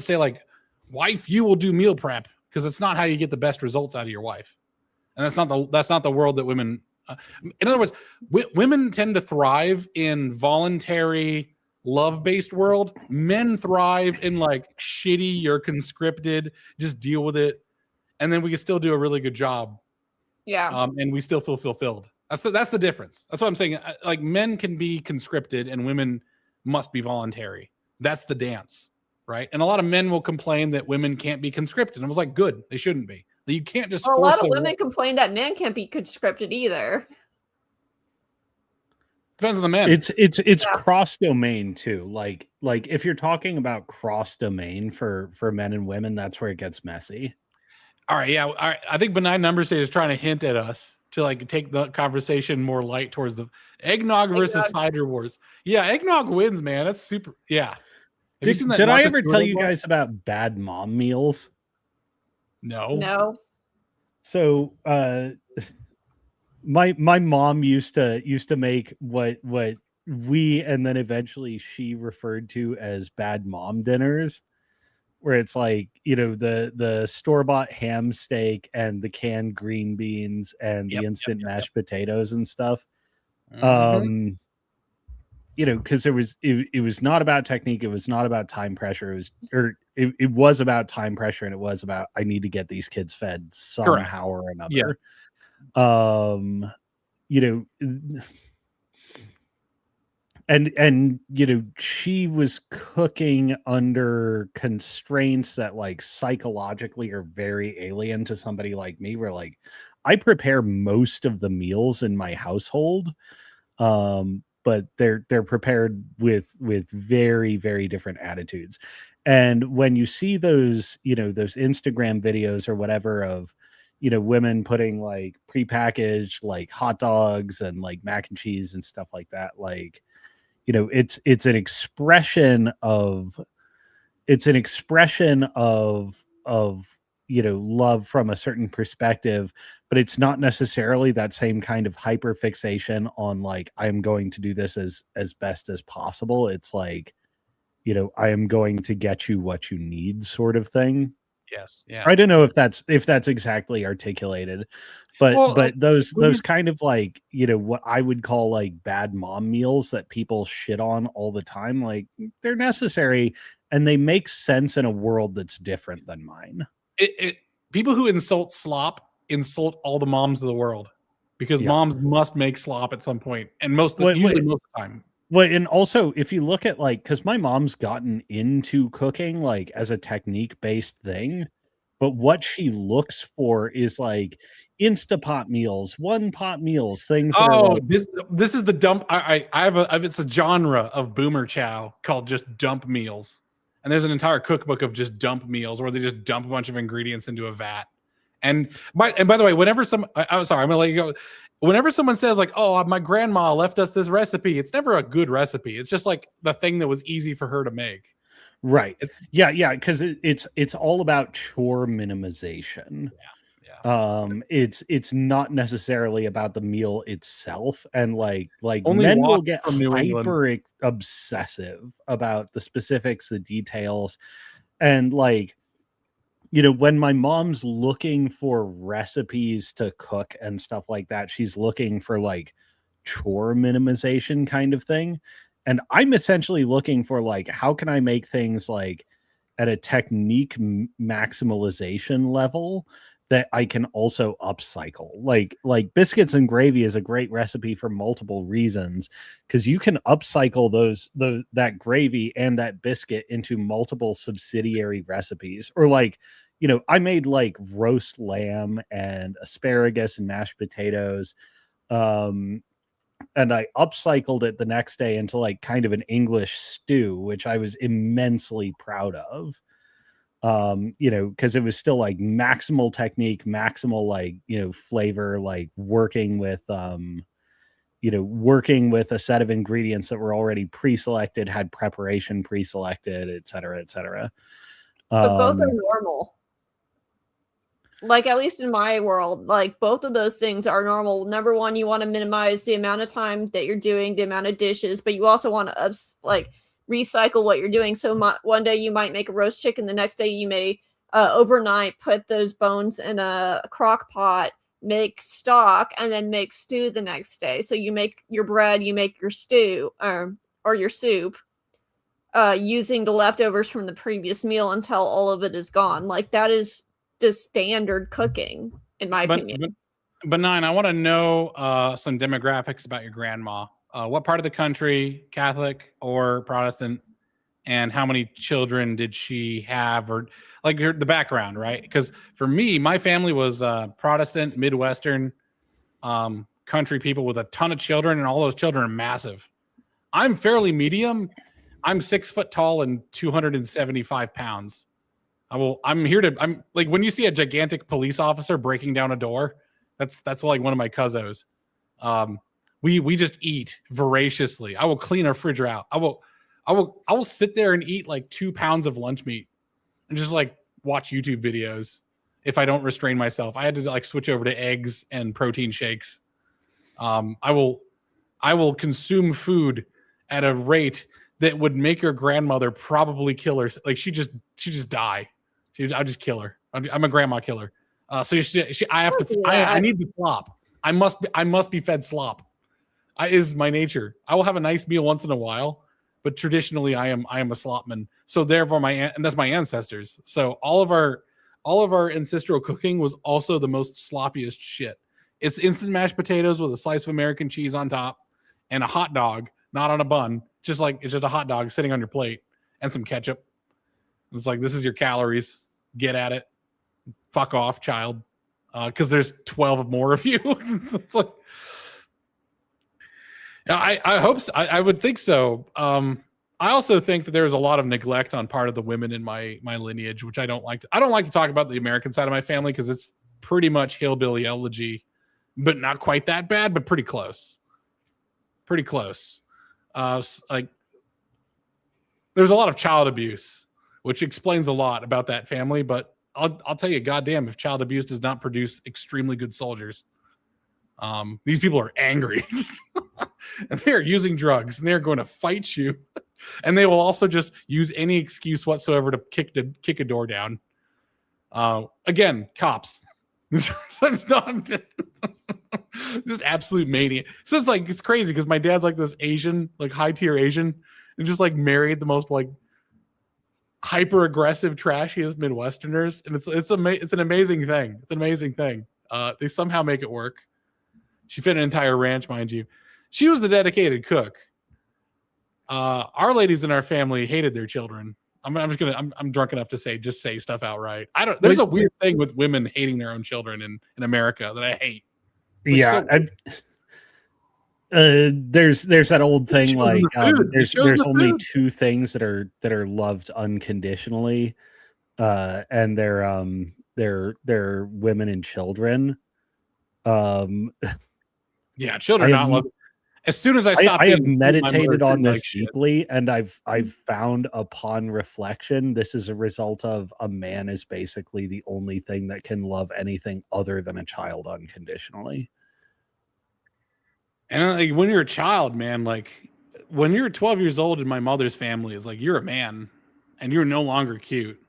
say like, wife, you will do meal prep because it's not how you get the best results out of your wife. And that's not the world that women. In other words, women tend to thrive in voluntary love-based world. Men thrive in like shitty, you're conscripted, just deal with it, and then we can still do a really good job. Yeah. And we still feel fulfilled. That's the difference. That's what I'm saying. Like men can be conscripted and women must be voluntary. That's the dance, right? And a lot of men will complain that women can't be conscripted. And I was like, good, they shouldn't be. You can't just. Well, a lot of women complain that men can't be conscripted either. Depends on the man. It's cross domain too. Like if you're talking about cross domain for men and women, that's where it gets messy. All right, yeah. All right. I think Benign Number State is trying to hint at us to like take the conversation more light towards the eggnog versus cider wars. Yeah, eggnog wins, man. That's super. Yeah. Did I ever tell you guys about bad mom meals? No. So my mom used to make what we and then eventually she referred to as bad mom dinners, where it's like, the store-bought ham steak and the canned green beans and the instant mashed potatoes and stuff. Mm-hmm. Because it was not about technique, it was not about time pressure, it was about time pressure, and it was about I need to get these kids fed somehow or another. And she was cooking under constraints that like psychologically are very alien to somebody like me, where like I prepare most of the meals in my household, but they're prepared with very, very different attitudes. And when you see those those Instagram videos or whatever of women putting like prepackaged like hot dogs and like mac and cheese and stuff like that, like it's an expression of love from a certain perspective, but it's not necessarily that same kind of hyper fixation on like I'm going to do this as best as possible. It's like I am going to get you what you need sort of thing. Yes. Yeah. I don't know if that's exactly articulated, but those kind of like what I would call like bad mom meals that people shit on all the time, like they're necessary and they make sense in a world that's different than mine. People who insult slop insult all the moms of the world because moms must make slop at some point, and usually most of the time. Well, and also if you look at like, because my mom's gotten into cooking like as a technique-based thing, but what she looks for is like Instapot meals, one-pot meals, things. This is the dump. I have it's a genre of boomer chow called just dump meals, and there's an entire cookbook of just dump meals where they just dump a bunch of ingredients into a vat. And by the way, whenever I'm sorry, I'm gonna let you go. Whenever someone says like, "Oh, my grandma left us this recipe," it's never a good recipe. It's just like the thing that was easy for her to make. Right. It's, Yeah, because it's all about chore minimization. It's not necessarily about the meal itself, and like only men will wasps get from New England. hyper obsessive about the specifics, the details, and like, you know, when my mom's looking for recipes to cook and stuff like that, she's looking for like chore minimization kind of thing. And I'm essentially looking for like, how can I make things like at a technique maximalization level that I can also upcycle. Like biscuits and gravy is a great recipe for multiple reasons, because you can upcycle that gravy and that biscuit into multiple subsidiary recipes. Or like, you know, I made like roast lamb and asparagus and mashed potatoes. And I upcycled it the next day into like kind of an English stew, which I was immensely proud of. You know, because it was still like maximal technique, maximal like, you know, flavor, like working with you know, working with a set of ingredients that were already pre-selected, had preparation pre-selected, et cetera, et cetera. But both are normal. Like, at least in my world, like both of those things are normal. Number one, you want to minimize the amount of time that you're doing, the amount of dishes, but you also want to like recycle what you're doing. So one day you might make a roast chicken, the next day you may overnight put those bones in a crock pot, make stock, and then make stew the next day. So you make your bread, you make your stew or your soup using the leftovers from the previous meal until all of it is gone. Like, that is just standard cooking, in my opinion. But Nine, I want to know some demographics about your grandma. What part of the country, Catholic or Protestant, and how many children did she have, or like the background, right? Because for me, my family was Protestant, Midwestern, country people with a ton of children, and all those children are massive. I'm fairly medium. I'm 6 foot tall and 275 pounds. I'm like, when you see a gigantic police officer breaking down a door, that's like one of my cousins. We just eat voraciously. I will clean our fridge out. I will sit there and eat like 2 pounds of lunch meat and just like watch YouTube videos if I don't restrain myself. I had to like switch over to eggs and protein shakes. I will consume food at a rate that would make your grandmother probably kill her. Like she just die. I'll just kill her. I'm a grandma killer. So I have to. I need the slop. I must be fed slop. Is my nature. I will have a nice meal once in a while, but traditionally I am a slopman. So therefore and that's my ancestors. So all of our ancestral cooking was also the most sloppiest shit. It's instant mashed potatoes with a slice of American cheese on top and a hot dog, not on a bun. Just like it's just a hot dog sitting on your plate and some ketchup. It's like, this is your calories. Get at it. Fuck off, child. Because there's 12 more of you. It's like, I hope so. I would think so. I also think that there's a lot of neglect on part of the women in my lineage, which I don't like to talk about the American side of my family because it's pretty much hillbilly elegy, but not quite that bad, but pretty close. Pretty close. Like, there's a lot of child abuse, which explains a lot about that family. But I'll tell you, goddamn, if child abuse does not produce extremely good soldiers. These people are angry and they're using drugs and they're going to fight you. And they will also just use any excuse whatsoever to kick a door down. Again, cops. It's not just absolute mania. So it's like, it's crazy because my dad's like this Asian, like high tier Asian, and just like married the most like hyper aggressive, trashiest Midwesterners, and it's an amazing thing. It's an amazing thing. They somehow make it work. She fed an entire ranch, mind you. She was the dedicated cook. Our ladies in our family hated their children. I'm drunk enough to say stuff outright. There's a weird thing with women hating their own children in America that I hate. Yeah. There's that old thing like there's only two things that are loved unconditionally, and they're women and children. Yeah, children not loved. As soon as I stopped, I have being meditated on this like deeply, and I've found upon reflection, this is a result of a man is basically the only thing that can love anything other than a child unconditionally. And like when you're a child, man, like when you're 12 years old in my mother's family, it's like you're a man and you're no longer cute.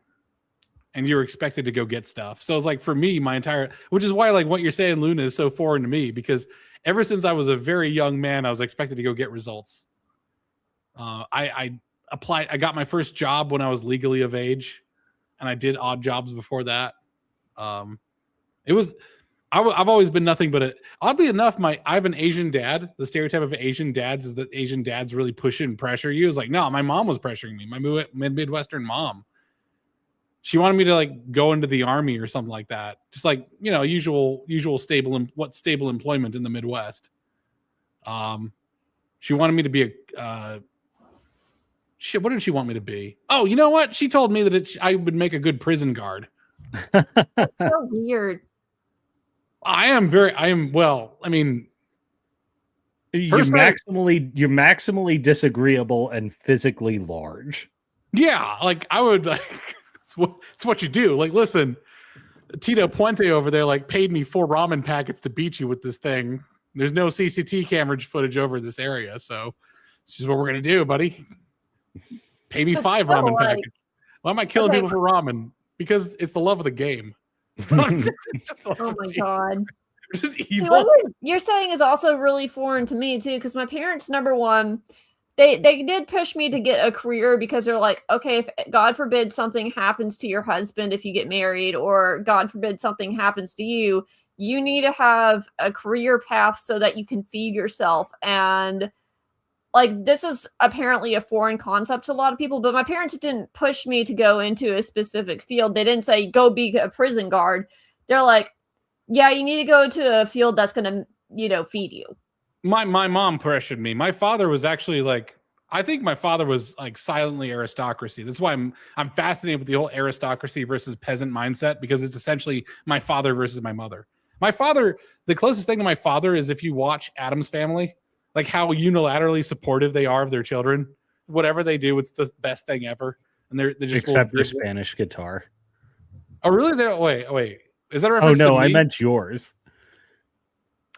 And you're expected to go get stuff. So it's like for me, which is why like what you're saying, Luna, is so foreign to me, because ever since I was a very young man, I was expected to go get results. I applied. I got my first job when I was legally of age, and I did odd jobs before that. It was. I've always been nothing but oddly enough, I have an Asian dad. The stereotype of Asian dads is that Asian dads really push and pressure you. It's like, no, my mom was pressuring me. My Midwestern mom. She wanted me to like go into the army or something like that. Just like, you know, usual stable employment in the Midwest. She wanted me to be what did she want me to be? Oh, you know what? She told me that I would make a good prison guard. That's so weird. Well, I mean, you're maximally disagreeable and physically large. Yeah, like I would like it's what you do. Like, listen, Tito Puente over there like paid me 4 ramen packets to beat you with this thing. There's no CCT camera footage over this area, so this is what we're gonna do, buddy. Pay me 5 ramen packets. Why am I killing people for ramen? Because it's the love of the game. Oh my god. Just evil. See, what you're saying is also really foreign to me too, because my parents, number one, they did push me to get a career because they're like, okay, if God forbid something happens to your husband if you get married, or God forbid something happens to you, you need to have a career path so that you can feed yourself. And like, this is apparently a foreign concept to a lot of people, but my parents didn't push me to go into a specific field. They didn't say, go be a prison guard. They're like, yeah, you need to go to a field that's going to, you know, feed you. My mom pressured me. My father was actually like, I think my father was like silently aristocracy. That's why I'm fascinated with the whole aristocracy versus peasant mindset, because it's essentially my father versus my mother. My father, the closest thing to my father is if you watch Addams Family, like how unilaterally supportive they are of their children. Whatever they do, it's the best thing ever. And they're just except for Spanish guitar. Oh, really? Wait. Is that a reference? Oh no, to me? I meant yours.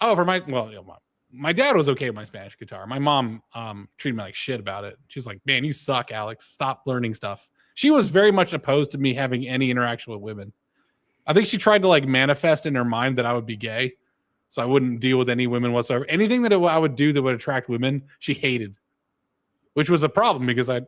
Oh, for my dad was okay with my Spanish guitar. My mom treated me like shit about it. She was like, man, you suck, Alex. Stop learning stuff. She was very much opposed to me having any interaction with women. I think she tried to like manifest in her mind that I would be gay, so I wouldn't deal with any women whatsoever. Anything that I would do that would attract women, she hated, which was a problem because I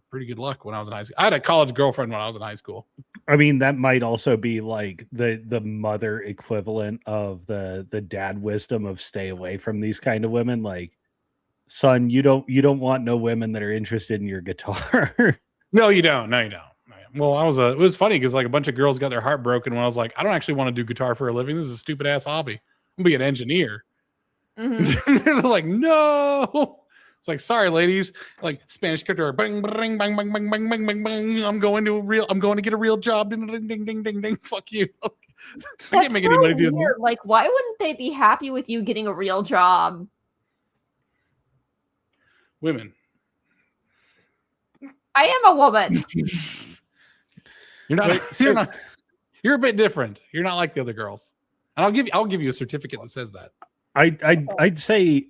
pretty good luck when I was in high school. I had a college girlfriend when I was in high school. I mean, that might also be like the mother equivalent of the dad wisdom of stay away from these kind of women. Like, son, you don't want no women that are interested in your guitar. No, you don't. No, you don't. Well, it was funny because like a bunch of girls got their heart broken when I was like, I don't actually want to do guitar for a living. This is a stupid ass hobby. I'm gonna be an engineer. Mm-hmm. They're like, no. It's like, sorry, ladies. Like Spanish guitar, bang, bang, bang, bang, bang, bang, bang, bang, bang. I'm going to get a real job. Ding, ding, ding, ding, ding, ding. Fuck you. I can't make any money doing that. Like, why wouldn't they be happy with you getting a real job? Women. I am a woman. You're a bit different. You're not like the other girls. And I'll give you a certificate that says that. I'd say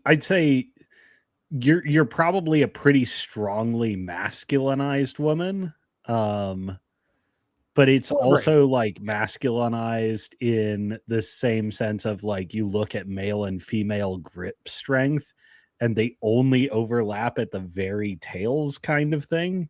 you're probably a pretty strongly masculinized woman. But it's also like masculinized in the same sense of like you look at male and female grip strength and they only overlap at the very tails kind of thing.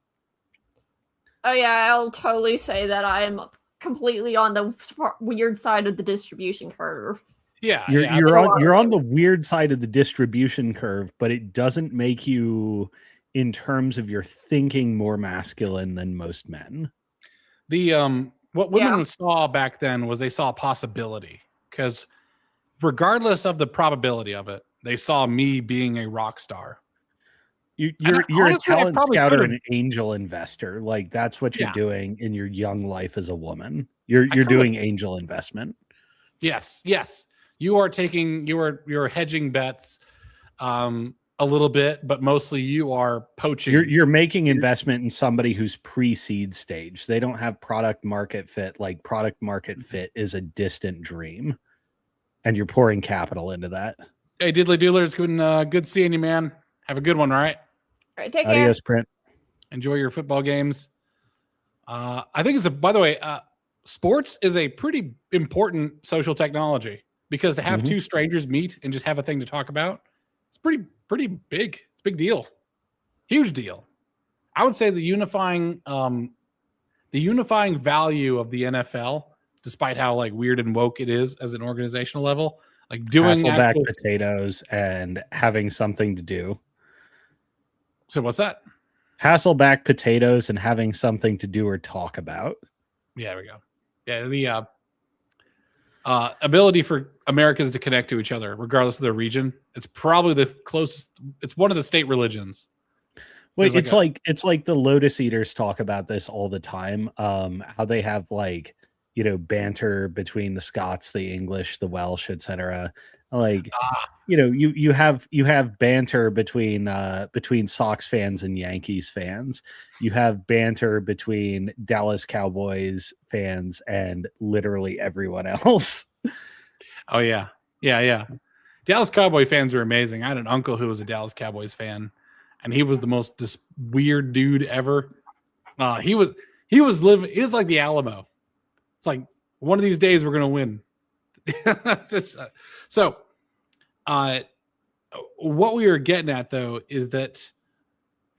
Oh yeah, I'll totally say that I am completely on the weird side of the distribution curve. Yeah, you're on the weird side of the distribution curve, but it doesn't make you, in terms of your thinking, more masculine than most men. The what women saw back then was they saw a possibility, because regardless of the probability of it, they saw me being a rock star. You're honestly, a talent scout or an angel investor. Like that's what you're doing in your young life as a woman. You're doing angel investment. Yes. You are hedging bets. a little bit, but mostly you are poaching. You're making investment in somebody who's pre-seed stage. They don't have product market fit. Like product market fit is a distant dream, and you're pouring capital into that. Hey, Diddly Doodler, it's good seeing you, man. Have a good one, all right? All right, take care. Adios, Print. Enjoy your football games. I think by the way, sports is a pretty important social technology because to have two strangers meet and just have a thing to talk about, it's pretty big. It's a big deal. Huge deal. I would say the unifying value of the NFL, despite how like weird and woke it is as an organizational level, like doing Hasselback potatoes and having something to do. So what's that? Hasselback potatoes and having something to do or talk about. Yeah, there we go. Yeah, the ability for Americans to connect to each other, regardless of their region. It's probably the closest. It's one of the state religions. Wait, it's like the Lotus Eaters talk about this all the time. How they have like, you know, banter between the Scots, the English, the Welsh, etc. Like, you know, you have banter between Sox fans and Yankees fans. You have banter between Dallas Cowboys fans and literally everyone else. Oh yeah. Dallas Cowboy fans are amazing. I had an uncle who was a Dallas Cowboys fan, and he was the most weird dude ever. He was like the Alamo. It's like one of these days we're gonna win. So, what we are getting at though is that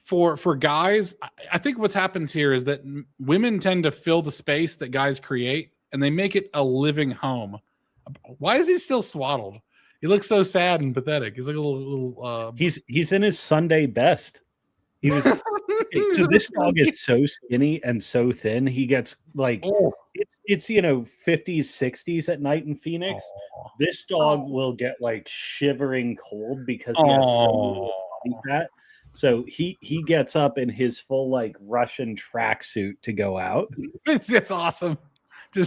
for guys, I think what's happened here is that women tend to fill the space that guys create, and they make it a living home. Why is he still swaddled? He looks so sad and pathetic. He's like a little. He's in his Sunday best. He was. So this dog is so skinny and so thin. He gets like it's 50s, 60s at night in Phoenix. This dog will get like shivering cold because he has so little body fat. So he gets up in his full like Russian tracksuit to go out. It's awesome.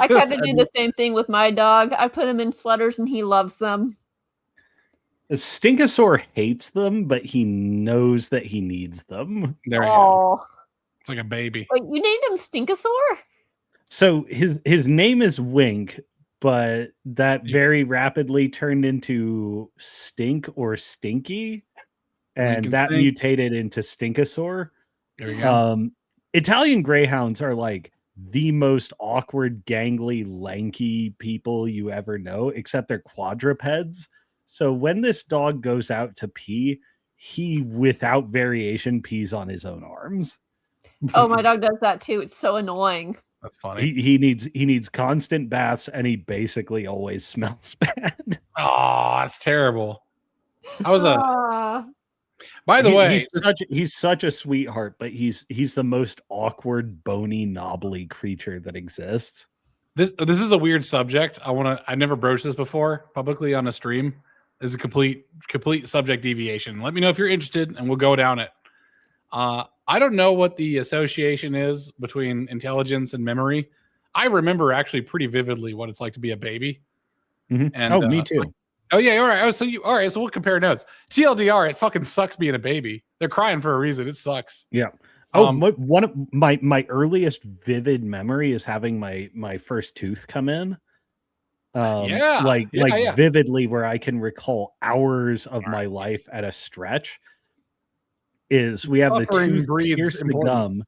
I kind of do the same thing with my dog. I put him in sweaters and he loves them. The Stinkosaur hates them, but he knows that he needs them. There you go. It's like a baby. Wait, you named him Stinkosaur? So his name is Wink, but that very rapidly turned into Stink or Stinky, and that mutated into Stinkosaur. There you go. Italian Greyhounds are like the most awkward, gangly, lanky people you ever know, except they're quadrupeds. So when this dog goes out to pee, he, without variation, pees on his own arms. Oh, my dog does that too. It's so annoying. That's funny. He needs constant baths, and he basically always smells bad. Oh, that's terrible. I was By the way, he's such a sweetheart, but he's the most awkward, bony, knobbly creature that exists. This is a weird subject. I never broached this before publicly on a stream. This is a complete subject deviation. Let me know if you're interested, and we'll go down it. I don't know what the association is between intelligence and memory. I remember actually pretty vividly what it's like to be a baby. Mm-hmm. And me too. Oh yeah, all right. So we'll compare notes. TLDR, it fucking sucks being a baby. They're crying for a reason. It sucks. Yeah. One of my earliest vivid memory is having my first tooth come in. Vividly, where I can recall hours of my life at a stretch. Is we have the tooth pierce the gum,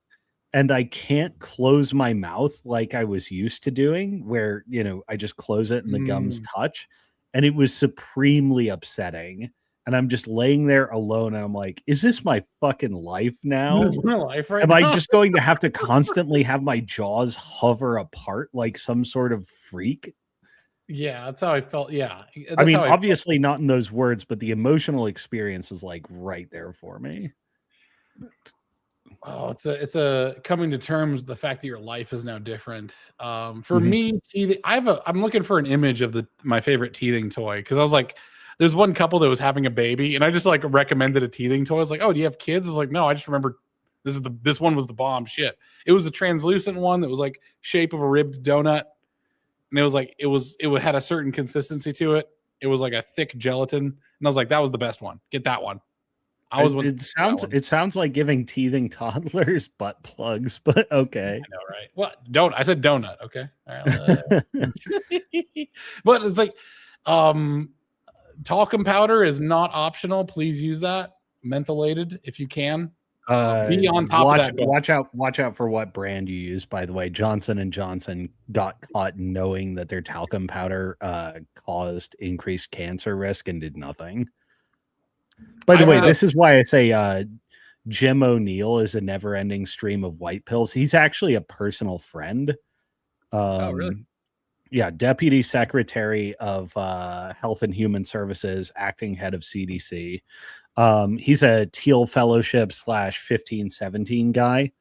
and I can't close my mouth like I was used to doing, where I just close it and the gums touch, and it was supremely upsetting. And I'm just laying there alone, and I'm like, "Is this my fucking life now? This is my life right Am now? I just going to have to constantly have my jaws hover apart like some sort of freak?" Yeah, that's how I felt. Yeah, I mean, obviously not in those words, but the emotional experience is like right there for me. Oh, it's a coming to terms with the fact that your life is now different. For me, teething, I'm looking for an image of my favorite teething toy, because I was like, there's one couple that was having a baby, and I just like recommended a teething toy. I was like, oh, do you have kids? I was like, no, I just remember this one was the bomb shit. It was a translucent one that was like shape of a ribbed donut, and it was like it had a certain consistency to it. It was like a thick gelatin, and I was like, that was the best one. Get that one. I was. It sounds like giving teething toddlers butt plugs, but okay. I know, right? What? I said donut. Okay. All right. But it's like, talcum powder is not optional. Please use that mentholated if you can. Be on top of that. Watch out for what brand you use. By the way, Johnson & Johnson got caught knowing that their talcum powder caused increased cancer risk and did nothing. By the way, this is why I say Jim O'Neill is a never-ending stream of white pills. He's actually a personal friend. Oh, really? Yeah, Deputy Secretary of Health and Human Services, acting head of CDC. He's a Teal Fellowship / 1517 guy.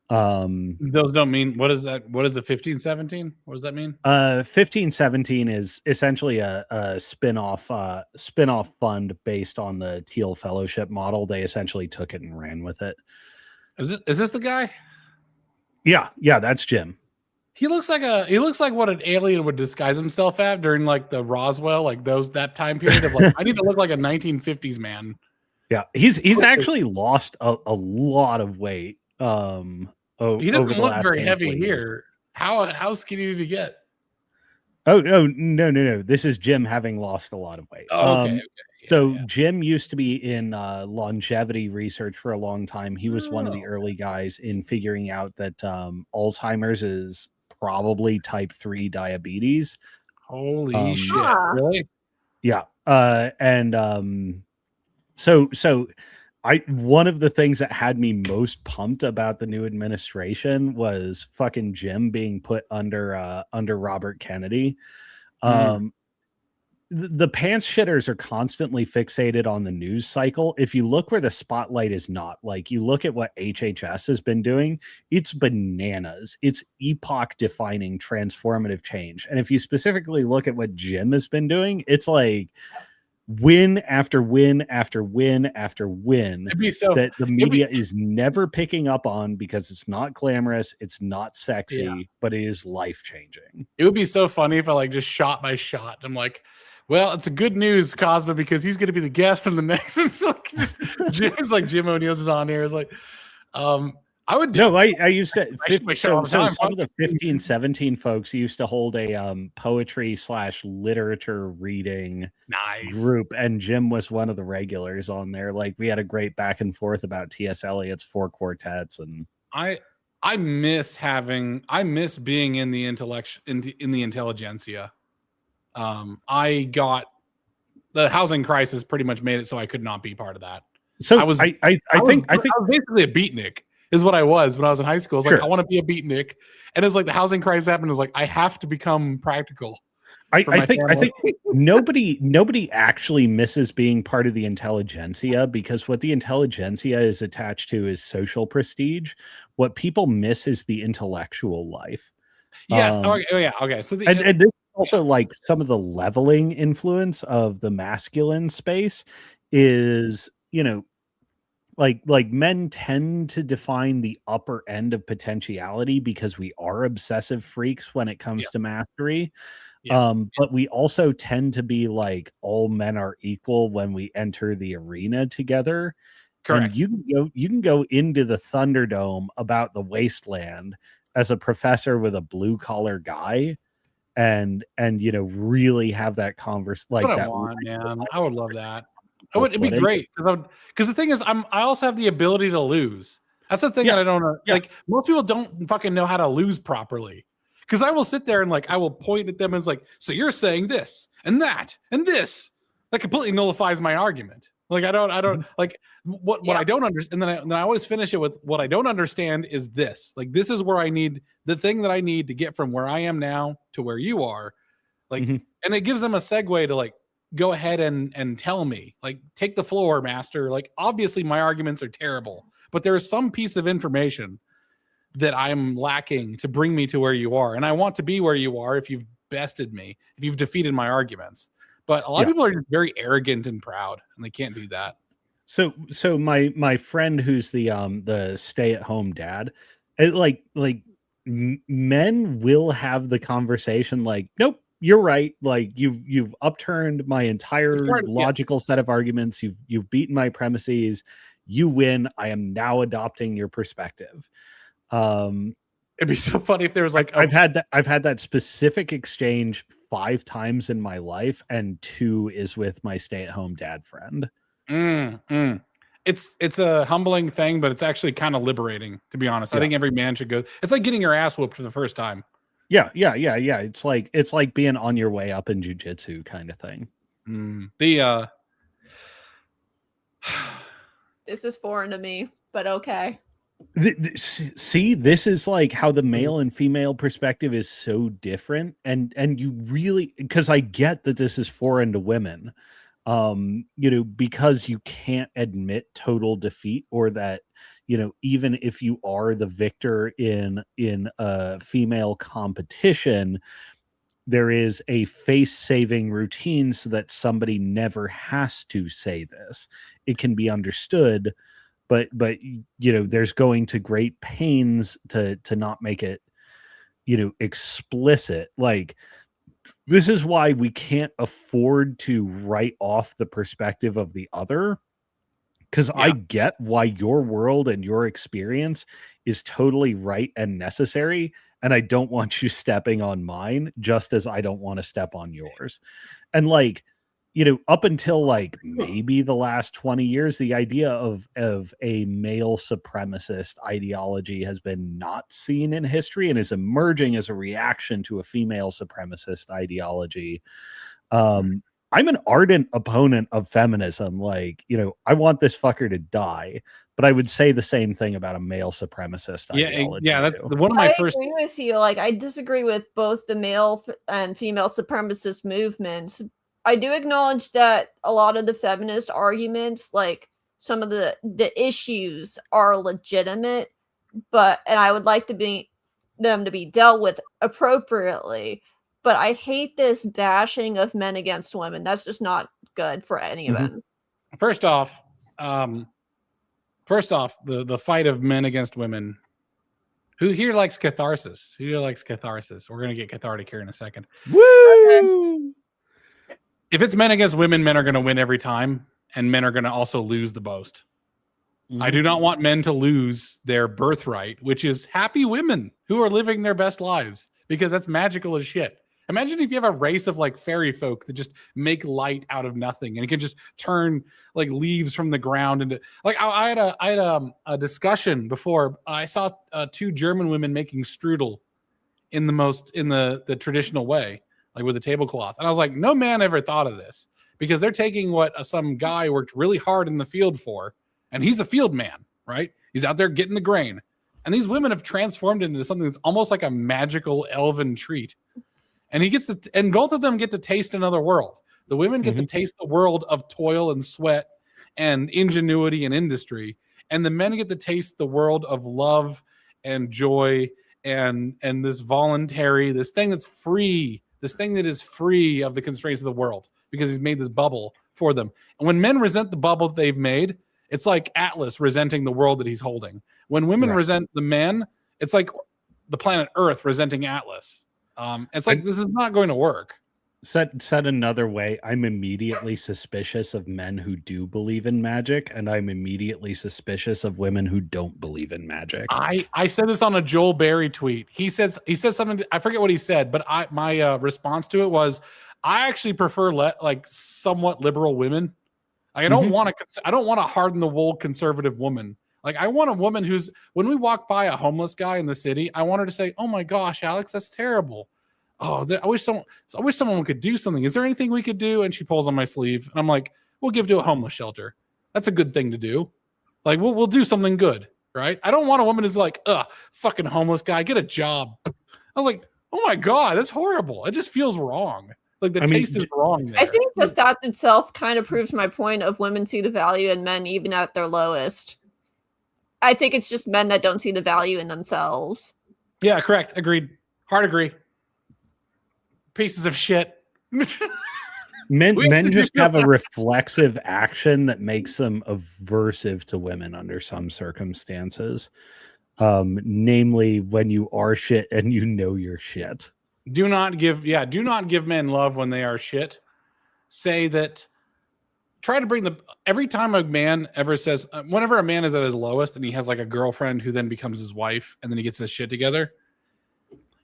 Those don't mean, what is that? What is the 1517? What does that mean? 1517 is essentially a spin-off fund based on the Teal Fellowship model. They essentially took it and ran with it. Is this the guy? Yeah, that's Jim. He looks like what an alien would disguise himself at during like the Roswell, like that time period of like, I need to look like a 1950s man. Yeah, he's actually lost a lot of weight. He doesn't look very heavy here. How skinny did he get? Oh no. This is Jim having lost a lot of weight. Okay. So Jim used to be in longevity research for a long time. He was one of the early guys in figuring out that Alzheimer's is probably type 3 diabetes. Holy shit. Really? Yeah. So one of the things that had me most pumped about the new administration was fucking Jim being put under Robert Kennedy. The pants shitters are constantly fixated on the news cycle. If you look where the spotlight is not, like you look at what HHS has been doing, it's bananas. It's epoch defining transformative change. And if you specifically look at what Jim has been doing, it's like win after win after win after win that the media is never picking up on because it's not glamorous, it's not sexy, but it is life changing. It would be so funny if I like just shot by shot. I'm like, well, it's a good news, Cosmo, because he's going to be the guest in the next. Jim's like Jim O'Neill's is on here. It's like, I would. No, I used to. Some of the 1517 folks used to hold a poetry / literature reading group, and Jim was one of the regulars on there. Like we had a great back and forth about T.S. Eliot's Four Quartets, and I miss being in the in the intelligentsia. I got the housing crisis pretty much made it so I could not be part of that. So I think I was basically a beatnik is what I was when I was in high school. I was like, I want to be a beatnik, and it's like the housing crisis happened. It's like I have to become practical. I think nobody actually misses being part of the intelligentsia, because what the intelligentsia is attached to is social prestige. What people miss is the intellectual life. Yes. Okay. So and this also, like, some of the leveling influence of the masculine space is, like men tend to define the upper end of potentiality because we are obsessive freaks when it comes to mastery. But we also tend to be like all men are equal when we enter the arena together. Correct. And you can go into the Thunderdome about the wasteland as a professor with a blue collar guy and really have that converse like that. Man. I would love that. It'd be great because the thing is, I also have the ability to lose. That's the thing that I don't like. Most people don't fucking know how to lose properly. Because I will sit there and like I will point at them and it's like, so you're saying this and that and this. That completely nullifies my argument. Like I don't like what I don't understand. And then I always finish it with what I don't understand is this. Like this is where I need the thing that I need to get from where I am now to where you are. Like, and it gives them a segue to like go ahead and tell me, like, take the floor, master. Like, obviously my arguments are terrible, but there is some piece of information that I'm lacking to bring me to where you are. And I want to be where you are if you've bested me, if you've defeated my arguments. But a lot of people are just very arrogant and proud, and they can't do that. So my friend who's the stay-at-home dad, men will have the conversation like, nope, you're right. Like you've upturned my entire Yes. logical set of arguments. You've beaten my premises. You win. I am now adopting your perspective. It'd be so funny if there was like I've had that specific exchange 5 times in my life, and 2 is with my stay-at-home dad friend. It's a humbling thing, but it's actually kind of liberating, to be honest. Yeah. I think every man should go. It's like getting your ass whooped for the first time. Yeah. It's like being on your way up in jiu-jitsu kind of thing. This is foreign to me, but okay. See, this is like how the male and female perspective is so different, and you really, because I get that this is foreign to women, because you can't admit total defeat, or that even if you are the victor in a female competition, there is a face-saving routine so that somebody never has to say this. It can be understood, but there's going to great pains to not make it explicit. Like, this is why we can't afford to write off the perspective of the other, because I get why your world and your experience is totally right and necessary, and I don't want you stepping on mine, just as I don't want to step on yours. And like, up until like maybe the last 20 years, the idea of a male supremacist ideology has been not seen in history and is emerging as a reaction to a female supremacist ideology. I'm an ardent opponent of feminism. Like, I want this fucker to die, but I would say the same thing about a male supremacist ideology. Yeah, that's one of my first. I agree with you. Like, I disagree with both the male and female supremacist movements. I do acknowledge that a lot of the feminist arguments, like some of the issues, are legitimate, and I would like them to be dealt with appropriately. But I hate this bashing of men against women. That's just not good for anyone. First off, the fight of men against women. Who here likes catharsis? Who here likes catharsis? We're gonna get cathartic here in a second. Woo! If it's men against women, men are going to win every time, and men are going to also lose the most. I do not want men to lose their birthright, which is happy women who are living their best lives, because that's magical as shit. Imagine if you have a race of like fairy folk that just make light out of nothing, and it can just turn like leaves from the ground into like I had a discussion before. I saw 2 German women making strudel in the traditional way, like with a tablecloth. And I was like, no man ever thought of this, because they're taking what some guy worked really hard in the field for, and he's a field man, right? He's out there getting the grain. And these women have transformed into something that's almost like a magical elven treat. And and both of them get to taste another world. The women get to taste the world of toil and sweat and ingenuity and industry. And the men get to taste the world of love and joy and this thing that's free. This thing that is free of the constraints of the world, because he's made this bubble for them. And when men resent the bubble that they've made, it's like Atlas resenting the world that he's holding. When women resent the men, it's like the planet Earth resenting Atlas. It's like, this is not going to work. Said another way, I'm immediately suspicious of men who do believe in magic, and I'm immediately suspicious of women who don't believe in magic. I said this on a Joel Berry tweet. He said something, I forget what he said, but my response to it was, I actually prefer like somewhat liberal women. Like, I don't want to harden the wool conservative woman. Like, I want a woman who's, when we walk by a homeless guy in the city, I want her to say, "Oh my gosh, Alex, that's terrible. Oh, I wish someone could do something. Is there anything we could do?" And she pulls on my sleeve, and I'm like, "We'll give to a homeless shelter. That's a good thing to do. Like, we'll do something good, right?" I don't want a woman who's like, "Ugh, fucking homeless guy, get a job." I was like, "Oh my god, that's horrible. It just feels wrong. Like, the taste is wrong there." I think just that itself kind of proves my point of women see the value in men even at their lowest. I think it's just men that don't see the value in themselves. Yeah, correct. Agreed. Hard agree. Pieces of shit. Men just have a reflexive action that makes them aversive to women under some circumstances. Namely, when you are shit and you know you're shit. Do not give men love when they are shit. Say that. Try to bring every time a man ever says, whenever a man is at his lowest and he has like a girlfriend who then becomes his wife and then he gets his shit together,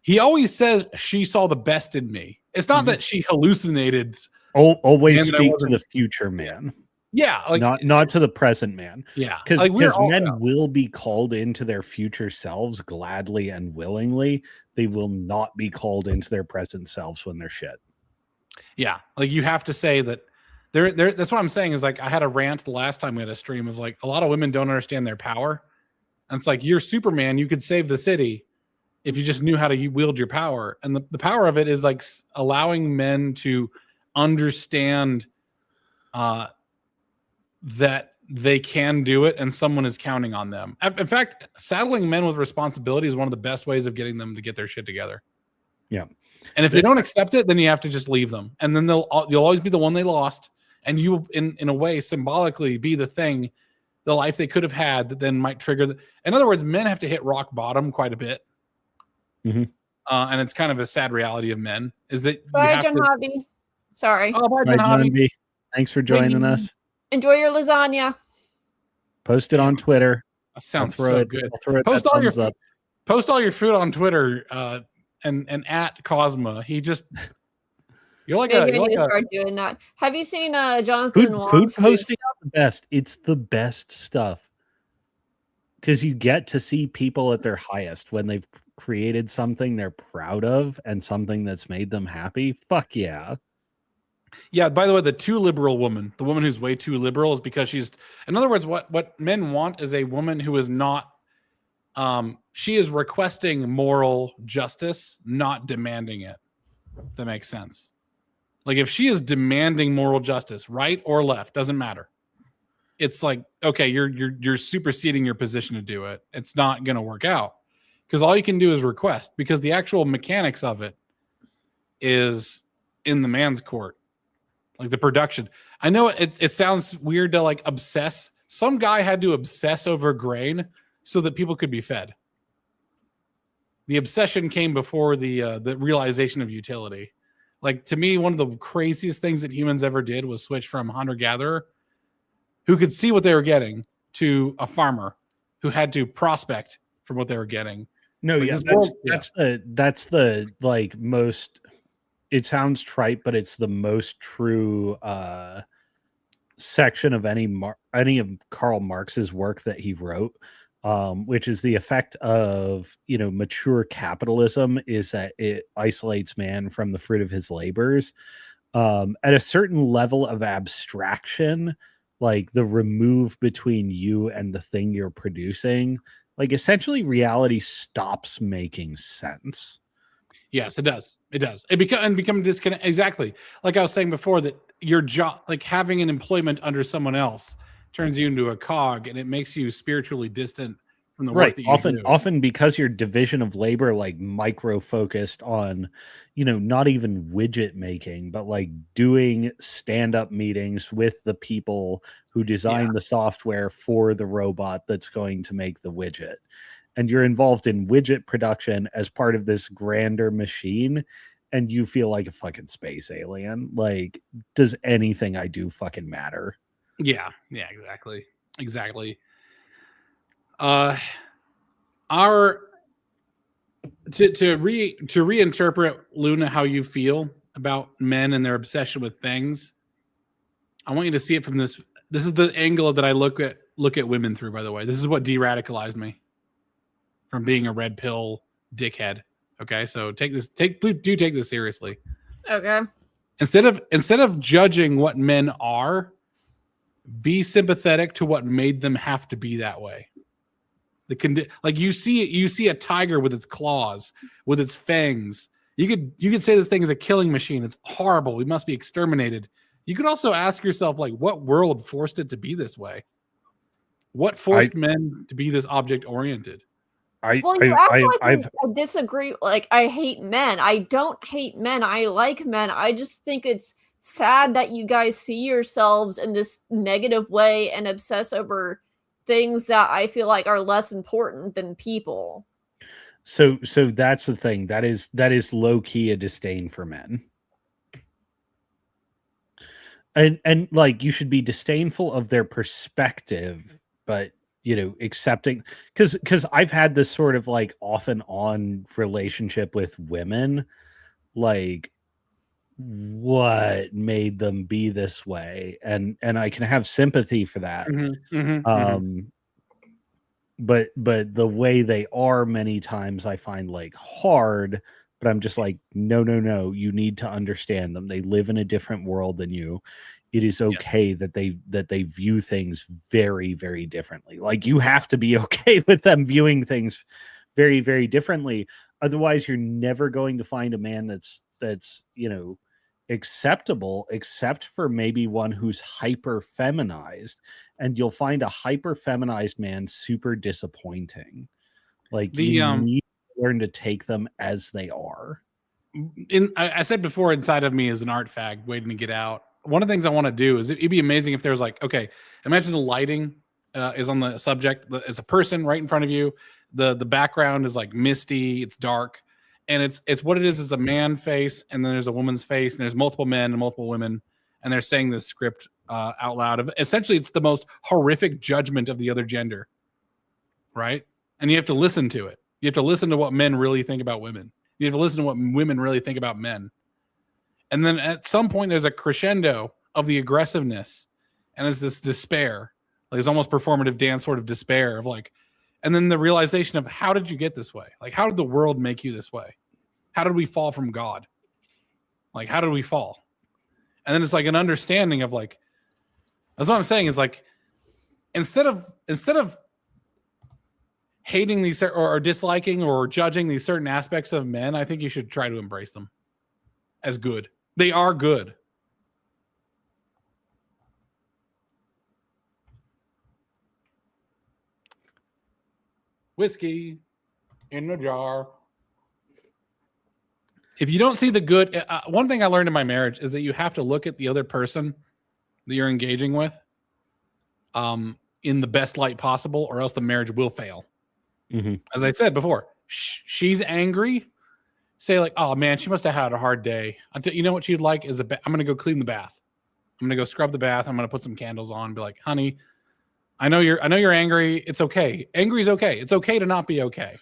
he always says she saw the best in me. It's not that she hallucinated. Always speak to the future man. Yeah, like not to the present man. Yeah, because men will be called into their future selves gladly and willingly. They will not be called into their present selves when they're shit. Yeah, like you have to say that. That's what I'm saying is like I had a rant the last time we had a stream of like a lot of women don't understand their power. And it's like you're Superman, you could save the city if you just knew how to wield your power. And the power of it is like allowing men to understand that they can do it and someone is counting on them. In fact, saddling men with responsibility is one of the best ways of getting them to get their shit together. Yeah. And if they don't accept it, then you have to just leave them. And then you'll always be the one they lost. And you, in a way, symbolically be the thing, the life they could have had that then might trigger. In other words, men have to hit rock bottom quite a bit. Mm-hmm. And it's kind of a sad reality of men is that. Bye, John Hobby. Sorry. Oh, bye, John Hobby. Thanks for joining us. Enjoy your lasagna. Post it on Twitter. That sounds so good. Post all your food on Twitter and at Cosma. He just. You're like Maybe I need to start doing that. Have you seen Jonathan Wong's food posting is the best? It's the best stuff because you get to see people at their highest when they've created something they're proud of and something that's made them happy. Fuck yeah. Yeah. By the way, the too liberal woman, the woman who's way too liberal, is because she's. In other words, what men want is a woman who is not. She is requesting moral justice, not demanding it. If that makes sense. Like if she is demanding moral justice, right or left, doesn't matter. It's like, okay, you're superseding your position to do it. It's not going to work out because all you can do is request because the actual mechanics of it is in the man's court, like the production. I know it sounds weird to like obsess. Some guy had to obsess over grain so that people could be fed. The obsession came before the realization of utility. Like to me, one of the craziest things that humans ever did was switch from hunter-gatherer, who could see what they were getting, to a farmer who had to prospect from what they were getting. No, like yeah, that's the like most. It sounds trite, but it's the most true section of any of Karl Marx's work that he wrote. Which is the effect of mature capitalism is that it isolates man from the fruit of his labors. At a certain level of abstraction, like the remove between you and the thing you're producing, like essentially reality stops making sense. Yes, it does. It does. It become disconnect. Exactly. Like I was saying before, that your job, like having an employment under someone else, turns you into a cog, and it makes you spiritually distant from the work that you do. Often because your division of labor like micro focused on, not even widget making, but like doing stand-up meetings with the people who design the software for the robot that's going to make the widget. And you're involved in widget production as part of this grander machine, and you feel like a fucking space alien. Like, does anything I do fucking matter? Yeah, exactly. To reinterpret, Luna, how you feel about men and their obsession with things. I want you to see it from this. This is the angle that I look at women through. By the way, this is what de-radicalized me from being a red pill dickhead. Okay, so take this seriously. Okay. Instead of judging what men are, be sympathetic to what made them have to be that way. Like you see a tiger with its claws, with its fangs. You could say this thing is a killing machine. It's horrible. We must be exterminated. You could also ask yourself, like, what world forced it to be this way? What forced men to be this object oriented? I disagree. Like, I hate men. I don't hate men. I like men. I just think it's sad that you guys see yourselves in this negative way and obsess over things that I feel like are less important than people. So that's the thing. That is low key a disdain for men. And like, you should be disdainful of their perspective, but accepting, because I've had this sort of like off and on relationship with women, like, what made them be this way, and I can have sympathy for that. But the way they are many times I find like hard, but I'm just like, no, you need to understand them. They live in a different world than you. It is okay that they view things very, very differently. Like, you have to be okay with them viewing things very, very differently. Otherwise, you're never going to find a man that's acceptable, except for maybe one who's hyper feminized, and you'll find a hyper feminized man super disappointing. Like, you need to learn to take them as they are. I said before, inside of me is an art fag waiting to get out. One of the things I want to do is, it'd be amazing if there was like, okay, imagine the lighting is on the subject. It's a person right in front of you. The background is like misty, it's dark, and it's what it is a man face, and then there's a woman's face, and there's multiple men and multiple women, and they're saying this script out loud. Essentially, it's the most horrific judgment of the other gender, right? And you have to listen to it. You have to listen to what men really think about women. You have to listen to what women really think about men. And then at some point, there's a crescendo of the aggressiveness, and it's this despair. Like, it's almost performative dance sort of despair of like, and then the realization of, how did you get this way? Like, how did the world make you this way? How did we fall from God? Like, how did we fall? And then it's like an understanding of like, that's what I'm saying is like, instead of hating these or disliking or judging these certain aspects of men, I think you should try to embrace them as good. They are good. Whiskey in the jar. If you don't see the good, one thing I learned in my marriage is that you have to look at the other person that you're engaging with in the best light possible, or else the marriage will fail. Mm-hmm. As I said before, she's angry. Say like, oh man, she must have had a hard day. You know what she'd like is I'm going to go clean the bath. I'm going to go scrub the bath. I'm going to put some candles on. Be like, honey, I know you're angry. It's okay. Angry is okay. It's okay to not be okay.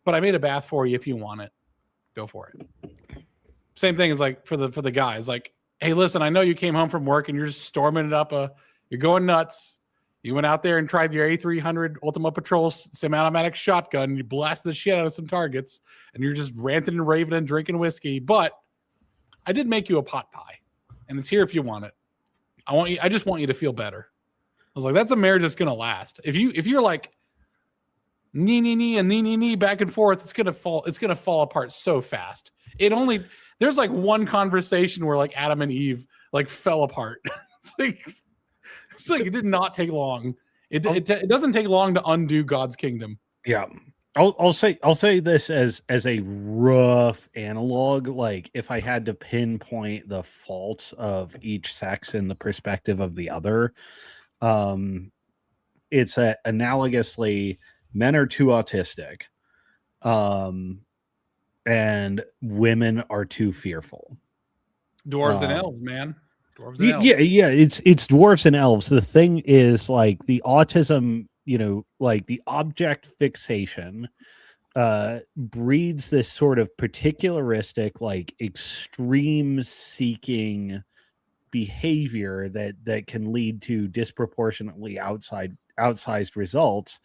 But I made a bath for you. If you want it, go for it. Same thing as like for the guys. Like, hey, listen, I know you came home from work and you're just storming it up. You're going nuts. You went out there and tried your A300 Ultima Patrol semi-automatic shotgun. You blasted the shit out of some targets, and you're just ranting and raving and drinking whiskey. But I did make you a pot pie, and it's here if you want it. I just want you to feel better. I was like, that's a marriage that's gonna last. If you're like nee back and forth, it's gonna fall apart so fast. There's like one conversation where like Adam and Eve like fell apart. It's like it did not take long. It doesn't take long to undo God's kingdom. Yeah. I'll say this as a rough analog. Like, if I had to pinpoint the faults of each sex in the perspective of the other, it's analogously, men are too autistic, and women are too fearful. Dwarves and elves, man. Yeah, it's dwarves and elves. The thing is, like, the autism, like the object fixation breeds this sort of particularistic, like, extreme seeking behavior that can lead to disproportionately outsized results.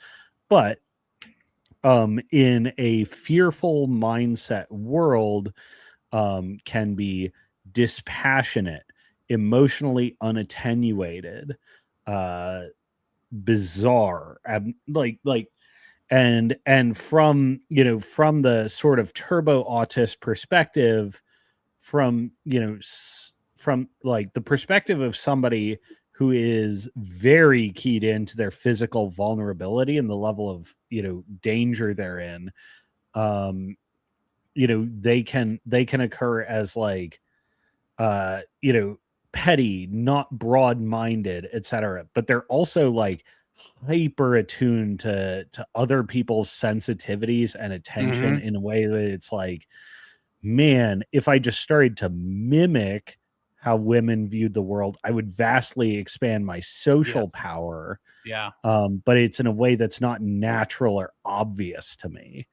But in a fearful mindset world, can be dispassionate, emotionally unattenuated, bizarre, and from the sort of turbo autist perspective, from like the perspective of somebody who is very keyed into their physical vulnerability and the level of danger they're in, they can occur as like petty, not broad-minded, etc. But they're also like hyper attuned to other people's sensitivities and attention in a way that it's like, man, if I just started to mimic how women viewed the world, I would vastly expand my social power. Yeah. But it's in a way that's not natural or obvious to me.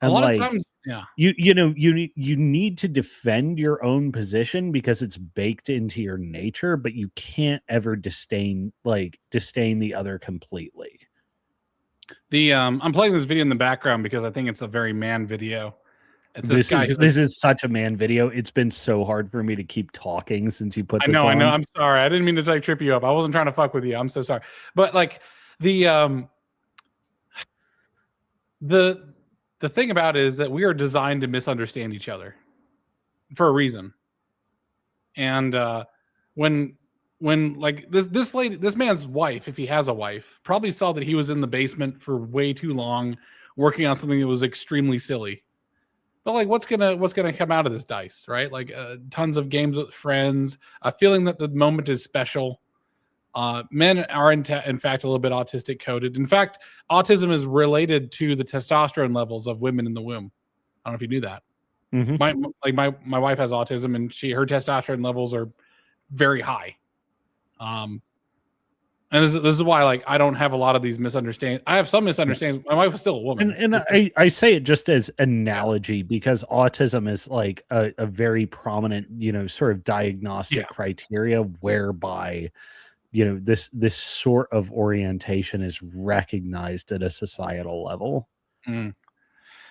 And a lot like, of times, yeah, you need to defend your own position because it's baked into your nature, but you can't ever disdain the other completely. I'm playing this video in the background because I think it's a very man video. It's this is such a man video. It's been so hard for me to keep talking since you put this on. I know. I'm sorry. I didn't mean to like trip you up. I wasn't trying to fuck with you. I'm so sorry. But like the thing about it is that we are designed to misunderstand each other for a reason. And when like this man's wife, if he has a wife, probably saw that he was in the basement for way too long working on something that was extremely silly. But like, what's gonna come out of this dice, right? Like tons of games with friends, a feeling that the moment is special. Men are in fact a little bit autistic coded. In fact, autism is related to the testosterone levels of women in the womb. I don't know if you knew that. My wife has autism, and her testosterone levels are very high. And this is why, like, I don't have a lot of these misunderstandings. I have some misunderstandings. My wife is still a woman. And I say it just as analogy because autism is like a very prominent, sort of diagnostic criteria whereby, this sort of orientation is recognized at a societal level. Mm.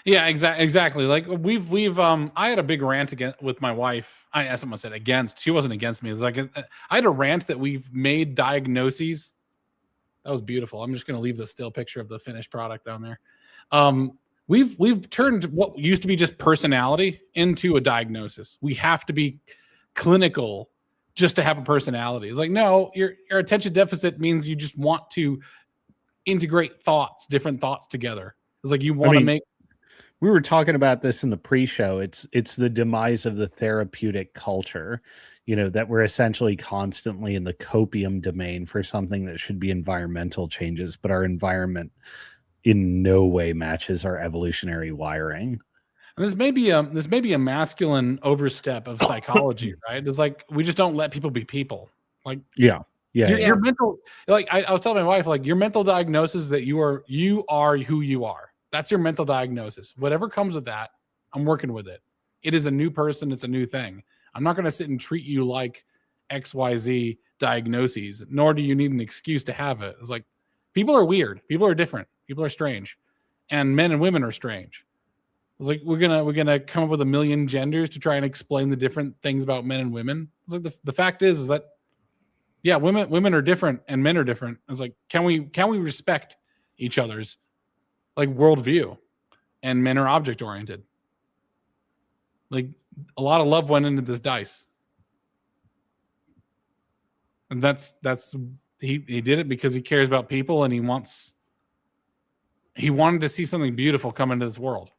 Yeah, exactly. Like we've I had a big rant with my wife. Someone said against. She wasn't against me. It was like I had a rant that we've made diagnoses. That was beautiful. I'm just going to leave the still picture of the finished product down there. We've turned what used to be just personality into a diagnosis. We have to be clinical just to have a personality. It's like, no, your attention deficit means you just want to integrate different thoughts together. It's like you want to make. We were talking about this in the pre-show. It's the demise of the therapeutic culture, that we're essentially constantly in the copium domain for something that should be environmental changes, but our environment in no way matches our evolutionary wiring. And this may be a masculine overstep of psychology, right? It's like we just don't let people be people. Like your mental, like I was telling my wife, like your mental diagnosis is that you are who you are. That's your mental diagnosis. Whatever comes with that, I'm working with it. It is a new person. It's a new thing. I'm not going to sit and treat you like XYZ diagnoses, nor do you need an excuse to have it. It's like people are weird. People are different. People are strange. And men and women are strange. It's like we're gonna come up with a million genders to try and explain the different things about men and women. It's like the fact is that women are different and men are different. It's like can we respect each other's like worldview, and men are object oriented. Like a lot of love went into this dice, and that's he did it because he cares about people and he wanted to see something beautiful come into this world.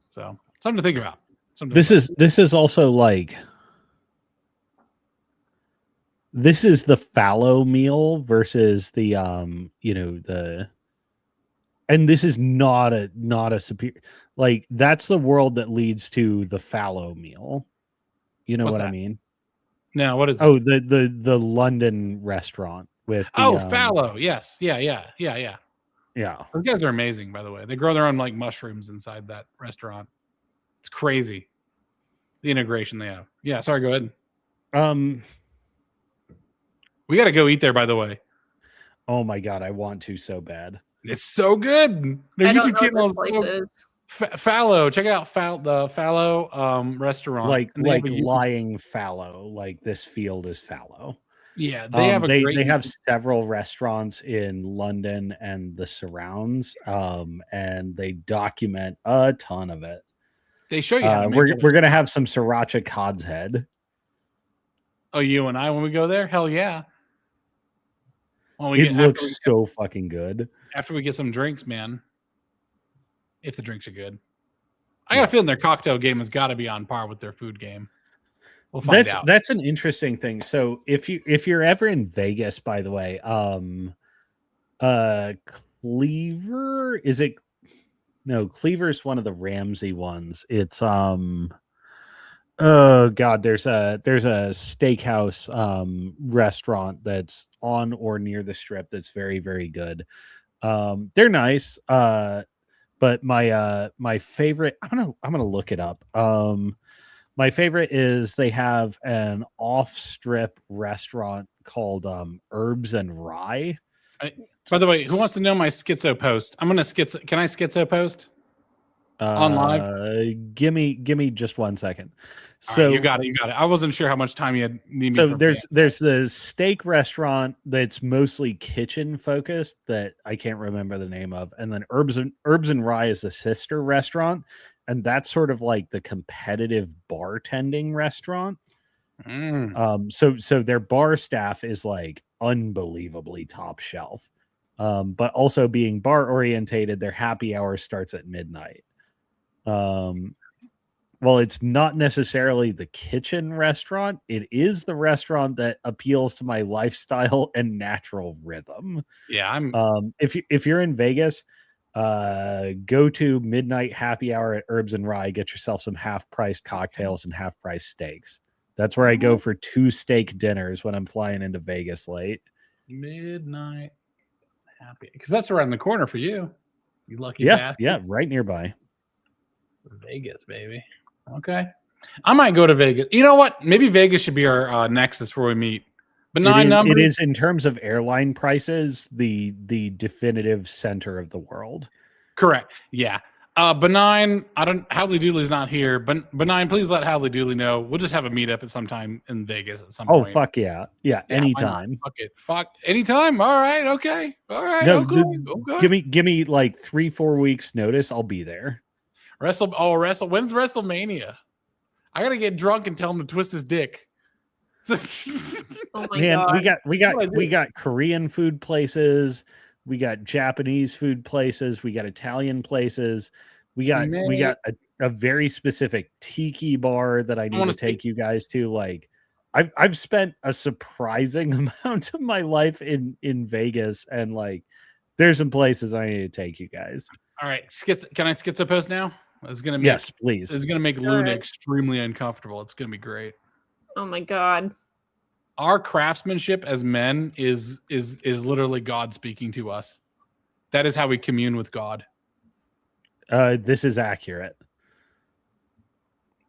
So something to think about. This is also like. This is the fallow meal versus the and this is not a superior, like that's the world that leads to the fallow meal. You know what I mean? No, what is that? The London restaurant with fallow. Yes. Yeah. Those guys are amazing, by the way. They grow their own like mushrooms inside that restaurant. It's crazy. The integration they have. Yeah, sorry, go ahead. We got to go eat there, by the way. Oh my god, I want to so bad. It's so good. Their YouTube channel is fallow. Check out the fallow restaurant. Like lying fallow. Like this field is fallow. Yeah, they have several restaurants in London and the surrounds, and they document a ton of it. They show you. We're gonna have some sriracha cod's head. Oh, you and I when we go there? Hell yeah! It looks so fucking good. After we get some drinks, man. If the drinks are good. I got a feeling their cocktail game has got to be on par with their food game. We'll find out. That's an interesting thing. So if you're ever in Vegas, by the way, Cleaver, is it? No, Cleaver's one of the Ramsey ones. It's oh god, there's a steakhouse restaurant that's on or near the strip that's very, very good. They're nice. But my favorite, I'm gonna look it up. My favorite is they have an off-strip restaurant called Herbs and Rye. By the way, who wants to know my schizo post? I'm gonna schizo. Can I schizo post on live? Give me just 1 second. So So you got it. I wasn't sure how much time you had need me. So for there's the steak restaurant that's mostly kitchen focused that I can't remember the name of, and then Herbs and Rye is the sister restaurant, and that's sort of like the competitive bartending restaurant. So their bar staff is like unbelievably top shelf, but also being bar orientated, their happy hour starts at midnight. Well, it's not necessarily the kitchen restaurant. It is the restaurant that appeals to my lifestyle and natural rhythm. Yeah, if you're in Vegas, go to midnight happy hour at Herbs and Rye. Get yourself some half-price cocktails and half-price steaks. That's where I go for 2 steak dinners when I'm flying into Vegas late. Midnight happy, because that's around the corner for you. You lucky bastard. Yeah, right nearby. Vegas, baby. Okay, I might go to Vegas. You know what? Maybe Vegas should be our nexus where we meet. Benign numbers. It is, in terms of airline prices, the definitive center of the world. Correct. Yeah. Benign. Howley Dooley's not here, but Benign, please let Howley Dooley know. We'll just have a meetup at some time in Vegas at some point. Oh fuck yeah, anytime. Fuck it. Fuck anytime. All right. Okay. All right. No, okay. Give me like 3-4 weeks notice. I'll be there. When's WrestleMania? I gotta get drunk and tell him to twist his dick. Oh my God. we got Korean food places, we got Japanese food places, we got Italian places, we got a very specific tiki bar that I need to take you guys to. Like, I've spent a surprising amount of my life in Vegas, and like, there's some places I need to take you guys. All right, can I schizo post now? It's gonna make, yes, please. It's gonna make Luna extremely uncomfortable. It's gonna be great. Oh my God. Our craftsmanship as men is literally God speaking to us. That is how we commune with God. This is accurate.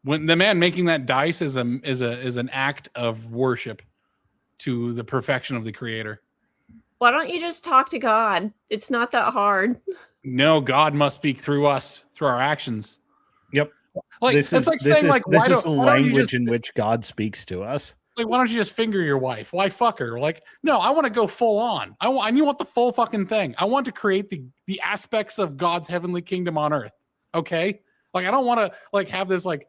When the man making that dice is an act of worship to the perfection of the Creator. Why don't you just talk to God? It's not that hard. No, God must speak through us, through our actions. Yep. Like this is the language in which God speaks to us. Like, why don't you just finger your wife? Why fuck her? Like, no, I want to go full on. I want the full fucking thing. I want to create the aspects of God's heavenly kingdom on earth. Okay? Like, I don't want to like have this like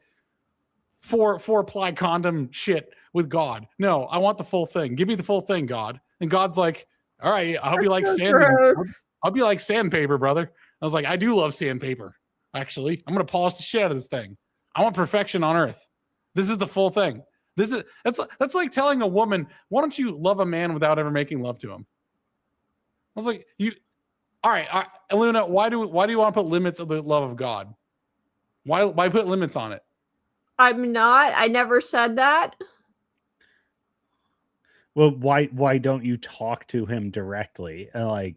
four ply condom shit with God. No, I want the full thing. Give me the full thing, God. And God's like, all right, I'll be like I'll be like sandpaper, brother. I was like, I do love sandpaper. Actually, I'm gonna polish the shit out of this thing. I want perfection on earth. This is the full thing. That's like telling a woman, why don't you love a man without ever making love to him? I was like, all right, Luna, why do you want to put limits of the love of God? Why put limits on it? I never said that. Well, why don't you talk to him directly? Like,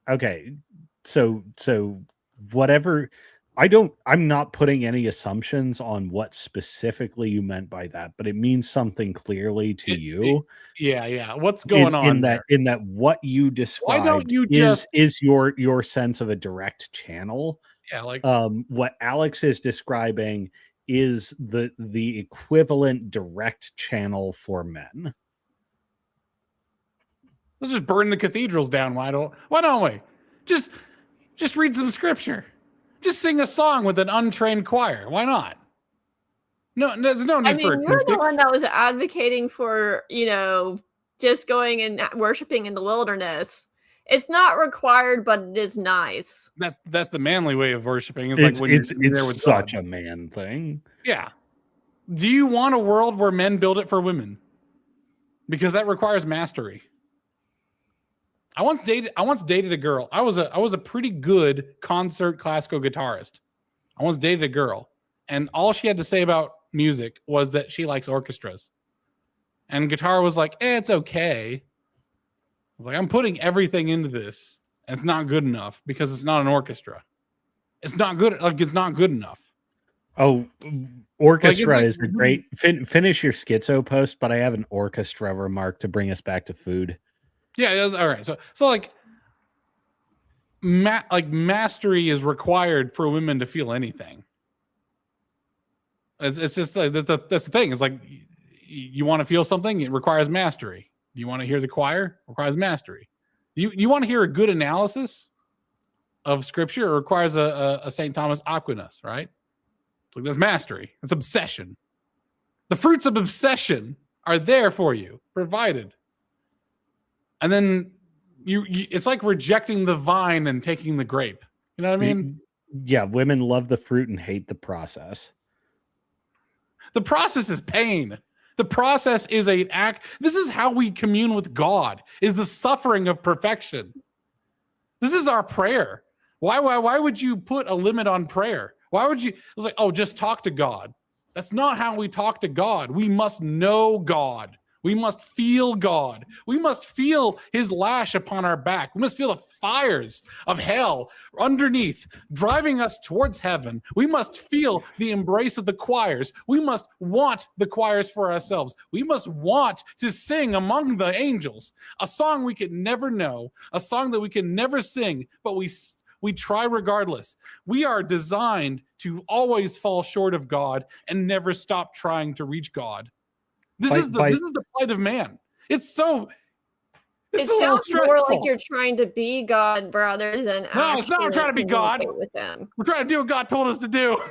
okay, so whatever. I'm not putting any assumptions on what specifically you meant by that, but it means something clearly to you. Yeah. What's going on in that what you described? Why don't you is your sense of a direct channel? Yeah, like what Alex is describing is the equivalent direct channel for men. Let's just burn the cathedrals down. Why don't we? Just read some scripture. Just sing a song with an untrained choir. Why not? No, there's no need for you're the one that was advocating for, just going and worshiping in the wilderness. It's not required, but it is nice. That's the manly way of worshiping. It's like when it's such a man thing. Yeah. Do you want a world where men build it for women? Because that requires mastery. I once dated a girl. I was a pretty good concert classical guitarist. I once dated a girl, and all she had to say about music was that she likes orchestras. And guitar was like, it's okay. I was like, I'm putting everything into this, and it's not good enough because it's not an orchestra. It's not good. Like, it's not good enough. Oh, orchestra is a great finish your schizo post, but I have an orchestra remark to bring us back to food. Yeah, all right. So like, mastery is required for women to feel anything. It's just like that's the thing. It's like you want to feel something, it requires mastery. You want to hear the choir, it requires mastery. You want to hear a good analysis of scripture, it requires a St. Thomas Aquinas, right? So that's mastery. It's obsession. The fruits of obsession are there for you, provided. And then it's like rejecting the vine and taking the grape. You know what I mean? Yeah, women love the fruit and hate the process. The process is pain. The process is an act. This is how we commune with God, is the suffering of perfection. This is our prayer. Why would you put a limit on prayer? Why would you? It's like, oh, just talk to God. That's not how we talk to God. We must know God. We must feel God. We must feel his lash upon our back. We must feel the fires of hell underneath, driving us towards heaven. We must feel the embrace of the choirs. We must want the choirs for ourselves. We must want to sing among the angels, a song we could never know, a song that we can never sing, but we try regardless. We are designed to always fall short of God and never stop trying to reach God. This is the plight of man. It sounds stressful. More like you're trying to be God rather than no, it's not. We're trying to be God. With them. We're trying to do what God told us to do.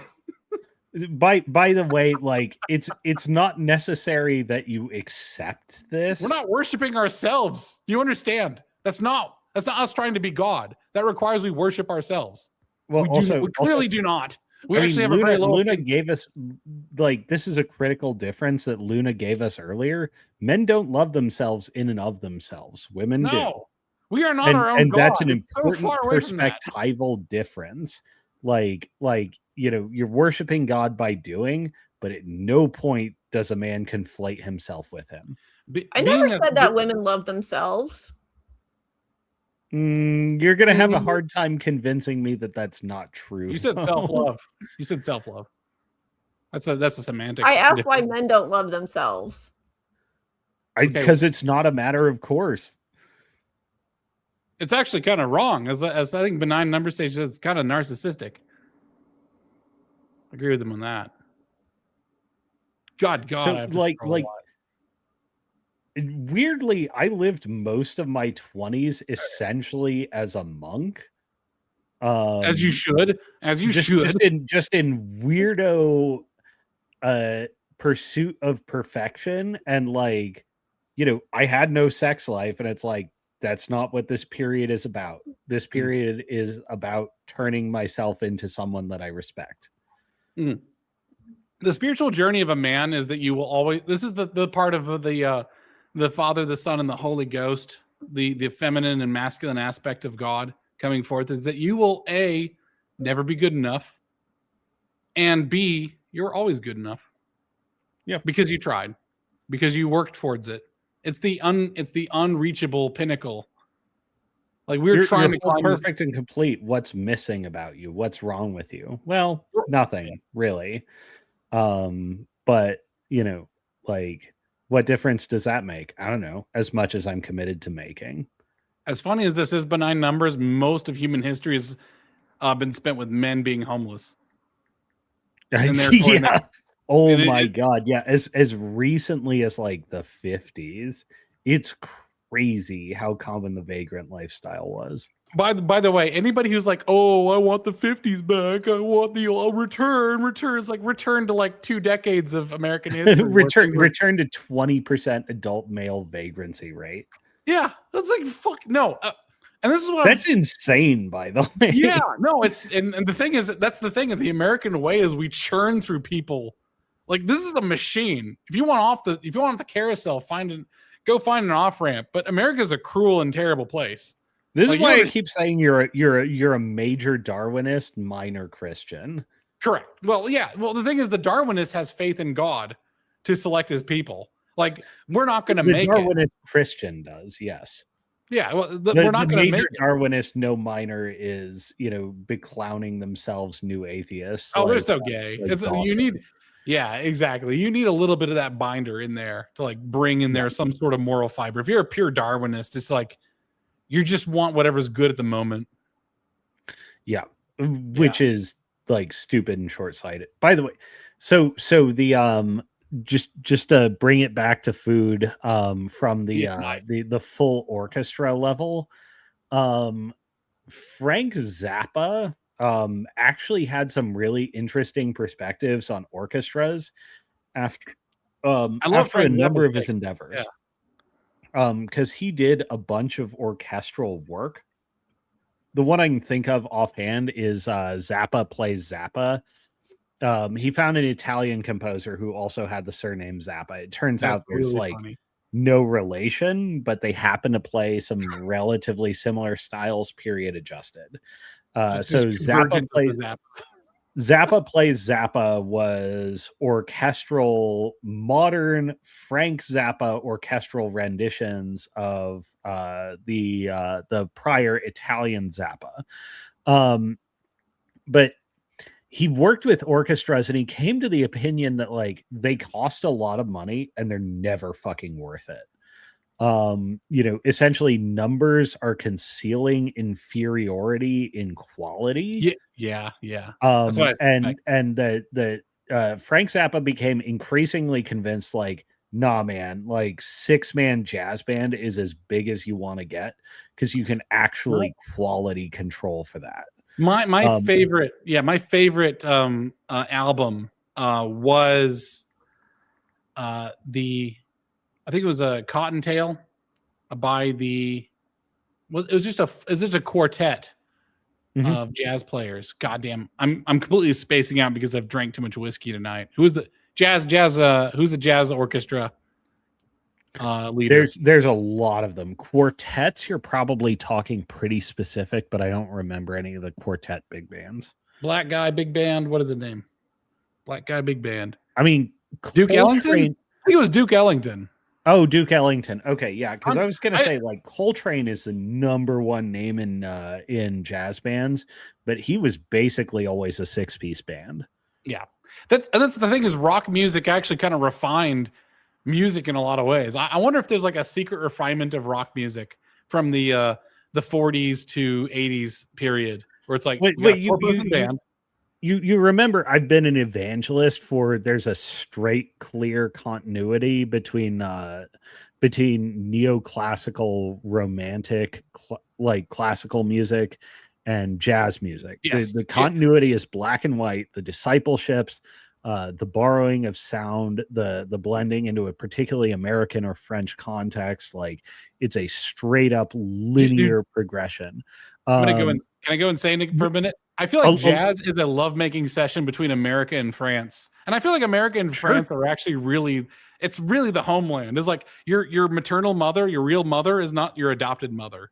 By the way, like it's not necessary that you accept this. We're not worshiping ourselves. Do you understand? That's not us trying to be God. That requires we worship ourselves. Well, we clearly do not. We actually have Luna, a very low. Luna gave us, like, this is a critical difference that Luna gave us earlier. Men don't love themselves in and of themselves. Women do. We are not our own and God. That's an it's important so perspectival difference. Like you're worshiping God by doing, but at no point does a man conflate himself with him. I never said that women love themselves. You're gonna have a hard time convincing me that that's not true. You said self-love. You said self-love. That's a semantic. I asked why men don't love themselves. Because it's not a matter of course. It's actually kind of wrong. As I think benign number stage is kind of narcissistic. I agree with them on that. God. So weirdly, I lived most of my 20s essentially as a monk. As you should. Just in weirdo pursuit of perfection. And like, I had no sex life, and it's like, that's not what this period is about. This period is about turning myself into someone that I respect. The spiritual journey of a man is that you will always, this is the part of the Father, the Son, and the Holy Ghost, the feminine and masculine aspect of God coming forth, is that you will A, never be good enough, and B, you're always good enough. Yeah, because you tried, because you worked towards it. It's the unreachable pinnacle. Like you're trying to climb perfect and complete. What's missing about you? What's wrong with you? Well, nothing really. But like, what difference does that make? I don't know. As much as I'm committed to making. As funny as this is, benign numbers, most of human history has been spent with men being homeless. Yeah. Oh my God. Yeah. As recently as like the 50s, it's crazy how common the vagrant lifestyle was. By the way, anybody who's like, oh, I want the 50s back, I want the return. It's like return to like 2 decades of American history. return to 20% adult male vagrancy rate. Yeah, that's like fuck no. And this is what that's insane, by the way. Yeah, no, it's and the thing is, that's the thing of the American way is we churn through people Like this is a machine. If you want off the carousel, go find an off ramp. But America's a cruel and terrible place. This Like, is why I keep saying you're a major Darwinist, minor Christian. Correct. Well, yeah. Well, the thing is, the Darwinist has faith in God to select his people. Like, we're not going to make Darwinist it. Christian does, yes. Yeah. Well, we're not going to make it. Darwinist, no minor is, beclowning themselves new atheists. Oh, they're so gay. Yeah, exactly. You need a little bit of that binder in there to like bring in there some sort of moral fiber. If you're a pure Darwinist, it's like you just want whatever's good at the moment. Yeah, which is like stupid and short-sighted. By the way, so the just to bring it back to food from the full orchestra level, Frank Zappa actually had some really interesting perspectives on orchestras after a number of his endeavors. Because he did a bunch of orchestral work. The one I can think of offhand is Zappa Plays Zappa. He found an Italian composer who also had the surname Zappa. It turns out there's really funny. No relation, but they happen to play some relatively similar styles, period adjusted. So Zappa Plays Zappa was orchestral, modern Frank Zappa orchestral renditions of the prior Italian Zappa. But he worked with orchestras and he came to the opinion that like they cost a lot of money and they're never fucking worth it. Essentially numbers are concealing inferiority in quality. Yeah. That's what and the Frank Zappa became increasingly convinced like, nah, man, like 6-man jazz band is as big as you want to get because you can actually quality control for that. My favorite album was I think it was a Cottontail by it was just a quartet of jazz players. Goddamn, I'm completely spacing out because I've drank too much whiskey tonight. Who's the jazz orchestra leader? There's a lot of them. Quartets, you're probably talking pretty specific, but I don't remember any of the quartet big bands. Black Guy Big Band. What is the name? Black Guy Big Band. I mean, Duke Ellington. I think it was Duke Ellington. Oh, Duke Ellington. Okay, yeah, because I was gonna say like Coltrane is the number one name in jazz bands, but he was basically always a 6-piece band. Yeah, that's the thing is rock music actually kind of refined music in a lot of ways. I wonder if there's like a secret refinement of rock music from the 40s to 80s period where it's like you remember I've been an evangelist for there's a straight clear continuity between neoclassical romantic like classical music and jazz music. Yes. The continuity is black and white, the discipleships, the borrowing of sound, the blending into a particularly American or French context, like it's a straight up linear progression. Can I go insane for a minute? I feel like jazz is a lovemaking session between America and France. And I feel like America and France are actually it's really the homeland. It's like your maternal mother, your real mother is not your adopted mother.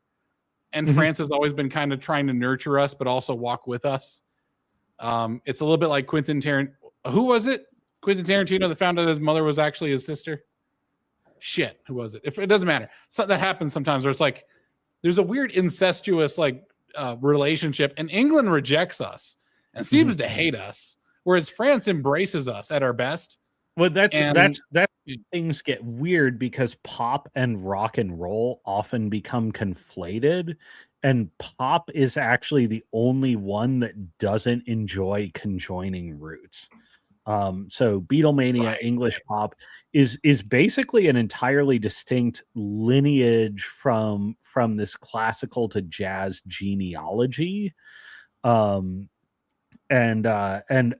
And France has always been kind of trying to nurture us, but also walk with us. It's a little bit like Quentin Tarantino. Who was it? Quentin Tarantino that found out his mother was actually his sister? Shit, who was it? It doesn't matter. So that happens sometimes where it's like there's a weird incestuous like relationship, and England rejects us and seems to hate us, whereas France embraces us at our best. Well, that's things get weird because pop and rock and roll often become conflated, and pop is actually the only one that doesn't enjoy conjoining roots. So Beatlemania, English pop is basically an entirely distinct lineage from this classical to jazz genealogy. And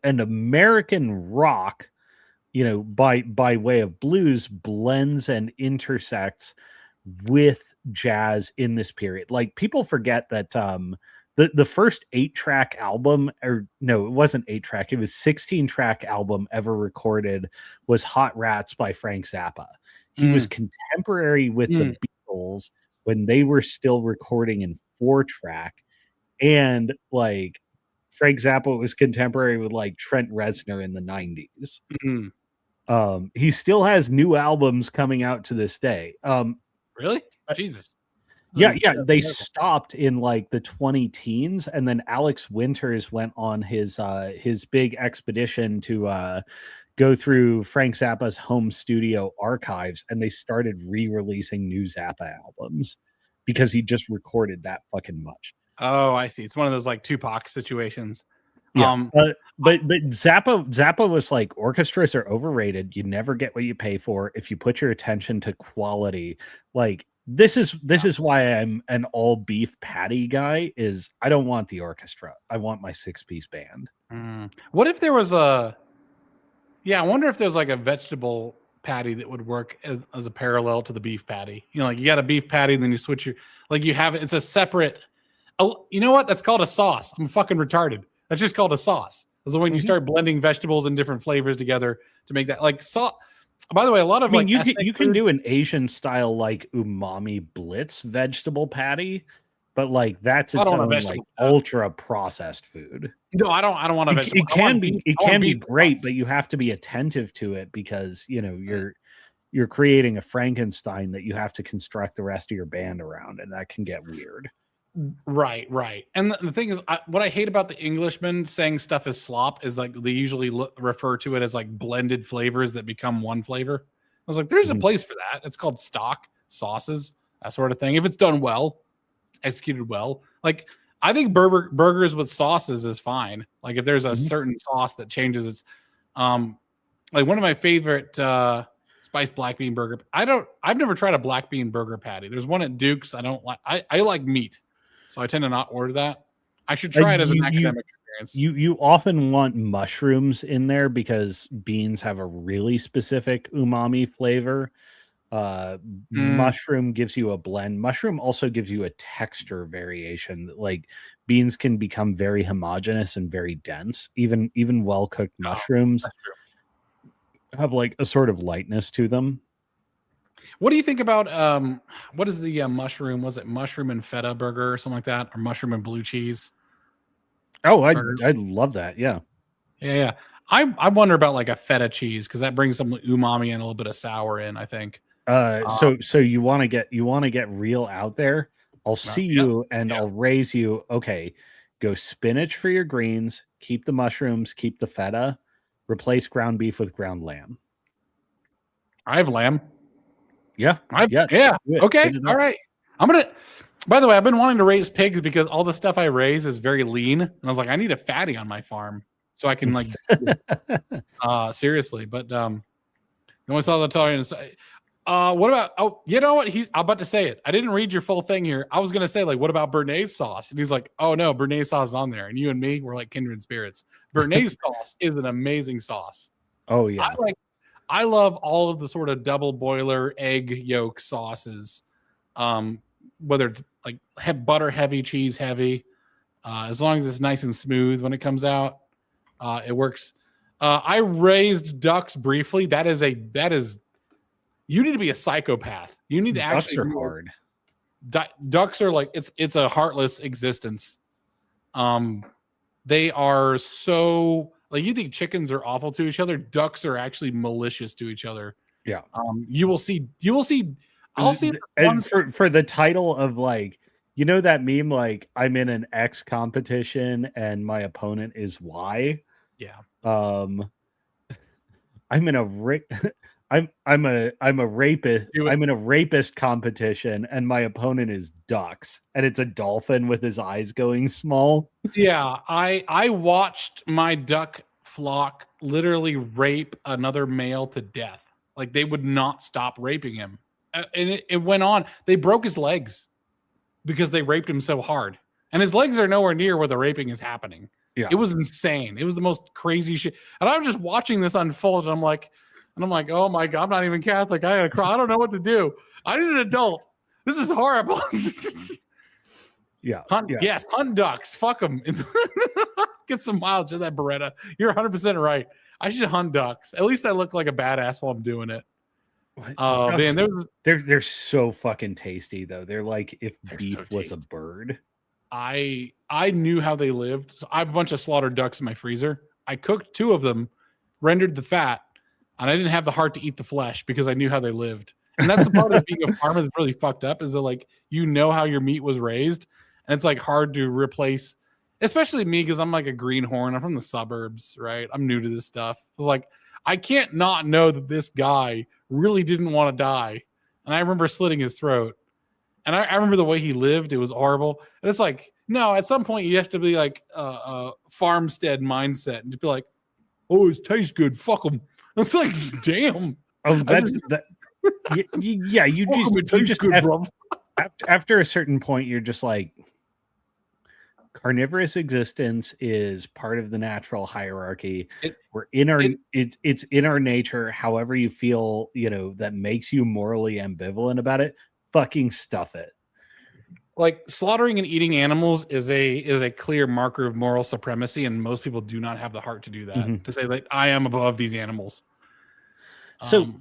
American rock, by way of blues, blends and intersects with jazz in this period. Like people forget that the first 8-track album, or no, it wasn't 8-track, it was 16-track album ever recorded, was Hot Rats by Frank Zappa. He was contemporary with the Beatles when they were still recording in 4-track, and like Frank Zappa was contemporary with like Trent Reznor in the 90s. He still has new albums coming out to this day. Really? Jesus. Yeah, they stopped in like the 20-teens, and then Alex Winters went on his big expedition to go through Frank Zappa's home studio archives, and they started re-releasing new Zappa albums because he just recorded that fucking much. Oh, I see. It's one of those like Tupac situations. Yeah, but Zappa was like, orchestras are overrated. You never get what you pay for. If you put your attention to quality, like this is why I'm an all beef patty guy. Is I don't want the orchestra. I want my 6-piece band. What if there was a? Yeah, I wonder if there's like a vegetable patty that would work as a parallel to the beef patty. You know, like you got a beef patty, and then you switch you have it. It's a separate. Oh, you know what? That's called a sauce. I'm fucking retarded. That's just called a sauce. That's when you start blending vegetables and different flavors together to make that like sauce. By the way, a lot of you can do an Asian style like umami blitz vegetable patty, but like that's its own like ultra processed food. No, I don't want to. It can be great, but you have to be attentive to it because you know you're creating a Frankenstein that you have to construct the rest of your band around, and that can get weird. Right. And the thing is, what I hate about the Englishmen saying stuff is slop is like they usually refer to it as like blended flavors that become one flavor. I was like, there's a place for that. It's called stock, sauces, that sort of thing. If it's done well, executed well. Like I think burgers with sauces is fine. Like if there's a certain sauce that changes its, like one of my favorite spiced black bean burger. I've never tried a black bean burger patty. There's one at Duke's. I don't like. I like meat. So I tend to not order that. I should try it as an academic experience. You often want mushrooms in there because beans have a really specific umami flavor. Mushroom gives you a blend. Mushroom also gives you a texture variation. Like beans can become very homogeneous and very dense. Even well-cooked mushrooms have like a sort of lightness to them. What do you think about what is the mushroom? Was it mushroom and feta burger or something like that, or mushroom and blue cheese? Oh, I love that. Yeah. I wonder about like a feta cheese because that brings some umami and a little bit of sour in. I think. So you want to get real out there. I'll see you and I'll raise you. Okay, go spinach for your greens. Keep the mushrooms. Keep the feta. Replace ground beef with ground lamb. I have lamb. Yeah. Okay. All right. By the way, I've been wanting to raise pigs because all the stuff I raise is very lean. And I was like, I need a fatty on my farm so I can like, seriously. But, you only saw the Italian. What about, you know what? I'm about to say it. I didn't read your full thing here. I was going to say like, what about Béarnaise sauce? And he's like, oh no, Béarnaise sauce is on there. And you and me, we're like kindred spirits. Béarnaise sauce is an amazing sauce. Oh yeah. I love all of the sort of double boiler egg yolk sauces, whether it's like butter heavy, cheese heavy, as long as it's nice and smooth when it comes out, it works. I raised ducks briefly. That is you need to be a psychopath. You need to ducks actually. Ducks are hard. Ducks are like it's a heartless existence. They are so. Like you think chickens are awful to each other, ducks are actually malicious to each other. Yeah. You will see. I'll see. And for the title of like, you know that meme like I'm in an X competition and my opponent is Y. Yeah. I'm in a I'm a rapist. I'm in a rapist competition and my opponent is ducks and it's a dolphin with his eyes going small. Yeah, I watched my duck flock literally rape another male to death. Like they would not stop raping him. And it went on. They broke his legs because they raped him so hard. And his legs are nowhere near where the raping is happening. Yeah. It was insane. It was the most crazy shit. And I'm just watching this unfold and I'm like, oh my God, I'm not even Catholic. I gotta cry. I don't know what to do. I need an adult. This is horrible. Yeah. Hunt, yeah. Yes, hunt ducks. Fuck them. Get some mileage of that Beretta. You're 100% right. I should hunt ducks. At least I look like a badass while I'm doing it. Oh man, they're so fucking tasty though. They're like if beef was a bird. I knew how they lived. So I have a bunch of slaughtered ducks in my freezer. I cooked 2 of them, rendered the fat, and I didn't have the heart to eat the flesh because I knew how they lived. And that's the part of being a farmer that's really fucked up, is that like you know how your meat was raised, and it's like hard to replace, especially me because I'm like a greenhorn. I'm from the suburbs, right? I'm new to this stuff. I was like, I can't not know that this guy really didn't want to die. And I remember slitting his throat. And I remember the way he lived. It was horrible. And it's like, no, at some point you have to be like a farmstead mindset and just be like, oh, it tastes good. Fuck them. It's like, damn. Oh, yeah. You just good, bro. After a certain point, you're just like, carnivorous existence is part of the natural hierarchy. It's in our nature. However you feel, that makes you morally ambivalent about it, fucking stuff it. Like slaughtering and eating animals is a clear marker of moral supremacy, and most people do not have the heart to do that. To say like I am above these animals. So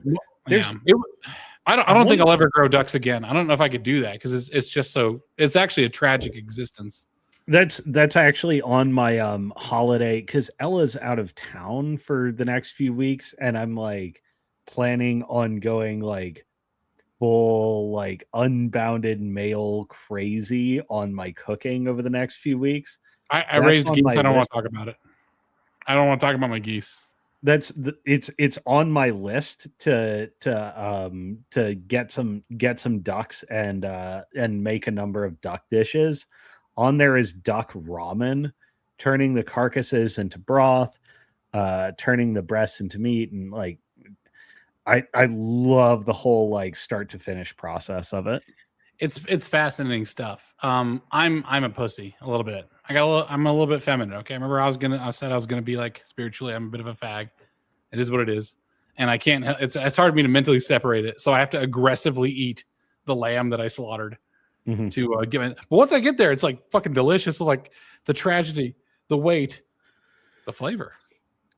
I don't think I'll ever grow ducks again. I don't know if I could do that because it's just so. It's actually a tragic existence. That's actually on my holiday because Ella's out of town for the next few weeks, and I'm like planning on going like full like unbounded male crazy on my cooking over the next few weeks. I raised geese. I don't want to talk about it. I don't want to talk about my geese. It's on my list to get some ducks and make a number of duck dishes. On there is duck ramen, turning the carcasses into broth, turning the breasts into meat, and like I love the whole like start to finish process of it. It's fascinating stuff. I'm a pussy a little bit. I'm a little bit feminine. Okay, remember I said I was gonna be like spiritually. I'm a bit of a fag. It is what it is, and I can't. It's hard for me to mentally separate it. So I have to aggressively eat the lamb that I slaughtered. To give it, but once I get there, it's like fucking delicious. So like the tragedy, the weight, the flavor.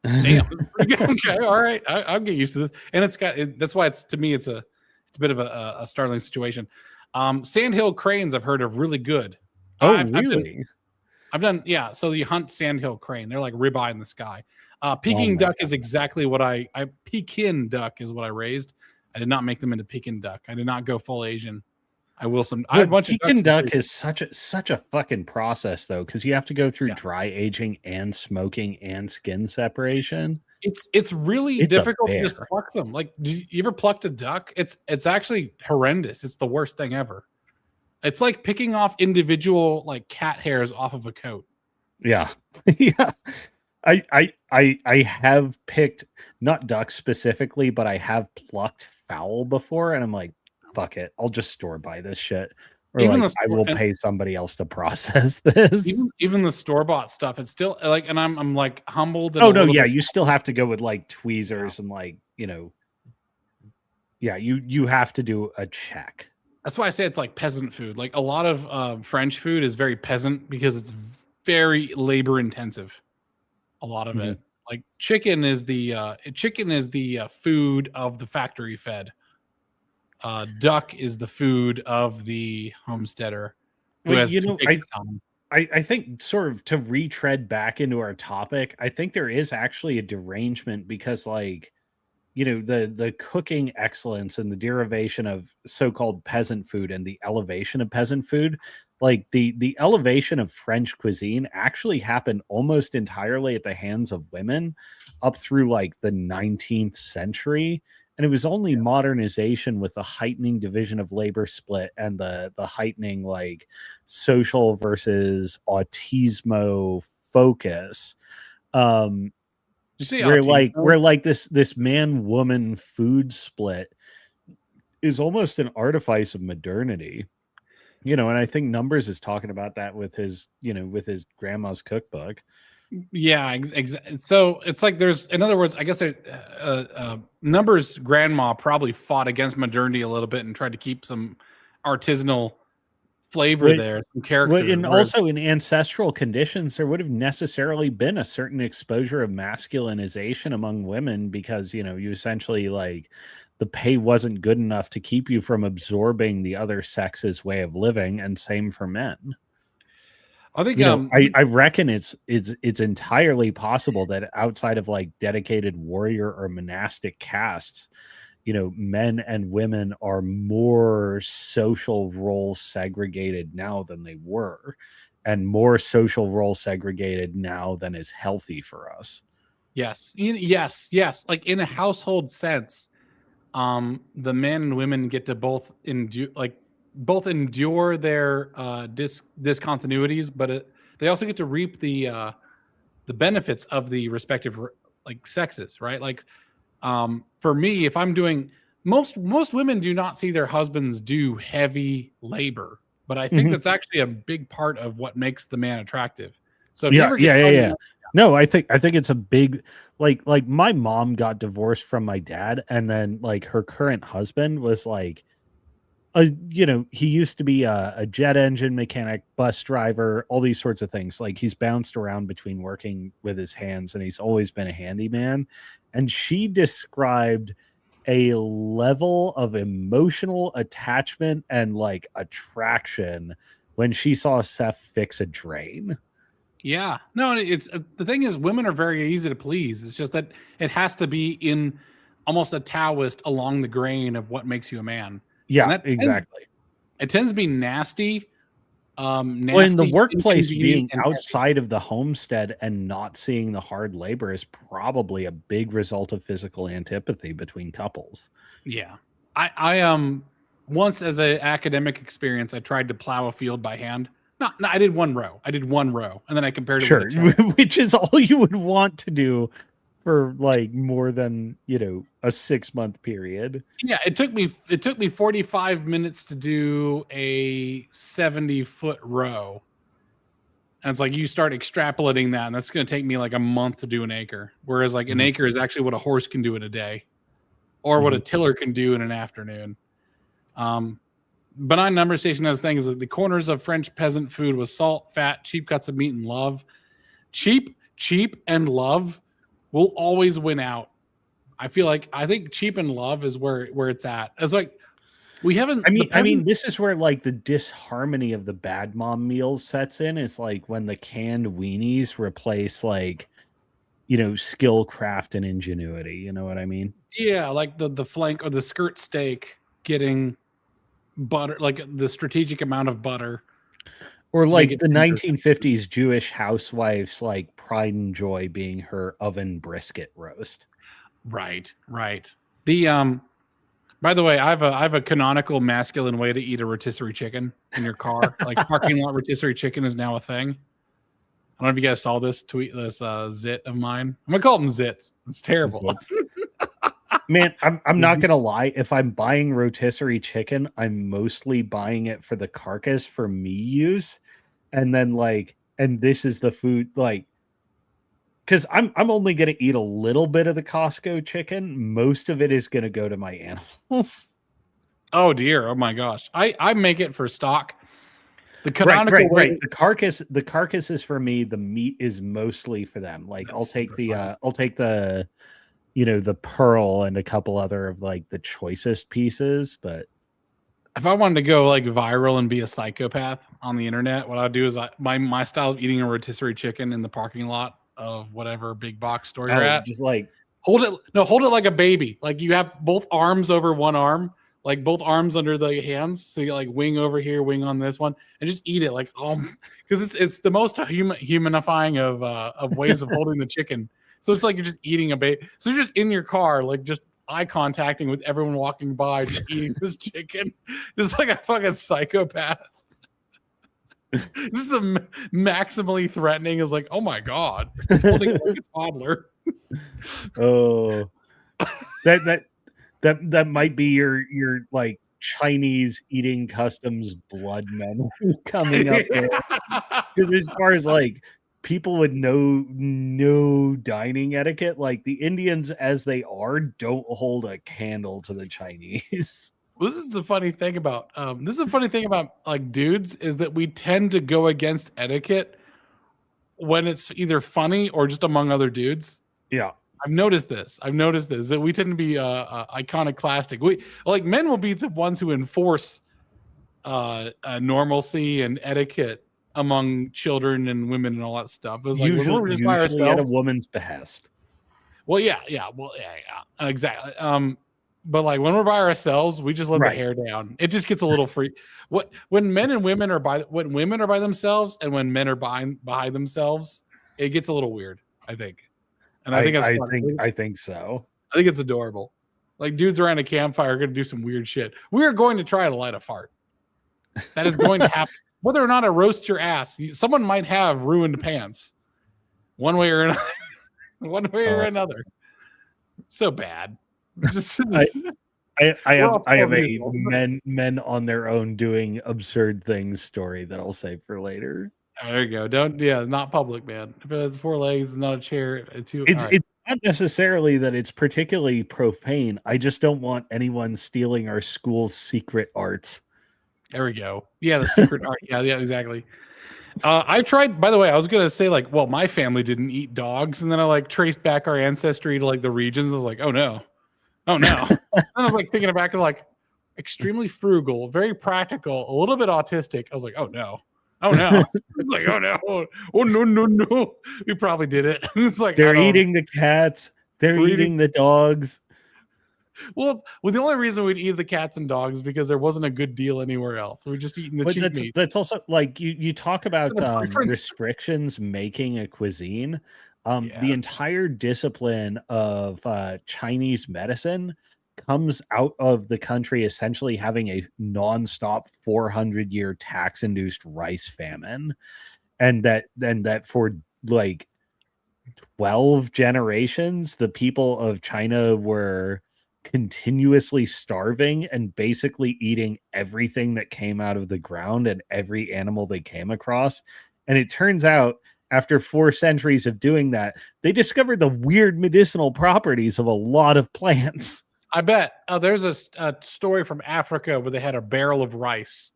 Damn. Okay, all right, I'll get used to this. And that's why it's to me it's a bit of a startling situation. Sandhill cranes I've heard are really good. Really? I've done yeah. So you hunt sandhill crane, they're like ribeye in the sky. Peking duck is exactly what Pekin duck is what I raised. I did not make them into Pekin duck. I did not go full Asian. I have a bunch of Pekin duck is such a fucking process though, because you have to go through dry aging and smoking and skin separation. It's really difficult to just pluck them. Like, do you ever plucked a duck? It's actually horrendous. It's the worst thing ever. It's like picking off individual like cat hairs off of a coat. Yeah. Yeah. I have picked not ducks specifically, but I have plucked fowl before, and I'm like, fuck it, I'll just store buy this shit, or even like, I will pay somebody else to process this. Even the store bought stuff, it's still like, and I'm like humbled. Oh no, yeah, you still have to go with like tweezers and like you have to do a check. That's why I say it's like peasant food. Like a lot of French food is very peasant because it's very labor intensive. A lot of it, like chicken is the food of the factory fed. Duck is the food of the homesteader. I think sort of to retread back into our topic, I think there is actually a derangement because like, the cooking excellence and the derivation of so-called peasant food and the elevation of peasant food, like the elevation of French cuisine actually happened almost entirely at the hands of women up through like the 19th century. And it was only modernization with the heightening division of labor split and the heightening like social versus autismo focus. You see where like this man woman food split is almost an artifice of modernity. And I think Numbers is talking about that with his grandma's cookbook. Yeah, so it's like in other words, I guess Numbers' grandma probably fought against modernity a little bit and tried to keep some artisanal flavor there, some character. And also in ancestral conditions, there would have necessarily been a certain exposure of masculinization among women because, you essentially like the pay wasn't good enough to keep you from absorbing the other sex's way of living, and same for men. I think I reckon it's entirely possible that outside of like dedicated warrior or monastic castes, men and women are more social role segregated now than they were, and more social role segregated now than is healthy for us. Yes. Like in a household sense, the men and women get to both endure their discontinuities, but they also get to reap the benefits of the respective like sexes, right? Like for me, if I'm doing most women do not see their husbands do heavy labor, but I think that's actually a big part of what makes the man attractive. So if you ever get no, I think it's a big like my mom got divorced from my dad, and then like her current husband was like he used to be a jet engine mechanic, bus driver, all these sorts of things. Like he's bounced around between working with his hands, and he's always been a handyman. And she described a level of emotional attachment and like attraction when she saw Seth fix a drain. Yeah, no, it's the thing is women are very easy to please. It's just that it has to be in almost a Taoist along the grain of what makes you a man. Yeah, exactly. It tends to be nasty. Well, in the workplace, being outside of the homestead and not seeing the hard labor is probably a big result of physical antipathy between couples. Yeah, I once as an academic experience, I tried to plow a field by hand. No, I did one row. And then I compared it with a tiller. Which is all you would want to do for like more than a 6-month period. Yeah, it took me 45 minutes to do a 70-foot row. And it's like you start extrapolating that, and that's going to take me like a month to do an acre. Whereas like an acre is actually what a horse can do in a day, or what a tiller can do in an afternoon. Benign number station has things like the corners of French peasant food with salt, fat, cheap cuts of meat, and love. Cheap, and love will always win out. I think cheap and love is where it's at. It's like we haven't. I mean, this is where like the disharmony of the bad mom meals sets in. It's like when the canned weenies replace like skill, craft, and ingenuity. You know what I mean? Yeah, like the flank or the skirt steak getting butter, like the strategic amount of butter, or like the 1950s Jewish housewife's like pride and joy being her oven brisket roast. Right. The by the way, I have a canonical masculine way to eat a rotisserie chicken in your car. Like parking lot rotisserie chicken is now a thing. I don't know if you guys saw this tweet, this zit of mine. I'm gonna call them zits. It's terrible. Man, I'm not gonna lie. If I'm buying rotisserie chicken, I'm mostly buying it for the carcass for me use, and then and this is the food because I'm only gonna eat a little bit of the Costco chicken. Most of it is gonna go to my animals. Oh dear! Oh my gosh! I make it for stock. The canonical right. The carcass is for me. The meat is mostly for them. Like I'll take the the pearl and a couple other of like the choicest pieces. But if I wanted to go like viral and be a psychopath on the internet, what I'd do is my style of eating a rotisserie chicken in the parking lot of whatever big box store you're at, just like hold it like a baby. Like you have both arms over one arm, like both arms under the hands. So you like wing over here, wing on this one, and just eat it like because it's the most humanifying of ways of holding the chicken. So it's like you're just eating a baby. So you're just in your car, like just eye contacting with everyone walking by, just eating this chicken, just like a fucking psychopath. Just the maximally threatening is like, oh my god, it's holding like a toddler. Oh, that might be your like Chinese eating customs blood menu coming up there. Because as far as like people would know dining etiquette, like the Indians as they are don't hold a candle to the Chinese. Well, this is the funny thing about like dudes is that we tend to go against etiquette when it's either funny or just among other dudes. Yeah. I've noticed this that we tend to be iconoclastic. We like men will be the ones who enforce normalcy and etiquette among children and women and all that stuff. It was like when we're just by usually at a ourselves. woman's behest. Well, yeah, exactly. But like when we're by ourselves, we just let the hair down. It just gets a little free. When men and women are when women are by themselves and when men are behind themselves, it gets a little weird, I think. And I think that's funny. I think so. I think it's adorable. Like dudes around a campfire are going to do some weird shit. We are going to try to light a fart. That is going to happen. Whether or not I roast your ass, someone might have ruined pants, one way or another. One way or another. So bad. Just I have a men on their own doing absurd things story that I'll save for later. There you go. Not public, man. If it has 4 legs, not a chair. It's not necessarily that it's particularly profane. I just don't want anyone stealing our school's secret arts. There we go. Yeah, the secret art. Yeah, exactly. I tried, by the way, I was going to say like, well, my family didn't eat dogs. And then I like traced back our ancestry to like the regions. I was like, oh no. And I was like thinking back to like extremely frugal, very practical, a little bit autistic. I was like, oh no. It's like, oh no. We probably did it. It's like they're eating the cats. They're eating the dogs. Well, the only reason we'd eat the cats and dogs is because there wasn't a good deal anywhere else. We're just eating the cheap meat. That's also like you talk about restrictions making a cuisine. The entire discipline of Chinese medicine comes out of the country essentially having a nonstop 400-year tax-induced rice famine, and that for like 12 generations, the people of China were continuously starving and basically eating everything that came out of the ground and every animal they came across. And it turns out after 4 centuries of doing that, they discovered the weird medicinal properties of a lot of plants. I bet. There's a story from Africa where they had a barrel of rice.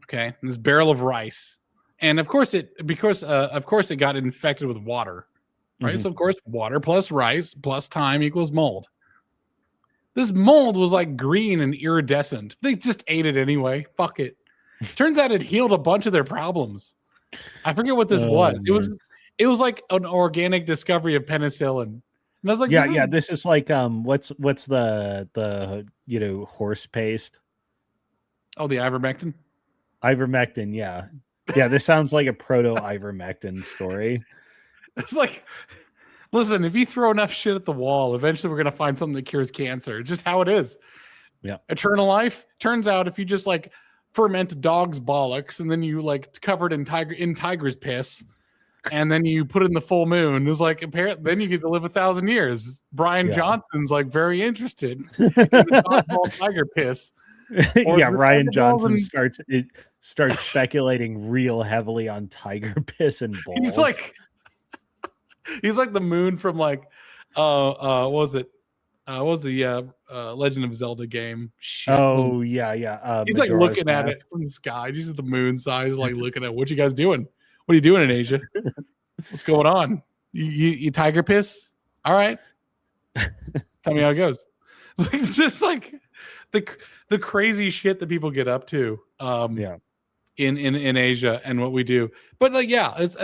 Okay, and this barrel of rice, and of course it got infected with water, right? Mm-hmm. So of course, water plus rice plus time equals mold. This mold was like green and iridescent. They just ate it anyway. Fuck it. Turns out it healed a bunch of their problems. I forget what this was. It was like an organic discovery of penicillin. And I was like, this is like what's the horse paste? Oh, the ivermectin. Ivermectin, yeah. This sounds like a proto ivermectin story. It's like, listen, if you throw enough shit at the wall, eventually we're gonna find something that cures cancer. It's just how it is. Yeah. Eternal life. Turns out if you just like ferment a dog's bollocks and then you like cover it in tiger's piss, and then you put it in the full moon, it's like apparently then you get to live 1,000 years. Brian Johnson's like very interested in the dog tiger piss. Ryan Johnson starts speculating real heavily on tiger piss and balls. He's like the moon from like what was it? What was the Legend of Zelda game? Shit, he's Majora's like looking Mask. at it from the sky. He's the moon side. He's like looking at what you guys doing? What are you doing in Asia? What's going on? You tiger piss? All right. Tell me how it goes. It's just like the crazy shit that people get up to in Asia and what we do. But like it's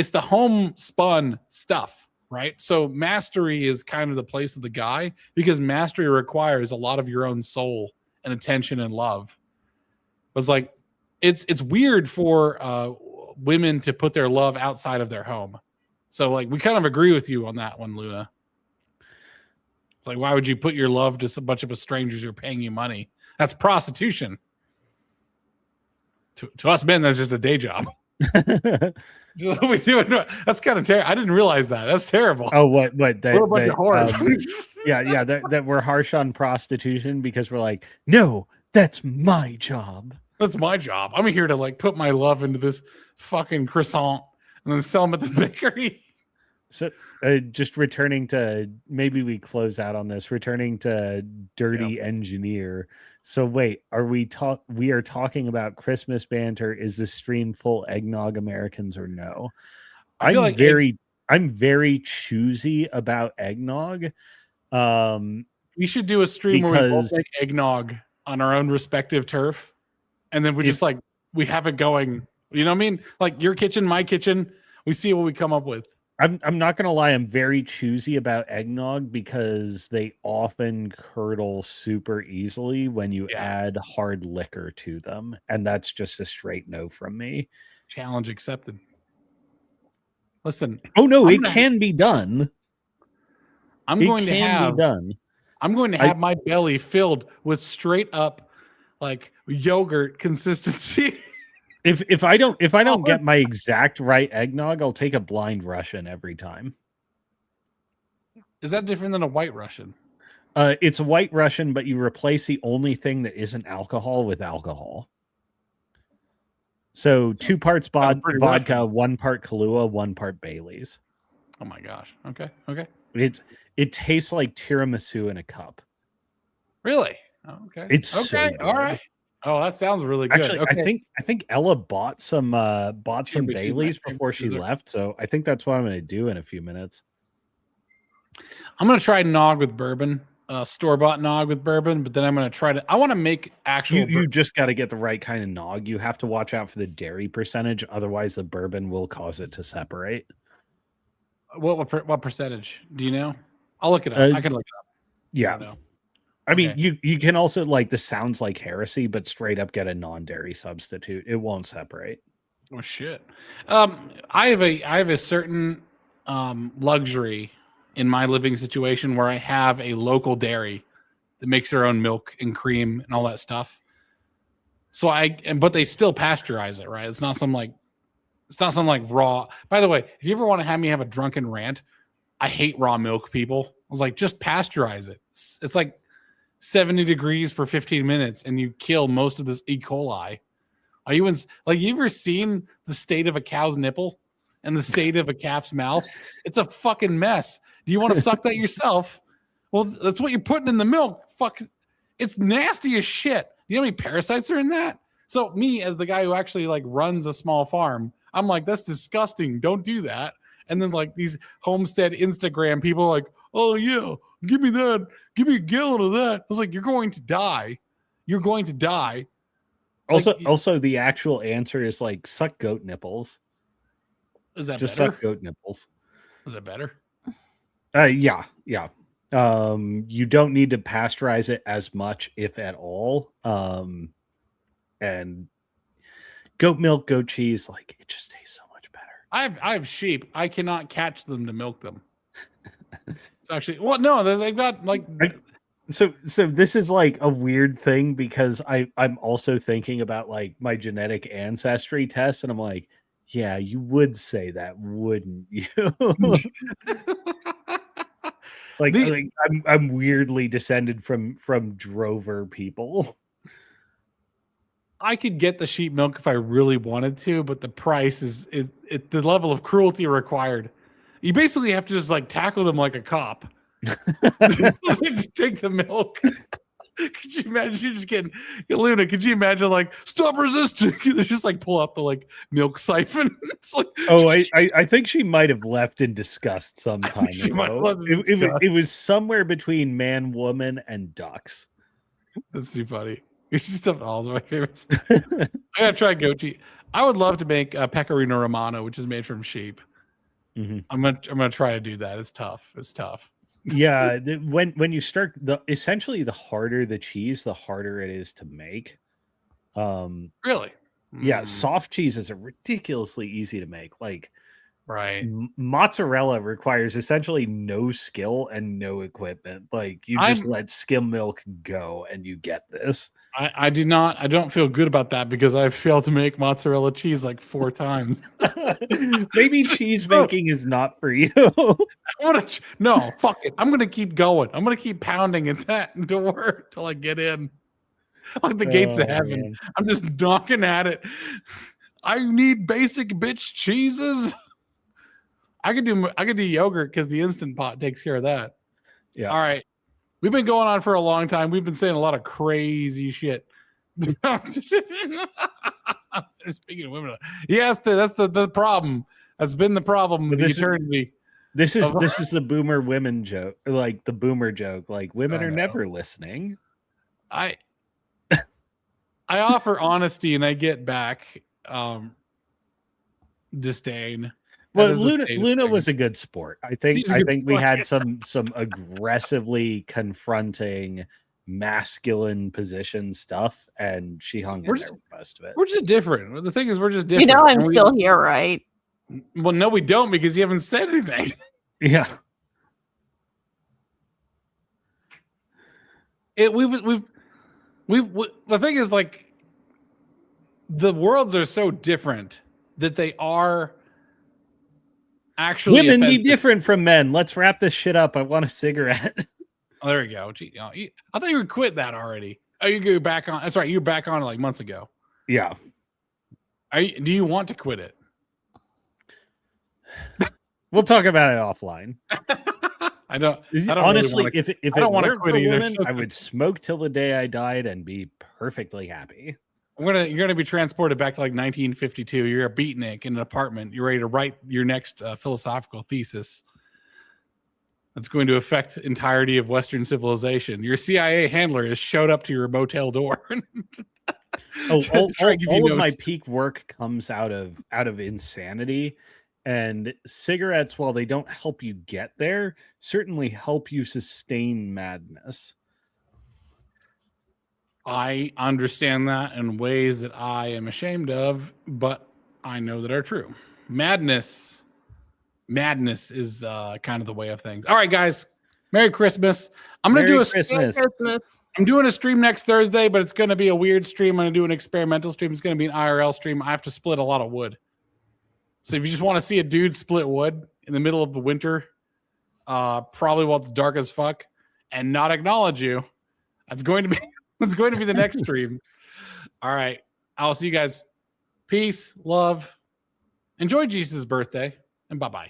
the homespun stuff, right? So mastery is kind of the place of the guy because mastery requires a lot of your own soul and attention and love. It's like it's weird for women to put their love outside of their home. So like we kind of agree with you on that one, Luna. It's like, why would you put your love to a bunch of strangers who are paying you money? That's prostitution. To us men, that's just a day job. We do it. That's kind of terrible. I didn't realize that. That's terrible. Oh, what? We're a bunch of whores. That we're harsh on prostitution because we're like, no, that's my job. That's my job. I'm here to like put my love into this fucking croissant and then sell them at the bakery. So just returning to, maybe we close out on this, returning to Dirty Engineer. So wait, we are talking about Christmas banter. Is this stream full eggnog Americans or no? I feel like I'm very choosy about eggnog. We should do a stream where we both make eggnog on our own respective turf, and then we just like we have it going. You know what I mean? Like your kitchen, my kitchen. We see what we come up with. I'm not gonna lie, I'm very choosy about eggnog because they often curdle super easily when you add hard liquor to them, and that's just a straight no from me. Challenge accepted. Listen. Oh no, it can be done. I'm going to have my belly filled with straight up like yogurt consistency. If I don't get my exact right eggnog, I'll take a blind Russian every time. Is that different than a white Russian? It's a white Russian, but you replace the only thing that isn't alcohol with alcohol. So 2 parts vodka, 1 part Kahlua, 1 part Bailey's. Oh my gosh. Okay. Okay. It tastes like tiramisu in a cup. Really? Oh, okay. It's okay. So all right. Oh, that sounds really good. Actually, okay. I think Ella bought some Baileys before she left, so I think that's what I'm going to do in a few minutes. I'm going to try nog with bourbon, store-bought nog with bourbon, but then I'm going to try to. I want to make actual. You just got to get the right kind of nog. You have to watch out for the dairy percentage, otherwise the bourbon will cause it to separate. What percentage? Do you know? I'll look it up. I can look it up. Yeah. I mean, you can also, like, this sounds like heresy, but straight up get a non-dairy substitute. It won't separate. Oh shit. I have a certain luxury in my living situation where I have a local dairy that makes their own milk and cream and all that stuff. So but they still pasteurize it, right? It's not some like raw. By the way, if you ever want to have me have a drunken rant, I hate raw milk, people. I was like, just pasteurize it. It's like 70 degrees for 15 minutes and you kill most of this E. coli. Are you you ever seen the state of a cow's nipple and the state of a calf's mouth? It's a fucking mess. Do you want to suck that yourself? Well, that's what you're putting in the milk. Fuck. It's nasty as shit. You know how many parasites are in that? So me, as the guy who actually like runs a small farm, I'm like, that's disgusting. Don't do that. And then like these homestead Instagram people are like, oh yeah, give me that. Give me a gallon of that. I was like, you're going to die. You're going to die. Also, the actual answer is like suck goat nipples. Is that just better? Suck goat nipples? Is that better? Yeah. You don't need to pasteurize it as much, if at all. And goat milk, goat cheese, like it just tastes so much better. I have sheep. I cannot catch them to milk them. So actually, well, no, they've got like. So this is like a weird thing because I'm also thinking about like my genetic ancestry test, and I'm like, yeah, you would say that, wouldn't you? like I'm weirdly descended from drover people. I could get the sheep milk if I really wanted to, but the price is the level of cruelty required. You basically have to just like tackle them like a cop. Just take the milk. Could you imagine you just getting Luna? Could you imagine like stop resisting? They just like pull out the like milk siphon. It's like, oh, I think she might have left in disgust sometime ago. It was somewhere between man, woman, and ducks. That's too funny. You just have all of my favorites. I gotta try goat cheese. I would love to make a pecorino romano, which is made from sheep. Mm-hmm. I'm gonna try to do that. It's tough. Yeah, when you start essentially the harder the cheese, the harder it is to make. Really? Yeah, soft cheeses are ridiculously easy to make. Like, right, mozzarella requires essentially no skill and no equipment. Like, you just let skim milk go and you get this. I don't feel good about that because I've failed to make mozzarella cheese like 4 times. Maybe cheese making is not for you. No, fuck it. I'm gonna keep going. I'm gonna keep pounding at that door till I get in. Like the gates of heaven. Man. I'm just knocking at it. I need basic bitch cheeses. I could do yogurt because the Instant Pot takes care of that. Yeah. All right. We've been going on for a long time. We've been saying a lot of crazy shit. Speaking of women, yes, that's the problem. That's been the problem with the eternity. This is the boomer women joke, like the boomer joke. Like women are never listening. I offer honesty and I get back disdain. Well, Luna was a good sport. I think we had some aggressively confronting masculine position stuff, and she hung in there with most of it. We're just different. The thing is, we're just different. You know, I'm still here, right? Well, no, we don't, because you haven't said anything. Yeah. The thing is, like, the worlds are so different that they are actually women offensive. be different from men. Let's wrap this shit up. I want a cigarette. Oh, there you go. Gee, I thought you would quit that already. Oh, you go back on. That's right. You were back on like months ago. Yeah. Do you want to quit it? We'll talk about it offline. I don't honestly really if I don't want to quit either. Women, I would smoke till the day I died and be perfectly happy. You're gonna be transported back to like 1952. You're a beatnik in an apartment. You're ready to write your next philosophical thesis that's going to affect entirety of Western civilization. Your CIA handler has showed up to your motel door. All of my peak work comes out of insanity. And cigarettes, while they don't help you get there, certainly help you sustain madness. I understand that in ways that I am ashamed of, but I know that are true. Madness is kind of the way of things. All right, guys. Merry Christmas. I'm going to do a Christmas. I'm doing a stream next Thursday, but it's going to be a weird stream. I'm going to do an experimental stream. It's going to be an IRL stream. I have to split a lot of wood. So if you just want to see a dude split wood in the middle of the winter, probably while it's dark as fuck, and not acknowledge you, that's going to be the next stream. All right. I'll see you guys. Peace, love. Enjoy Jesus' birthday, and bye-bye.